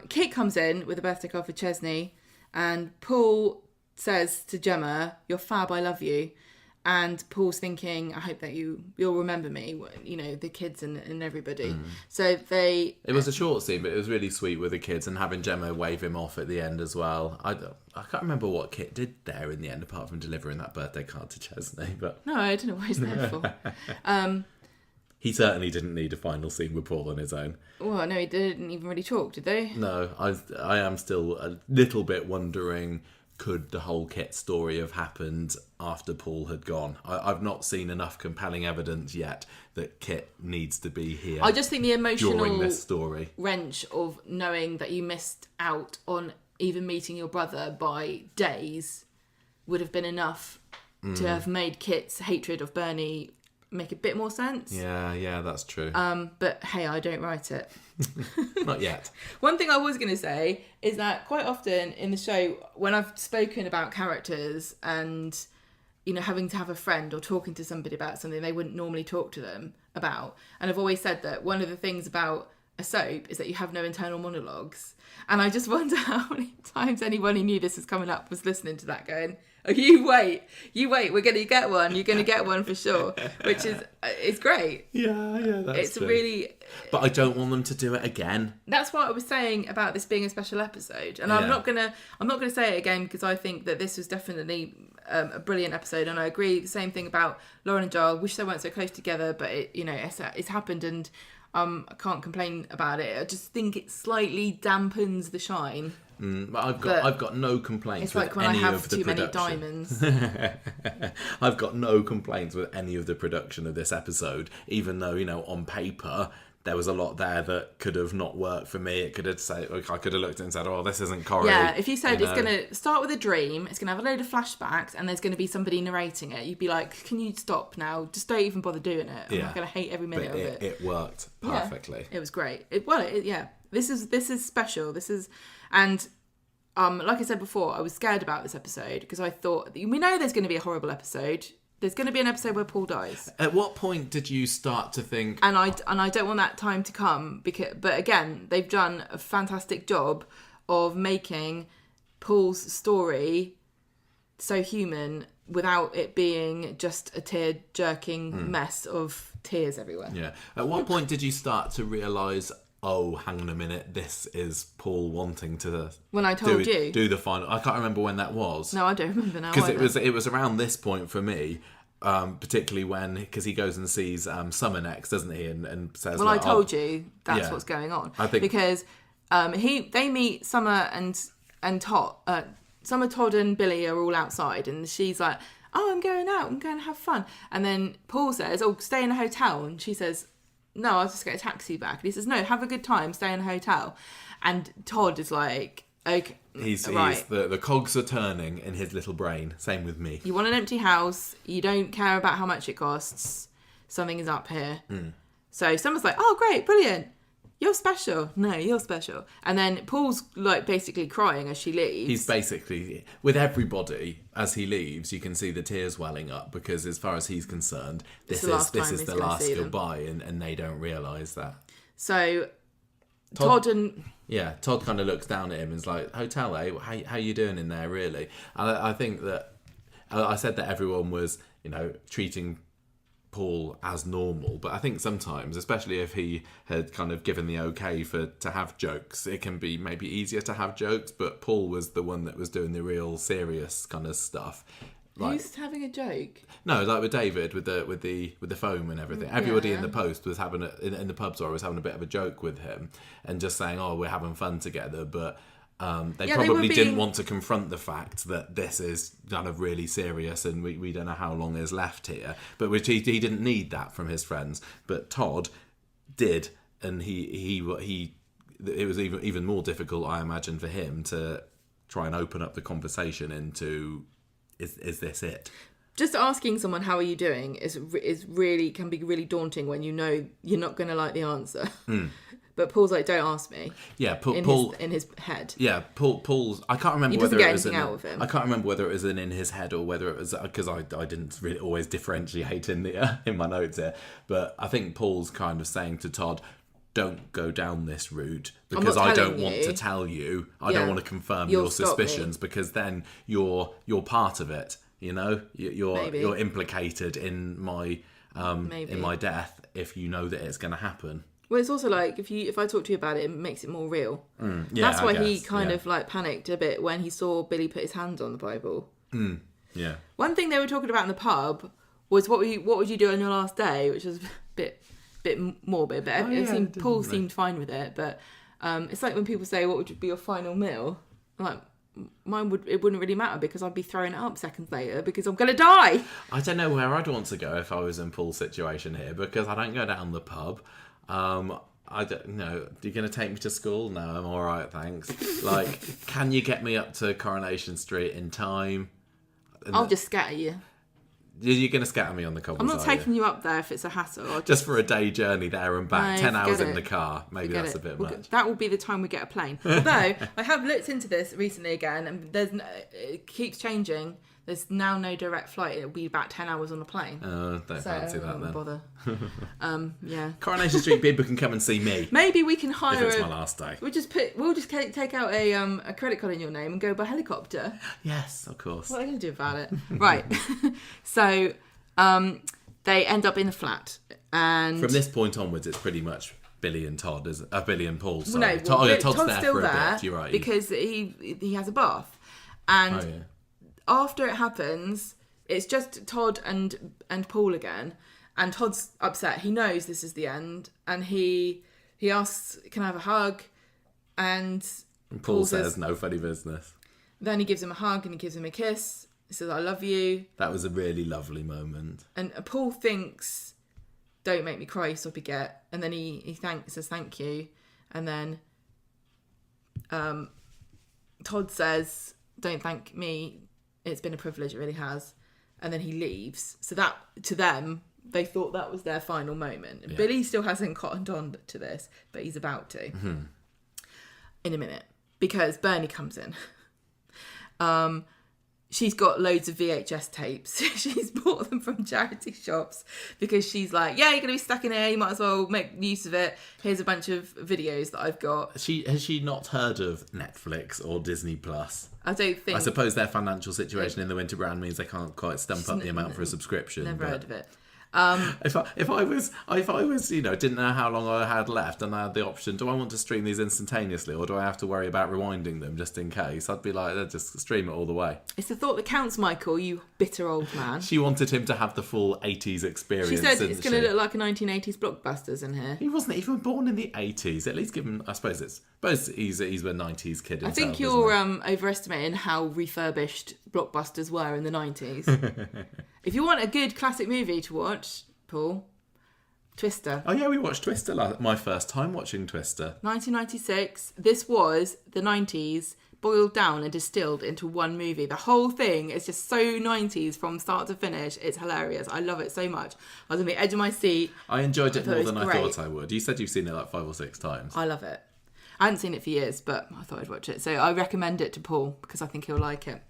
Kit comes in with a birthday card for Chesney, and Paul says to Gemma, you're fab, I love you. And Paul's thinking, I hope that you'll remember me, the kids and everybody. So they... It was a short scene, but it was really sweet with the kids, and having Gemma wave him off at the end as well. I can't remember what Kit did there in the end, apart from delivering that birthday card to Chesney. But no, I don't know what he's there for. He certainly didn't need a final scene with Paul on his own. Well, no, he didn't even really talk, did they? No, I am still a little bit wondering... Could the whole Kit story have happened after Paul had gone? I've not seen enough compelling evidence yet that Kit needs to be here. I just think the emotional during this story wrench of knowing that you missed out on even meeting your brother by days would have been enough to have made Kit's hatred of Bernie make a bit more sense. Yeah, that's true. But hey, I don't write it. Not yet. One thing I was going to say is that quite often in the show, when I've spoken about characters and, having to have a friend or talking to somebody about something they wouldn't normally talk to them about, and I've always said that one of the things about a soap is that you have no internal monologues. And I just wonder how many times anyone who knew this was coming up was listening to that going, oh, you wait, we're going to get one. You're going to get one for sure, which is it's great. Yeah, that's true. Really... But I don't want them to do it again. That's what I was saying about this being a special episode. And I'm not gonna say it again because I think that this was definitely a brilliant episode, and I agree the same thing about Lauren and Joel. Wish they weren't so close together, but it's happened, and I can't complain about it. I just think it slightly dampens the shine. But I've got no complaints. It's like when I have too many diamonds. I've got no complaints with any of the production of this episode, even though on paper there was a lot there that could have not worked for me. I could have looked and said, "Oh, this isn't Corey." Yeah, if you said it's going to start with a dream, it's going to have a load of flashbacks, and there's going to be somebody narrating it, you'd be like, "Can you stop now? Just don't even bother doing it. I'm not going to hate every minute of it." It worked perfectly. Yeah, it was great. This is special. This is, and like I said before, I was scared about this episode because I thought we know there's going to be a horrible episode. There's going to be an episode where Paul dies. At what point did you start to think... And I don't want that time to come. But again, they've done a fantastic job of making Paul's story so human without it being just a tear-jerking mess of tears everywhere. Yeah. At what point did you start to realise... Oh, hang on a minute, this is Paul wanting to... When I told you? Do the final... I can't remember when that was. No, I don't remember now. Because it was around this point for me, particularly when... Because he goes and sees Summer next, doesn't he? And says... Well, I told you that's what's going on. I think... Because they meet Summer and Todd... Summer, Todd and Billy are all outside, and she's like, oh, I'm going out, I'm going to have fun. And then Paul says, oh, stay in a hotel. And she says... No, I'll just get a taxi back. And he says, no, have a good time, stay in a hotel. And Todd is like, okay, right. The cogs are turning in his little brain. Same with me. You want an empty house. You don't care about how much it costs. Something is up here. So someone's like, oh, great, brilliant. you're special. No, you're special. And then Paul's like basically crying as she leaves. He's basically, with everybody, as he leaves, you can see the tears welling up because as far as he's concerned, this is the last goodbye and they don't realise that. So Todd kind of looks down at him and is like, hotel, eh? How you doing in there, really? And I think that, I said that everyone was, treating Paul as normal, but I think sometimes, especially if he had kind of given the okay to have jokes, it can be maybe easier to have jokes, but Paul was the one that was doing the real serious kind of stuff. Who's having a joke? No, like with David, with the foam and everything. Everybody in the post was having in the pub, was having a bit of a joke with him and just saying, "Oh, we're having fun together," but they probably didn't want to confront the fact that this is kind of really serious and we don't know how long is left here. But which he didn't need that from his friends, but Todd did, and he it was even more difficult, I imagine, for him to try and open up the conversation into. Is this it? Just asking someone how are you doing can be really daunting when you know you're not going to like the answer. But Paul's like, don't ask me. Yeah, Paul in his head. Yeah, Paul's. I can't remember whether it was I can't remember whether it was in his head or whether it was because I didn't really always differentiate in my notes here. But I think Paul's kind of saying to Todd, don't go down this route because I don't want to tell you. I don't want to confirm your suspicions because then you're part of it. You're implicated in my death if you know that it's going to happen. Well, it's also like if I talk to you about it, it makes it more real. That's why he kind of like panicked a bit when he saw Billy put his hand on the Bible. Yeah. One thing they were talking about in the pub was what would you do on your last day, which was a bit morbid, but Paul seemed fine with it. But it's like when people say, what would be your final meal? I'm like, it wouldn't really matter because I'd be throwing it up seconds later because I'm gonna die. I don't know where I'd want to go if I was in Paul's situation here because I don't go down the pub. I don't know. You're going to take me to school? No, I'm all right, thanks. Like, can you get me up to Coronation Street in time? I'll just scatter you. You're going to scatter me on the cobbles. I'm not taking you up there if it's a hassle. Just for a day journey there and back, 10 hours in the car. Maybe that's a bit much. That will be the time we get a plane. Although, I have looked into this recently again, and it keeps changing. There's now no direct flight. It'll be about 10 hours on a plane. Don't fancy that then. Bother. Yeah. Coronation Street people can come and see me. Maybe we can hire. If it's my last day. We'll just take out a credit card in your name and go by helicopter. Yes, of course. What are they going to do about it? Right. So they end up in the flat, and from this point onwards, it's pretty much Billy and Todd, Billy and Paul. Sorry. No, Todd's there still for a bit. You're right. Because he has a bath, and after it happens, it's just Todd and Paul again, and Todd's upset. He knows this is the end, and he asks, "Can I have a hug?" And Paul says, "No funny business." Then he gives him a hug and he gives him a kiss. He says, "I love you." That was a really lovely moment. And Paul thinks, "Don't make me cry, you soppy get." And then he says thank you, and then Todd says, "Don't thank me. It's been a privilege, it really has." And then he leaves. So that, to them, they thought that was their final moment. Yeah. Billy still hasn't cottoned on to this, but he's about to. Mm-hmm. In a minute. Because Bernie comes in. She's got loads of VHS tapes. She's bought them from charity shops because she's like, yeah, you're going to be stuck in here. You might as well make use of it. Here's a bunch of videos that I've got. Has she not heard of Netflix or Disney Plus? I don't think. I suppose their financial situation in the winter brand means they can't quite stump up the amount for a subscription. Never heard of it. If I was, didn't know how long I had left and I had the option, do I want to stream these instantaneously or do I have to worry about rewinding them just in case? I'd be like, just stream it all the way. It's the thought that counts, Michael, you bitter old man. She wanted him to have the full 80s experience. She said it's going to look like a 1980s blockbusters in here. He wasn't even born in the 80s. At least give him, I suppose he's a 90s kid himself. I think you're overestimating how refurbished blockbusters were in the 90s. If you want a good classic movie to watch, Paul, Twister. Oh yeah, we watched Twister my first time watching Twister. 1996. This was the 90s, boiled down and distilled into one movie. The whole thing is just so 90s from start to finish. It's hilarious. I love it so much. I was on the edge of my seat. I enjoyed it more than I great. thought I would. You said you've seen it like 5 or 6 times. I love it. I hadn't seen it for years, but I thought I'd watch it. So I recommend it to Paul because I think he'll like it.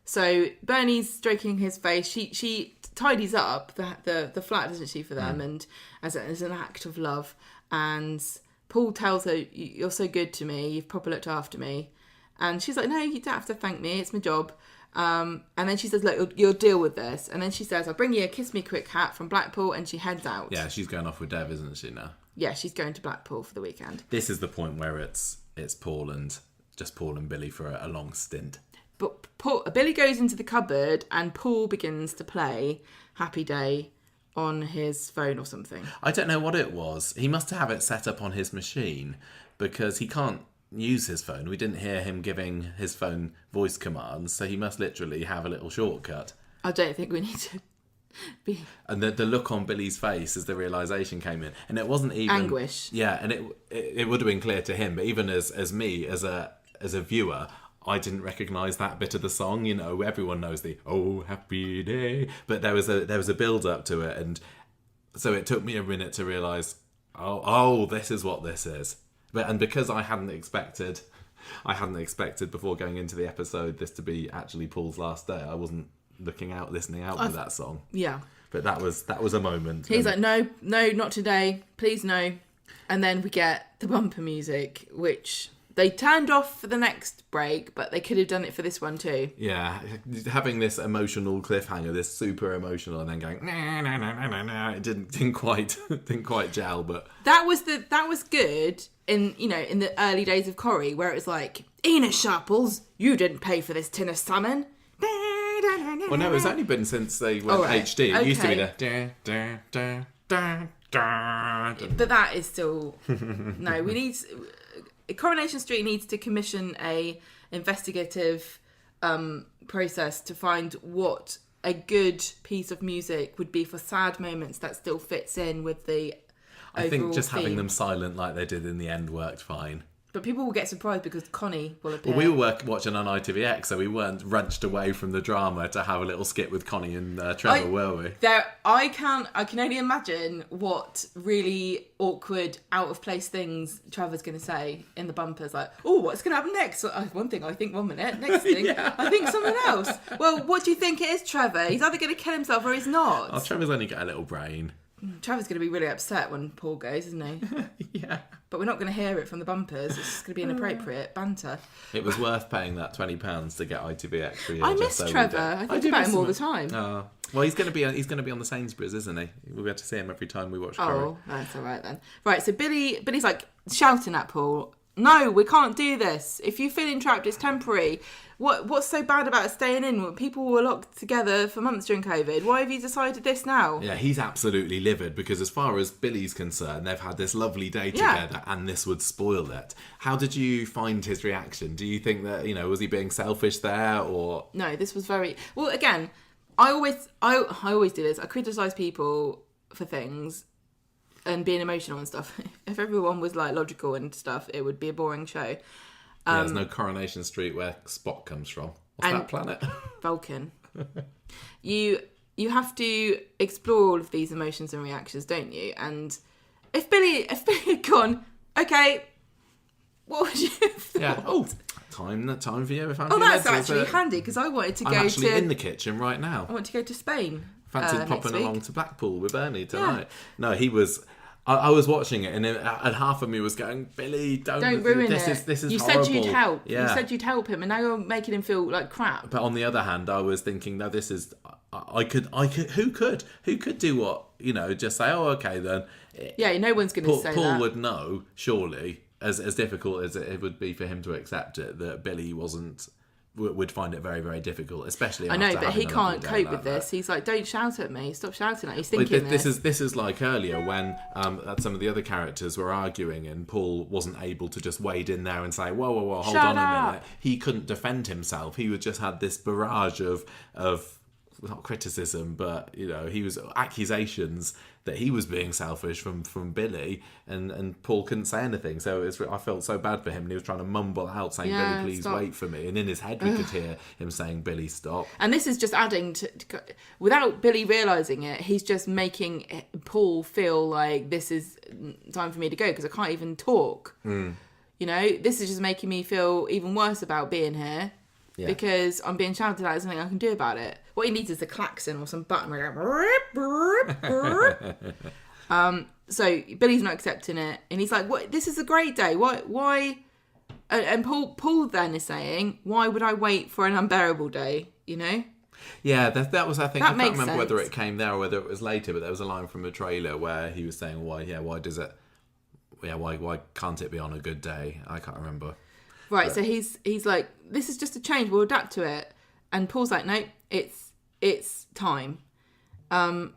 So Bernie's stroking his face. She tidies up the flat, doesn't she, for them, and as an act of love. And Paul tells her, "You're so good to me. You've proper looked after me." And she's like, "No, you don't have to thank me. It's my job." And then she says, "Look, you'll deal with this." And then she says, "I'll bring you a kiss me quick hat from Blackpool," and she heads out. Yeah, she's going off with Dev, isn't she now? Yeah, she's going to Blackpool for the weekend. This is the point where it's Paul and Billy for a long stint. But Billy goes into the cupboard and Paul begins to play Happy Day on his phone or something. I don't know what it was. He must have it set up on his machine because he can't use his phone. We didn't hear him giving his phone voice commands, so he must literally have a little shortcut. I don't think we need to be... And the look on Billy's face as the realisation came in, and it wasn't even... anguish. Yeah, and it would have been clear to him, but even as me, as a viewer... I didn't recognise that bit of the song. You know, everyone knows the "Oh Happy Day," but there was a build up to it, and so it took me a minute to realise, oh, this is what this is. And because I hadn't expected before going into the episode this to be actually Paul's last day, I wasn't listening out for that song. Yeah, but that was a moment. He's like, no, not today, please no, and then we get the bumper music, which. They turned off for the next break, but they could have done it for this one too. Yeah, having this emotional cliffhanger, this super emotional, and then going nah, nah, nah, nah, nah, it didn't quite gel. But that was good in the early days of Corrie, where it was like, Ina Sharples, you didn't pay for this tin of salmon. Well, no, it's only been since they went HD. It used to be the but that is still no. We need. Coronation Street needs to commission a investigative process to find what a good piece of music would be for sad moments that still fits in with the overall I think just theme. Having them silent like they did in the end worked fine. But people will get surprised because Connie will appear. Well, we were watching on ITVX, so we weren't wrenched away from the drama to have a little skit with Connie and Trevor, were we? I can only imagine what really awkward, out of place things Trevor's going to say in the bumpers. Like, oh, what's going to happen next? One thing I think 1 minute, next thing I think someone else. Well, what do you think it is, Trevor? He's either going to kill himself or he's not. Oh, Trevor's only got a little brain. Trevor's going to be really upset when Paul goes, isn't he? Yeah. But we're not going to hear it from the bumpers. It's just going to be inappropriate banter. It was worth paying that £20 to get ITVX for you. I miss Trevor. I think about him all the time. Well, he's going to be on the Sainsbury's, isn't he? We'll be able to see him every time we watch Corrie. Oh, that's all right then. Right, so Billy's like shouting at Paul, "No, we can't do this. If you're feeling trapped, it's temporary. What's so bad about staying in? People were locked together for months during COVID. Why have you decided this now?" Yeah, he's absolutely livid because as far as Billy's concerned, they've had this lovely day together and this would spoil it. How did you find his reaction? Do you think that, was he being selfish there or... No, this was very... Well, again, I always do this. I criticise people for things and being emotional and stuff. If everyone was like logical and stuff, it would be a boring show. There's no Coronation Street where Spock comes from. What's that planet? Vulcan. You have to explore all of these emotions and reactions, don't you? And if Billy had gone, okay, what would you have thought? Yeah. Oh, time for you. If I'm that's actually handy because I wanted to go to... I'm actually in the kitchen right now. I want to go to Spain. Fancied popping along to Blackpool with Ernie tonight. Yeah. No, he was... I was watching it and half of me was going, Billy, don't ruin this it. This is you horrible. Said you'd help. Yeah. You said you'd help him and now you're making him feel like crap. But on the other hand, I was thinking, no, this is... I could who could do what, just say, oh, okay then. Yeah, no one's going to say Paul that. would know, surely, as difficult as it would be for him to accept it, that Billy would find it very, very difficult, especially after I know, but he can't cope with this. He's like, don't shout at me, stop shouting at me. He's thinking this is like earlier when some of the other characters were arguing and Paul wasn't able to just wade in there and say, whoa, hold on a minute. He couldn't defend himself. He would just had this barrage of not criticism, but he was accusations that he was being selfish from Billy, and Paul couldn't say anything. So I felt so bad for him, and he was trying to mumble out saying, "Billy, please stop. wait for me." And in his head, we could hear him saying, "Billy, stop." And this is just adding to without Billy realising it, he's just making Paul feel like this is time for me to go because I can't even talk. This is just making me feel even worse about being here. Yeah. Because I'm being shouted at, there's nothing I can do about it. What he needs is a klaxon or some button. So Billy's not accepting it, and he's like, "What? This is a great day. Why?" And Paul then is saying, "Why would I wait for an unbearable day?" Yeah, that was. I think that I can't remember sense. whether it came there or whether it was later, but there was a line from the trailer where he was saying, "Why does it? Yeah, why can't it be on a good day?" I can't remember. Right, so he's like, this is just a change, we'll adapt to it. And Paul's like, no, it's time. And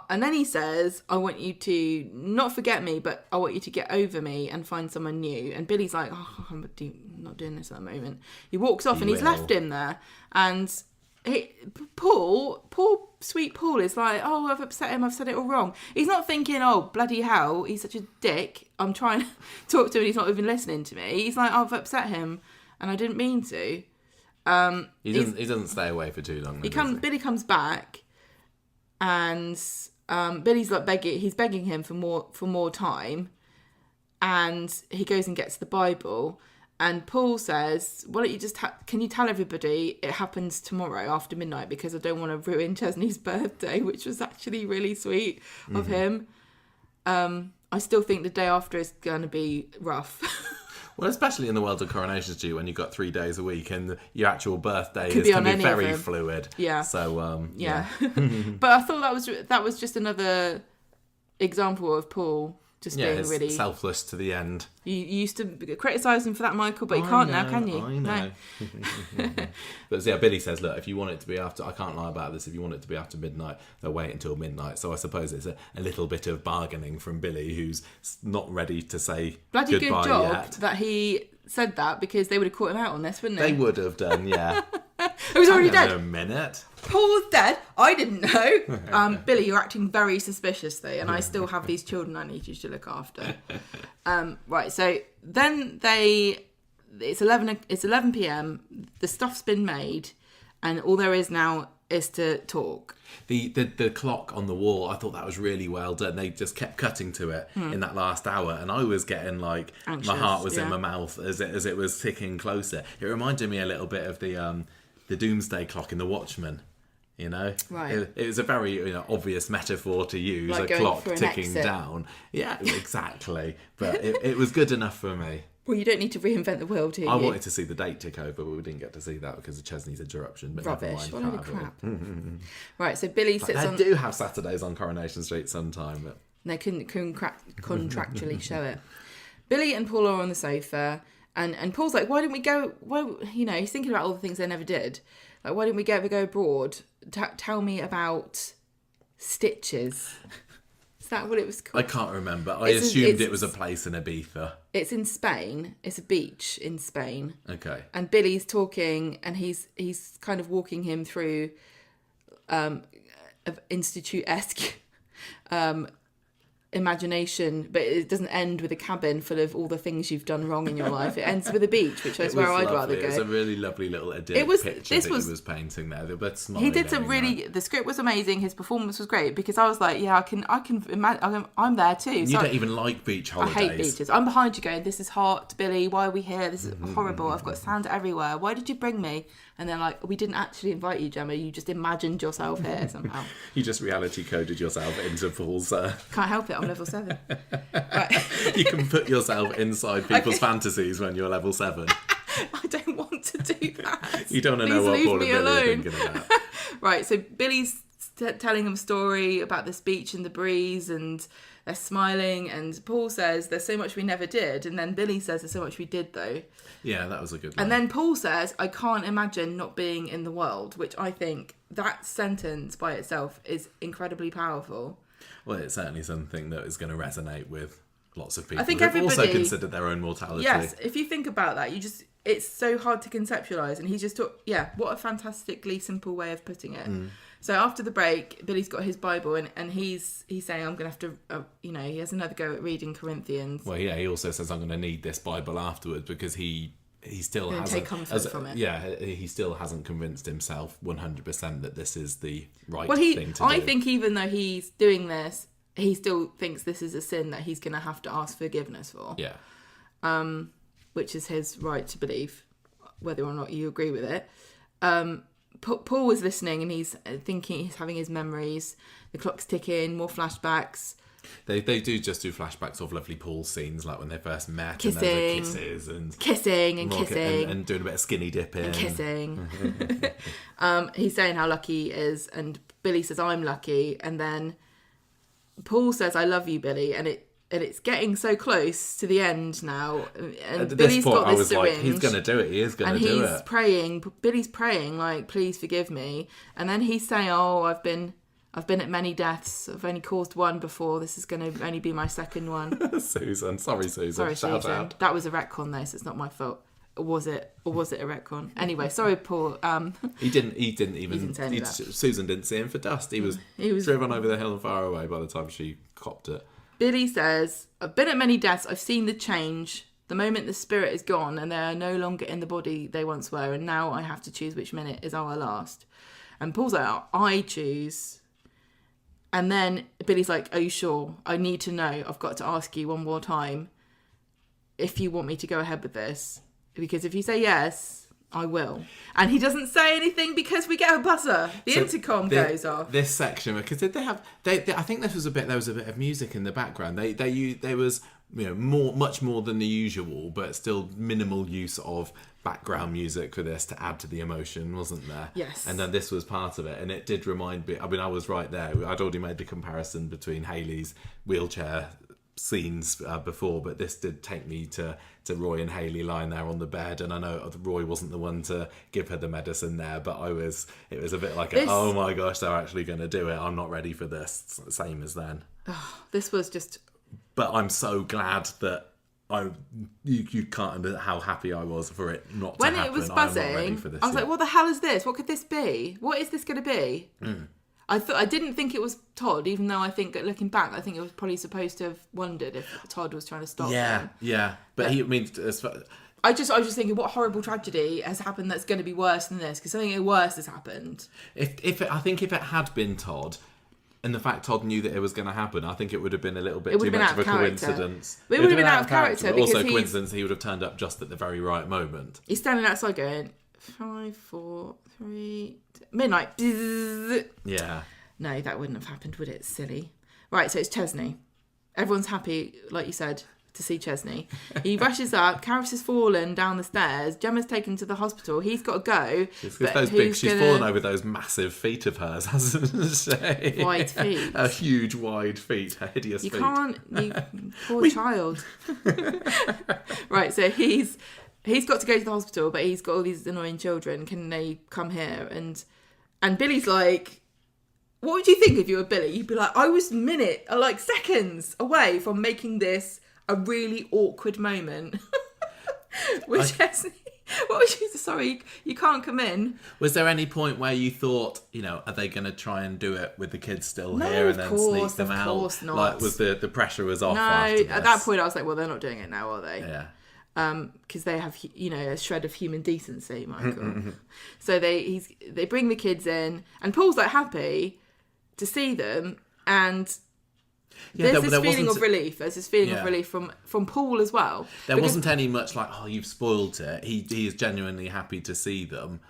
then he says, I want you to not forget me, but I want you to get over me and find someone new. And Billy's like, I'm not doing this at the moment. He walks off and he's left him there. And Paul, sweet Paul, is like, oh, I've upset him, I've said it all wrong. He's not thinking, oh, bloody hell, he's such a dick. I'm trying to talk to him and he's not even listening to me. He's like, oh, I've upset him and I didn't mean to. He doesn't stay away for too long. Billy comes back and Billy's like begging him for more time, and he goes and gets the Bible. And Paul says, why don't you just can you tell everybody it happens tomorrow after midnight, because I don't want to ruin Chesney's birthday, which was actually really sweet of him. I still think the day after is going to be rough. Well, especially in the world of Coronation Street, when you've got 3 days a week and your actual birthday can be very fluid. Yeah. So, yeah. But I thought that was just another example of Paul just being really selfless to the end. You used to criticise him for that, Michael, but you can't now, can you? I know. No. But yeah, Billy says, look, if you want it to be after, I can't lie about this, if you want it to be after midnight, they'll wait until midnight. So I suppose it's a little bit of bargaining from Billy, who's not ready to say bloody goodbye good job yet. That he said that, because they would have caught him out on this, wouldn't they? They would have done, yeah. He was already dead. In a minute. Paul's dead. I didn't know. Billy, you're acting very suspiciously, and I still have these children I need you to look after. Right, so then it's 11 p.m. The stuff's been made, and all there is now is to talk. The clock on the wall, I thought that was really well done. They just kept cutting to it in that last hour, and I was getting like anxious, my heart was in my mouth as it was ticking closer. It reminded me a little bit of the doomsday clock in The Watchmen. Right. It was a very obvious metaphor to use, like a clock ticking exit. Down. Yeah, exactly. But it was good enough for me. Well, you don't need to reinvent the wheel, do you? I wanted to see the date tick over, but we didn't get to see that because of Chesney's interruption. But rubbish. Never mind, what a crap. Right, so Billy sits on... They do have Saturdays on Coronation Street sometime. But... They couldn't contractually show it. Billy and Paul are on the sofa, and Paul's like, why didn't we go... he's thinking about all the things they never did. Like, why didn't we ever go abroad? Tell me about Stitches. Is that what it was called? I can't remember. I assumed it was a place in Ibiza. It's in Spain. It's a beach in Spain. Okay. And Billy's talking, and he's kind of walking him through institute-esque imagination, but it doesn't end with a cabin full of all the things you've done wrong in your life. It ends with a beach, which is where I'd rather go. It was a really lovely little idyllic picture he was painting there. They were both smiling. He did some really. The script was amazing. His performance was great, because I was like, yeah, I can imagine. I'm there too. You don't even like beach holidays. I hate beaches. I'm behind you going, this is hot, Billy. Why are we here? This is horrible. I've got sand everywhere. Why did you bring me? And then we didn't actually invite you, Gemma. You just imagined yourself here somehow. You just reality coded yourself into Paul's... Can't help it, I'm level 7. Right. You can put yourself inside people's fantasies when you're level 7. I don't want to do that. You don't want to know what Paul and Billy are thinking about. Right, so Billy's telling them a story about this beach and the breeze, and they're smiling, and Paul says, there's so much we never did, and then Billy says, there's so much we did though. Yeah, that was a good one. And then Paul says, I can't imagine not being in the world, which I think that sentence by itself is incredibly powerful. Well, it's certainly something that is going to resonate with lots of people. I think who've everybody also considered their own mortality. Yes, if you think about that, it's so hard to conceptualise, and he's just what a fantastically simple way of putting it. So after the break, Billy's got his Bible and he's saying, I'm going to have to, he has another go at reading Corinthians. Well, yeah, he also says, I'm going to need this Bible afterwards because he still hasn't... take comfort from it. Yeah, he still hasn't convinced himself 100% that this is the right thing to do. I think even though he's doing this, he still thinks this is a sin that he's going to have to ask forgiveness for. Yeah. Which is his right to believe, whether or not you agree with it. Paul was listening and he's thinking, he's having his memories. The clock's ticking, more flashbacks. They do just do flashbacks of lovely Paul scenes, like when they first met, kissing, and kisses and kissing and doing a bit of skinny dipping, and kissing. He's saying how lucky he is, and Billy says, "I'm lucky," and then Paul says, "I love you, Billy," and it's getting so close to the end now. And at Billy's this point, got this I was syringe, like, he's going to do it. He is going to do it. And he's praying. Billy's praying, like, please forgive me. And then he's saying, "Oh, I've been at many deaths. I've only caused one before. This is going to only be my second one." Susan. Sorry, Susan. Sorry, Shout Susan. out. That was a retcon, though, so it's not my fault. Or was it a retcon? Anyway, sorry, Paul. He didn't even... say any of that. Susan didn't see him for dust. He was driven over the hill and far away by the time she copped it. Billy says, "I've been at many deaths. I've seen the change. The moment the spirit is gone and they are no longer in the body they once were. And now I have to choose which minute is our last." And Paul's like, "I choose." And then Billy's like, "Are you sure? I need to know. I've got to ask you one more time if you want me to go ahead with this. Because if you say yes, I will." And he doesn't say anything because we get a buzzer. The intercom goes off. This section, because they I think there was a bit of music in the background. There was much more than the usual, but still minimal use of background music for this to add to the emotion, wasn't there? Yes. And then this was part of it, and it did remind me. I mean, I was right there. I'd already made the comparison between Hayley's wheelchair scenes before, but this did take me to Roy and Hayley lying there on the bed, and I know Roy wasn't the one to give her the medicine there, but it was a bit like oh my gosh, they're actually going to do it. I'm not ready for this. Same as then. This was just... But I'm so glad that you can't understand how happy I was for it not to happen. When it was I'm not buzzing, ready for this I was yet. like, what the hell is this? What could this be? What is this going to be? I didn't think it was Todd, even though I think, looking back, I think it was probably supposed to have wondered if Todd was trying to stop him. Yeah. But he means... I was just thinking, what horrible tragedy has happened that's going to be worse than this? Because something worse has happened. I think if it had been Todd, and the fact Todd knew that it was going to happen, I think it would have been a little bit too much of a coincidence. It would have been out of character. But also coincidence, he would have turned up just at the very right moment. He's standing outside going, 5, 4, 3, midnight. Yeah. No, that wouldn't have happened, would it? Silly. Right, so it's Chesney. Everyone's happy, like you said, to see Chesney. He rushes up. Karis has fallen down the stairs. Gemma's taken to the hospital. He's got to go. She's fallen over those massive feet of hers, hasn't she? Wide feet. A huge wide feet. A hideous feet. Poor child. Right, so he's got to go to the hospital, but he's got all these annoying children. Can they come here? And Billy's like... What would you think if you were Billy? You'd be like, I was seconds away from making this a really awkward moment. Chesney. What was you... Sorry, you can't come in. Was there any point where you thought, are they going to try and do it with the kids still here and then sneak them out? Of course not. Like, was the pressure was off No, after this? At that point I was like, well, they're not doing it now, are they? Yeah. Because they have, a shred of human decency, Michael. So they bring the kids in, and Paul's like happy to see them, and there's this feeling of relief. There's this feeling of relief from Paul as well. There wasn't any much like, oh, you've spoiled it. He is genuinely happy to see them,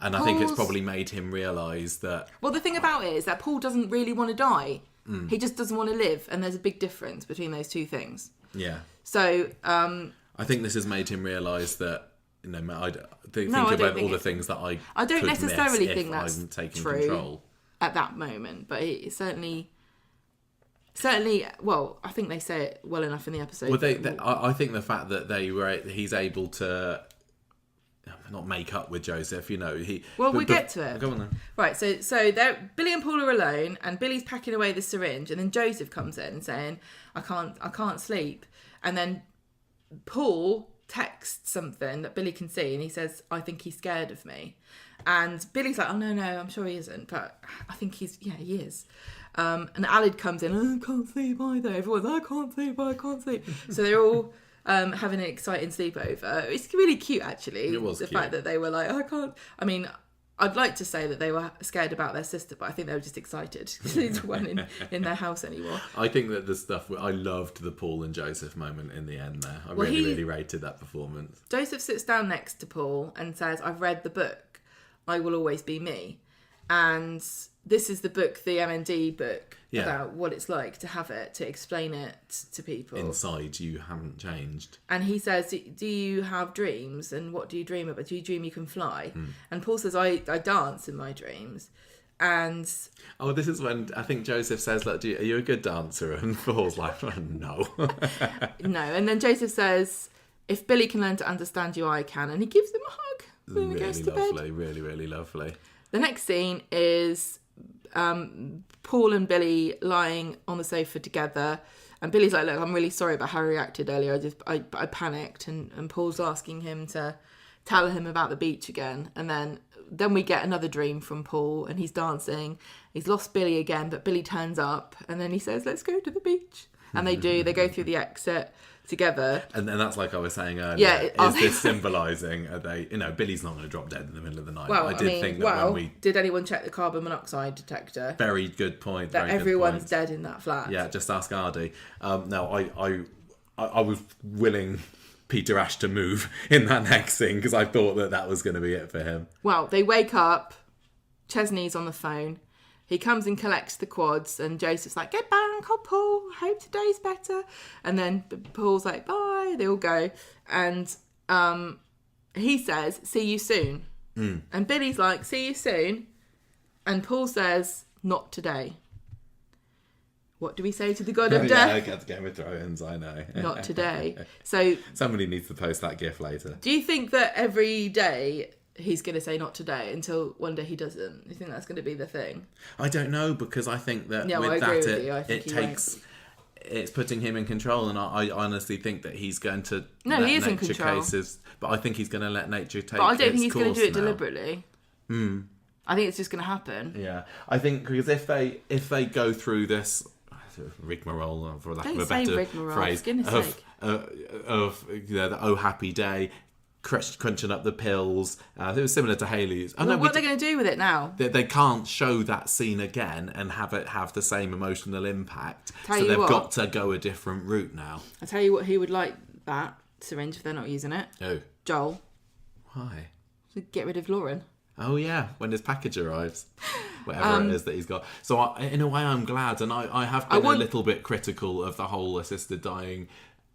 and I think it's probably made him realise that... Well, the thing about it is that Paul doesn't really want to die. He just doesn't want to live, and there's a big difference between those two things. Yeah. So... I think this has made him realise that, think about all the things that I don't could necessarily miss think if that's I'm taking true control at that moment, but it certainly, well, I think they say it well enough in the episode. Well, I think the fact that he's able to not make up with Joseph, we'll get to it. Go on then. Right, so Billy and Paul are alone, and Billy's packing away the syringe, and then Joseph comes in saying, I can't sleep, and then Paul texts something that Billy can see, and he says, I think he's scared of me. And Billy's like, oh, no, I'm sure he isn't, but I think he is. And Alid comes in, I can't sleep either. Everyone's, I can't sleep. So they're all having an exciting sleepover. It's really cute, actually. It was the cute. fact that they were like, I can't. I mean, I'd like to say that they were scared about their sister, but I think they were just excited because they weren't in their house anymore. I think that the stuff, I loved the Paul and Joseph moment in the end there. I really rated that performance. Joseph sits down next to Paul and says, I've read the book, I Will Always Be Me. And this is the book, the MND book, about what it's like to have it, to explain it to people. Inside, you haven't changed. And he says, do you have dreams? And what do you dream about? Do you dream you can fly? And Paul says, I dance in my dreams. And... Oh, this is when I think Joseph says, "Look, are you a good dancer?" And Paul's like, no. No. And then Joseph says, if Billy can learn to understand you, I can. And he gives him a hug. Really lovely, really, really lovely. The next scene is Paul and Billy lying on the sofa together, and Billy's like, look, I'm really sorry about how I reacted earlier. I panicked, and Paul's asking him to tell him about the beach again. And then we get another dream from Paul, and he's dancing. He's lost Billy again, but Billy turns up, and then he says, let's go to the beach. And they do. They go through the exit together. And that's like I was saying earlier. Is this symbolising, are they, Billy's not going to drop dead in the middle of the night. Well, think that when we... Did anyone check the carbon monoxide detector? Very good point. That everyone's dead in that flat. Yeah, just ask Ardy. No, I was willing Peter Ash to move in that next scene because I thought that was going to be it for him. Well, they wake up, Chesney's on the phone. He comes and collects the quads, and Joseph's like, get back, Uncle Paul, hope today's better. And then Paul's like, bye, they all go. And he says, see you soon. And Billy's like, see you soon. And Paul says, not today. What do we say to the god of death? Yeah, Game of Thrones, I know. Not today. So somebody needs to post that gif later. Do you think that every day he's going to say not today until one day he doesn't? You think that's going to be the thing? I don't know, because I think that it's putting him in control, and I honestly think that he's going to let he is in control. But I think he's going to let nature take. But I don't think he's going to do it now. deliberately. I think it's just going to happen. Yeah, I think because if they go through this rigmarole, for lack of a better phrase, of the oh happy day, crunching up the pills. It was similar to Haley's. What are they going to do with it now? They can't show that scene again and have it have the same emotional impact. So they've got to go a different route now. I'll tell you what, who would like that syringe if they're not using it? Who? Joel. Why? To get rid of Lauren. Oh yeah, when his package arrives. Whatever it is that he's got. So in a way I'm glad, and I have been a little bit critical of the whole assisted dying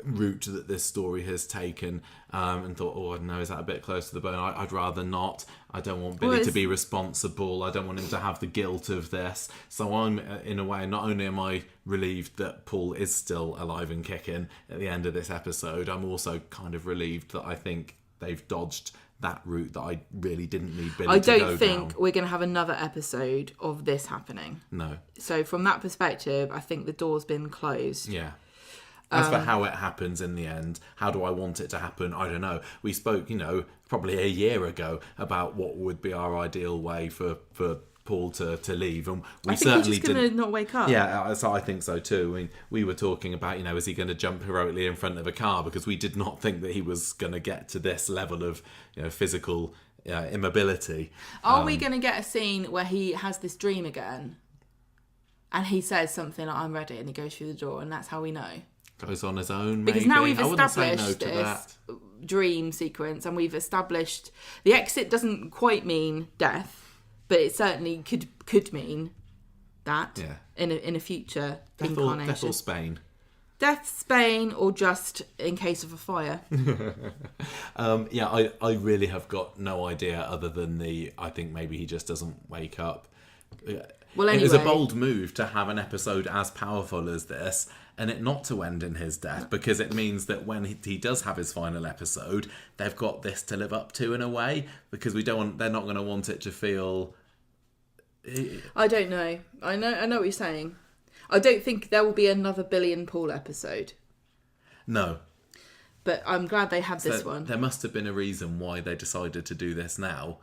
route that this story has taken, and thought, I don't know, is that a bit close to the bone? I'd rather not. I don't want Billy to be responsible. I don't want him to have the guilt of this. So I'm, in a way, not only am I relieved that Paul is still alive and kicking at the end of this episode, I'm also kind of relieved that I think they've dodged that route that I really didn't need Billy to go down. I don't think we're going to have another episode of this happening. No. So from that perspective, I think the door's been closed. Yeah. As for how it happens in the end, how do I want it to happen? I don't know. We spoke, probably a year ago about what would be our ideal way for Paul to leave, and we certainly he's just going to not wake up. Yeah, so I think so too. I mean, we were talking about, is he going to jump heroically in front of a car, because we did not think that he was going to get to this level of physical immobility. Are we going to get a scene where he has this dream again, and he says something like, "I'm ready," and he goes through the door, and that's how we know? Goes on his own, because maybe. Now we've established this dream sequence, and we've established the exit doesn't quite mean death, but it certainly could mean that in a future incarnation. Death or Spain. Death, Spain, or just in case of a fire. I really have got no idea other than I think maybe he just doesn't wake up. Well, anyway, it was a bold move to have an episode as powerful as this and it not to end in his death, because it means that when he does have his final episode, they've got this to live up to in a way, because they're not going to want it to feel... I don't know. I know what you're saying. I don't think there will be another Billy and Paul episode. No. But I'm glad they had this one. There must have been a reason why they decided to do this now.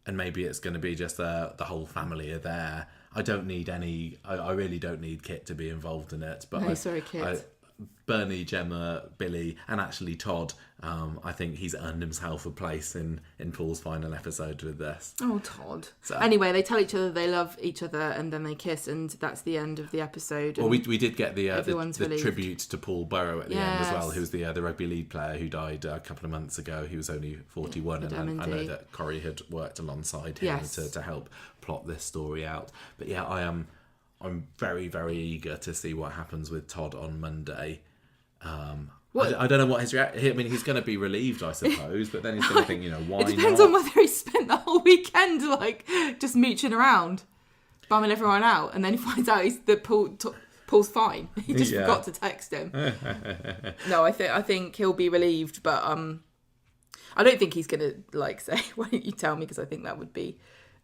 And maybe it's going to be just the whole family are there. I don't need any... I really don't need Kit to be involved in it. But Kit. Bernie, Gemma, Billy, and actually Todd, I think he's earned himself a place in Paul's final episode with this. Oh, Todd. So, anyway, they tell each other they love each other and then they kiss, and that's the end of the episode. Well, we did get the tribute to Paul Burrow at the end as well, who's the rugby league player who died a couple of months ago. He was only 41, and I know that Corrie had worked alongside him to help plot this story out. But yeah, I'm very, very eager to see what happens with Todd on Monday. I don't know what his reaction... I mean, he's going to be relieved, I suppose, but then he's going to think, why not? It depends on whether he spent the whole weekend, just mooching around, bumming everyone out, and then he finds out that Paul's fine. He just forgot to text him. No, I think he'll be relieved, but I don't think he's going to, say, why don't you tell me, because I think that would be...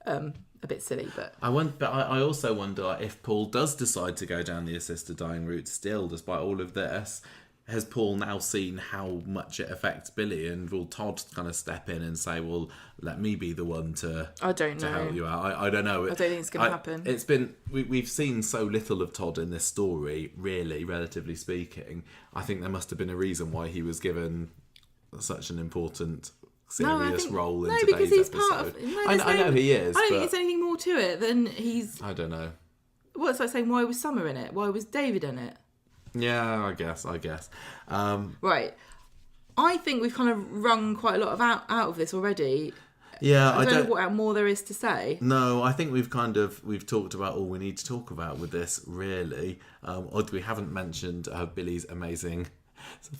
a bit silly, but I also wonder if Paul does decide to go down the assisted dying route still, despite all of this. Has Paul now seen how much it affects Billy, and will Todd kind of step in and say, "Well, let me be the one to help you out"? I don't know. I don't think it's going to happen. It's been we've seen so little of Todd in this story, really, relatively speaking. I think there must have been a reason why he was given such an important serious role in today's because he's episode. Part of, I know he is. I don't think there's anything more to it than he's... I don't know. Well, it's like saying, why was Summer in it? Why was David in it? Yeah, I guess. Right. I think we've kind of wrung quite a lot out of this already. Yeah, I don't know what more there is to say. No, I think we've talked about all we need to talk about with this, really. We haven't mentioned Billy's amazing...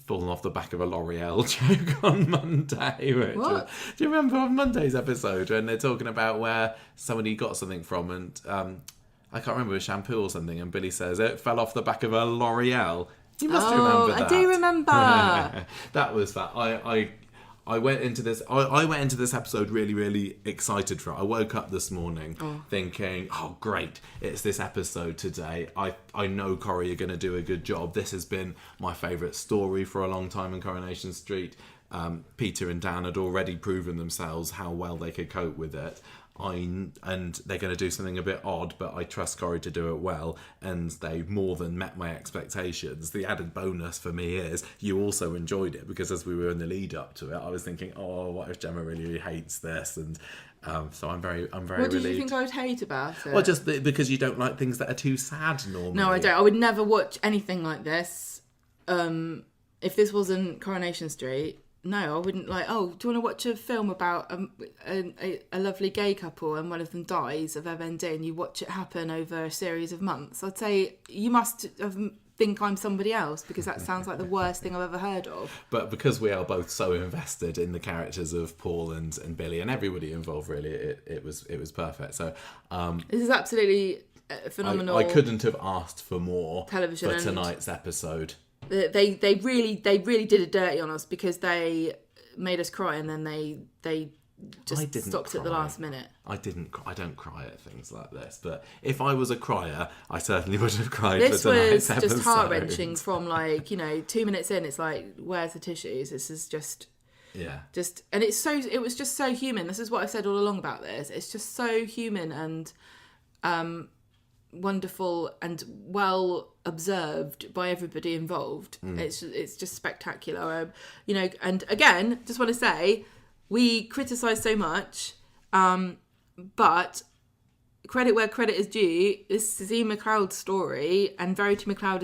fallen off the back of a L'Oreal joke on Monday. Do you remember on Monday's episode when they're talking about where somebody got something from, and I can't remember, a shampoo or something, and Billy says it fell off the back of a L'Oreal. You must remember that. I do remember. That was that. I went into this episode really, really excited for it. I woke up this morning thinking, oh, great, it's this episode today. I know Corrie are going to do a good job. This has been my favourite story for a long time in Coronation Street. Peter and Dan had already proven themselves how well they could cope with it. And they're going to do something a bit odd, but I trust Corrie to do it well, and they more than met my expectations. The added bonus for me is you also enjoyed it, because as we were in the lead up to it, I was thinking, oh, what if Gemma really hates this? And so I'm very relieved. What did you think I would hate about it? Well, just because you don't like things that are too sad normally. No, I don't. I would never watch anything like this. If this wasn't Coronation Street... No, I wouldn't do you want to watch a film about a lovely gay couple and one of them dies of MND and you watch it happen over a series of months? I'd say you must think I'm somebody else, because that sounds like the worst thing I've ever heard of. But because we are both so invested in the characters of Paul and Billy and everybody involved, really, it was perfect. So this is absolutely phenomenal. I couldn't have asked for more television for tonight's episode. They really did it dirty on us, because they made us cry, and then they just stopped at the last minute. I don't cry at things like this, but if I was a crier, I certainly would have cried for tonight's episode. This was just heart-wrenching from 2 minutes in. It's like, where's the tissues? This is just... Yeah. And it was just so human. This is what I've said all along about this. It's just so human and wonderful and well observed by everybody involved. It's just spectacular. And again, just want to say, we criticise so much, but credit where credit is due. This is Ian McLeod's story, and Verity McLeod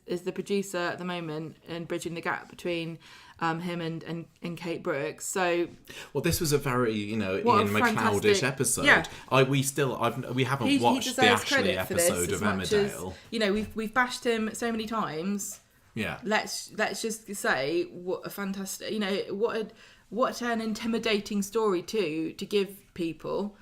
is the producer at the moment and bridging the gap between him and Kate Brooks. So, well, this was a very Ian McLeod-ish episode. Yeah. We haven't watched the actual episode of Emmerdale. We've bashed him so many times. Yeah. Let's just say what a fantastic, what an intimidating story to give people.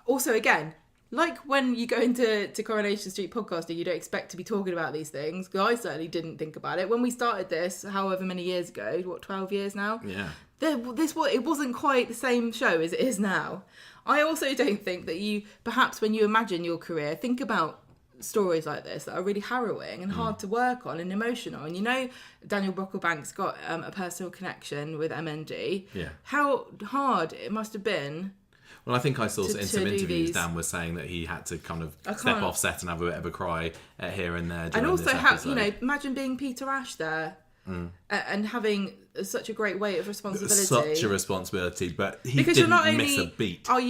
Also again, like when you go into Coronation Street podcasting, you don't expect to be talking about these things. I certainly didn't think about it. When we started this, however many years ago, 12 years now? Yeah. It wasn't quite the same show as it is now. I also don't think that you, perhaps when you imagine your career, think about stories like this that are really harrowing and hard to work on and emotional. And Daniel Brocklebank's got a personal connection with MND. Yeah. How hard it must have been. Well, I think I saw in some interviews these. Dan was saying that he had to kind of step off set and have a bit of a cry here and there. And also, this imagine being Peter Ash there and having such a great weight of responsibility. Such a responsibility, but he because didn't you're not miss only a beat. Are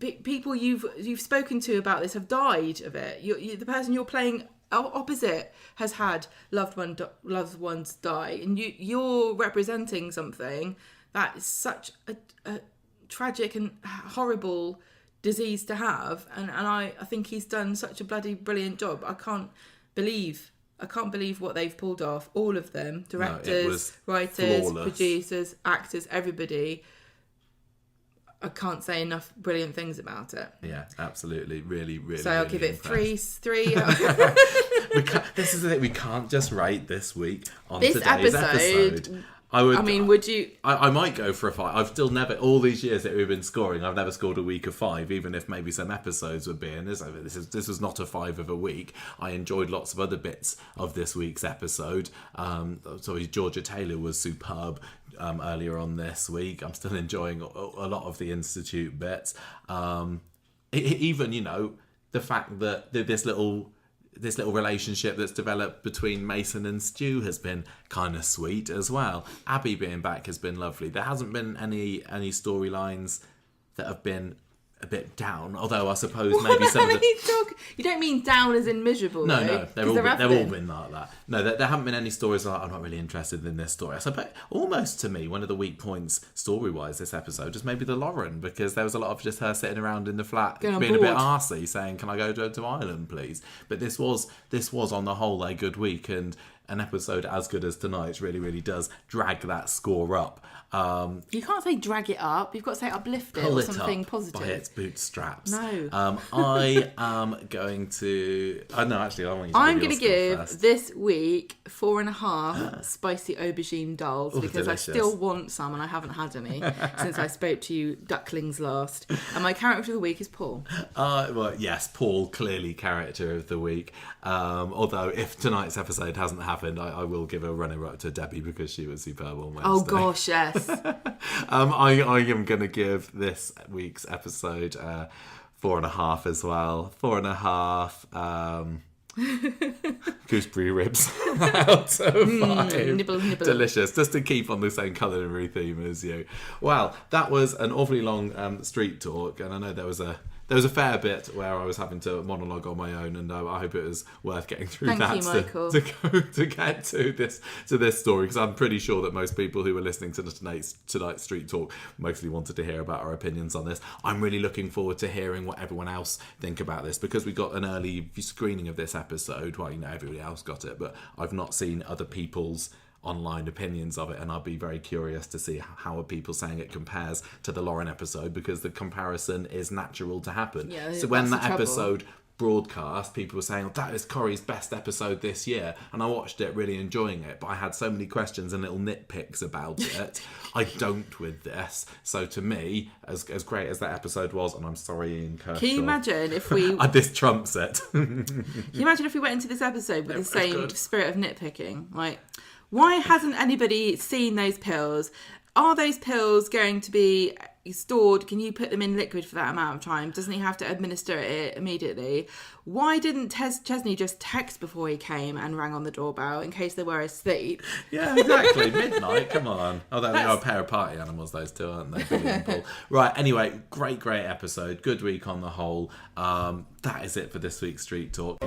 people you've spoken to about this have died of it. The person you're playing opposite has had loved ones die, and you're representing something that is such a tragic and horrible disease to have, and I think he's done such a bloody brilliant job. I can't believe what they've pulled off. All of them, directors, writers, flawless. Producers, actors, everybody. I can't say enough brilliant things about it. Yeah, absolutely. Really, really. So I'll really give it impressed. three. This is the thing. We can't just rate this week on This today's episode. would you? I might go for a 5. I've still never, all these years that we've been scoring, I've never scored a week of 5, even if maybe some episodes would be. And this was not a 5 of a week. I enjoyed lots of other bits of this week's episode. So Georgia Taylor was superb earlier on this week. I'm still enjoying a lot of the Institute bits. Even the fact that this little relationship that's developed between Mason and Stu has been kind of sweet as well. Abby being back has been lovely. There hasn't been any storylines that have been a bit down, although I suppose maybe some of the... You don't mean down as in miserable, No, though, they've all been like that. No, there haven't been any stories like, I'm not really interested in this story. I suppose, almost to me, one of the weak points story-wise this episode is maybe the Lauren, because there was a lot of just her sitting around in the flat being a bit arsey, saying, can I go to Ireland, please? But this was on the whole a good week, and an episode as good as tonight's really, really does drag that score up. You can't say drag it up. You've got to say uplift it or something positive. By its bootstraps. No. I am going to... no, actually, I want you to I'm going to give first. this week 4.5 spicy aubergine dals because delicious. I still want some and I haven't had any since I spoke to you ducklings last. And my character of the week is Paul. Well, yes, Paul, clearly character of the week. Although if tonight's episode hasn't happened, I will give a runner-up to Debbie because she was superb on Wednesday. Oh gosh, yes. I am going to give this week's episode 4.5 as well. 4.5 gooseberry ribs out of 5. Nibble. Delicious, just to keep on the same culinary theme as you. Well, that was an awfully long street talk, and I know there was a fair bit where I was having to monologue on my own, and I hope it was worth getting through Thank you, Michael. to get to this story, because I'm pretty sure that most people who were listening to tonight's street talk mostly wanted to hear about our opinions on this. I'm really looking forward to hearing what everyone else think about this, because we got an early screening of this episode. Well, everybody else got it, but I've not seen other people's online opinions of it, and I'll be very curious to see how are people saying it compares to the Lauren episode, because the comparison is natural to happen. Yeah, so when that episode broadcast, people were saying, that is Corrie's best episode this year, and I watched it really enjoying it, but I had so many questions and little nitpicks about it. I don't with this. So to me, as great as that episode was, and I'm sorry, Ian Kershaw, Can you imagine if we this trumps it. Can you imagine if we went into this episode with the same spirit of nitpicking? Like, why hasn't anybody seen those pills? Are those pills going to be stored? Can you put them in liquid for that amount of time? Doesn't he have to administer it immediately? Why didn't Chesney just text before he came and rang on the doorbell in case they were asleep? Yeah, exactly. Midnight, come on. Although they are a pair of party animals, those two, aren't they? Billy and Paul. Right, anyway, great episode. Good week on the whole. That is it for this week's Street Talk.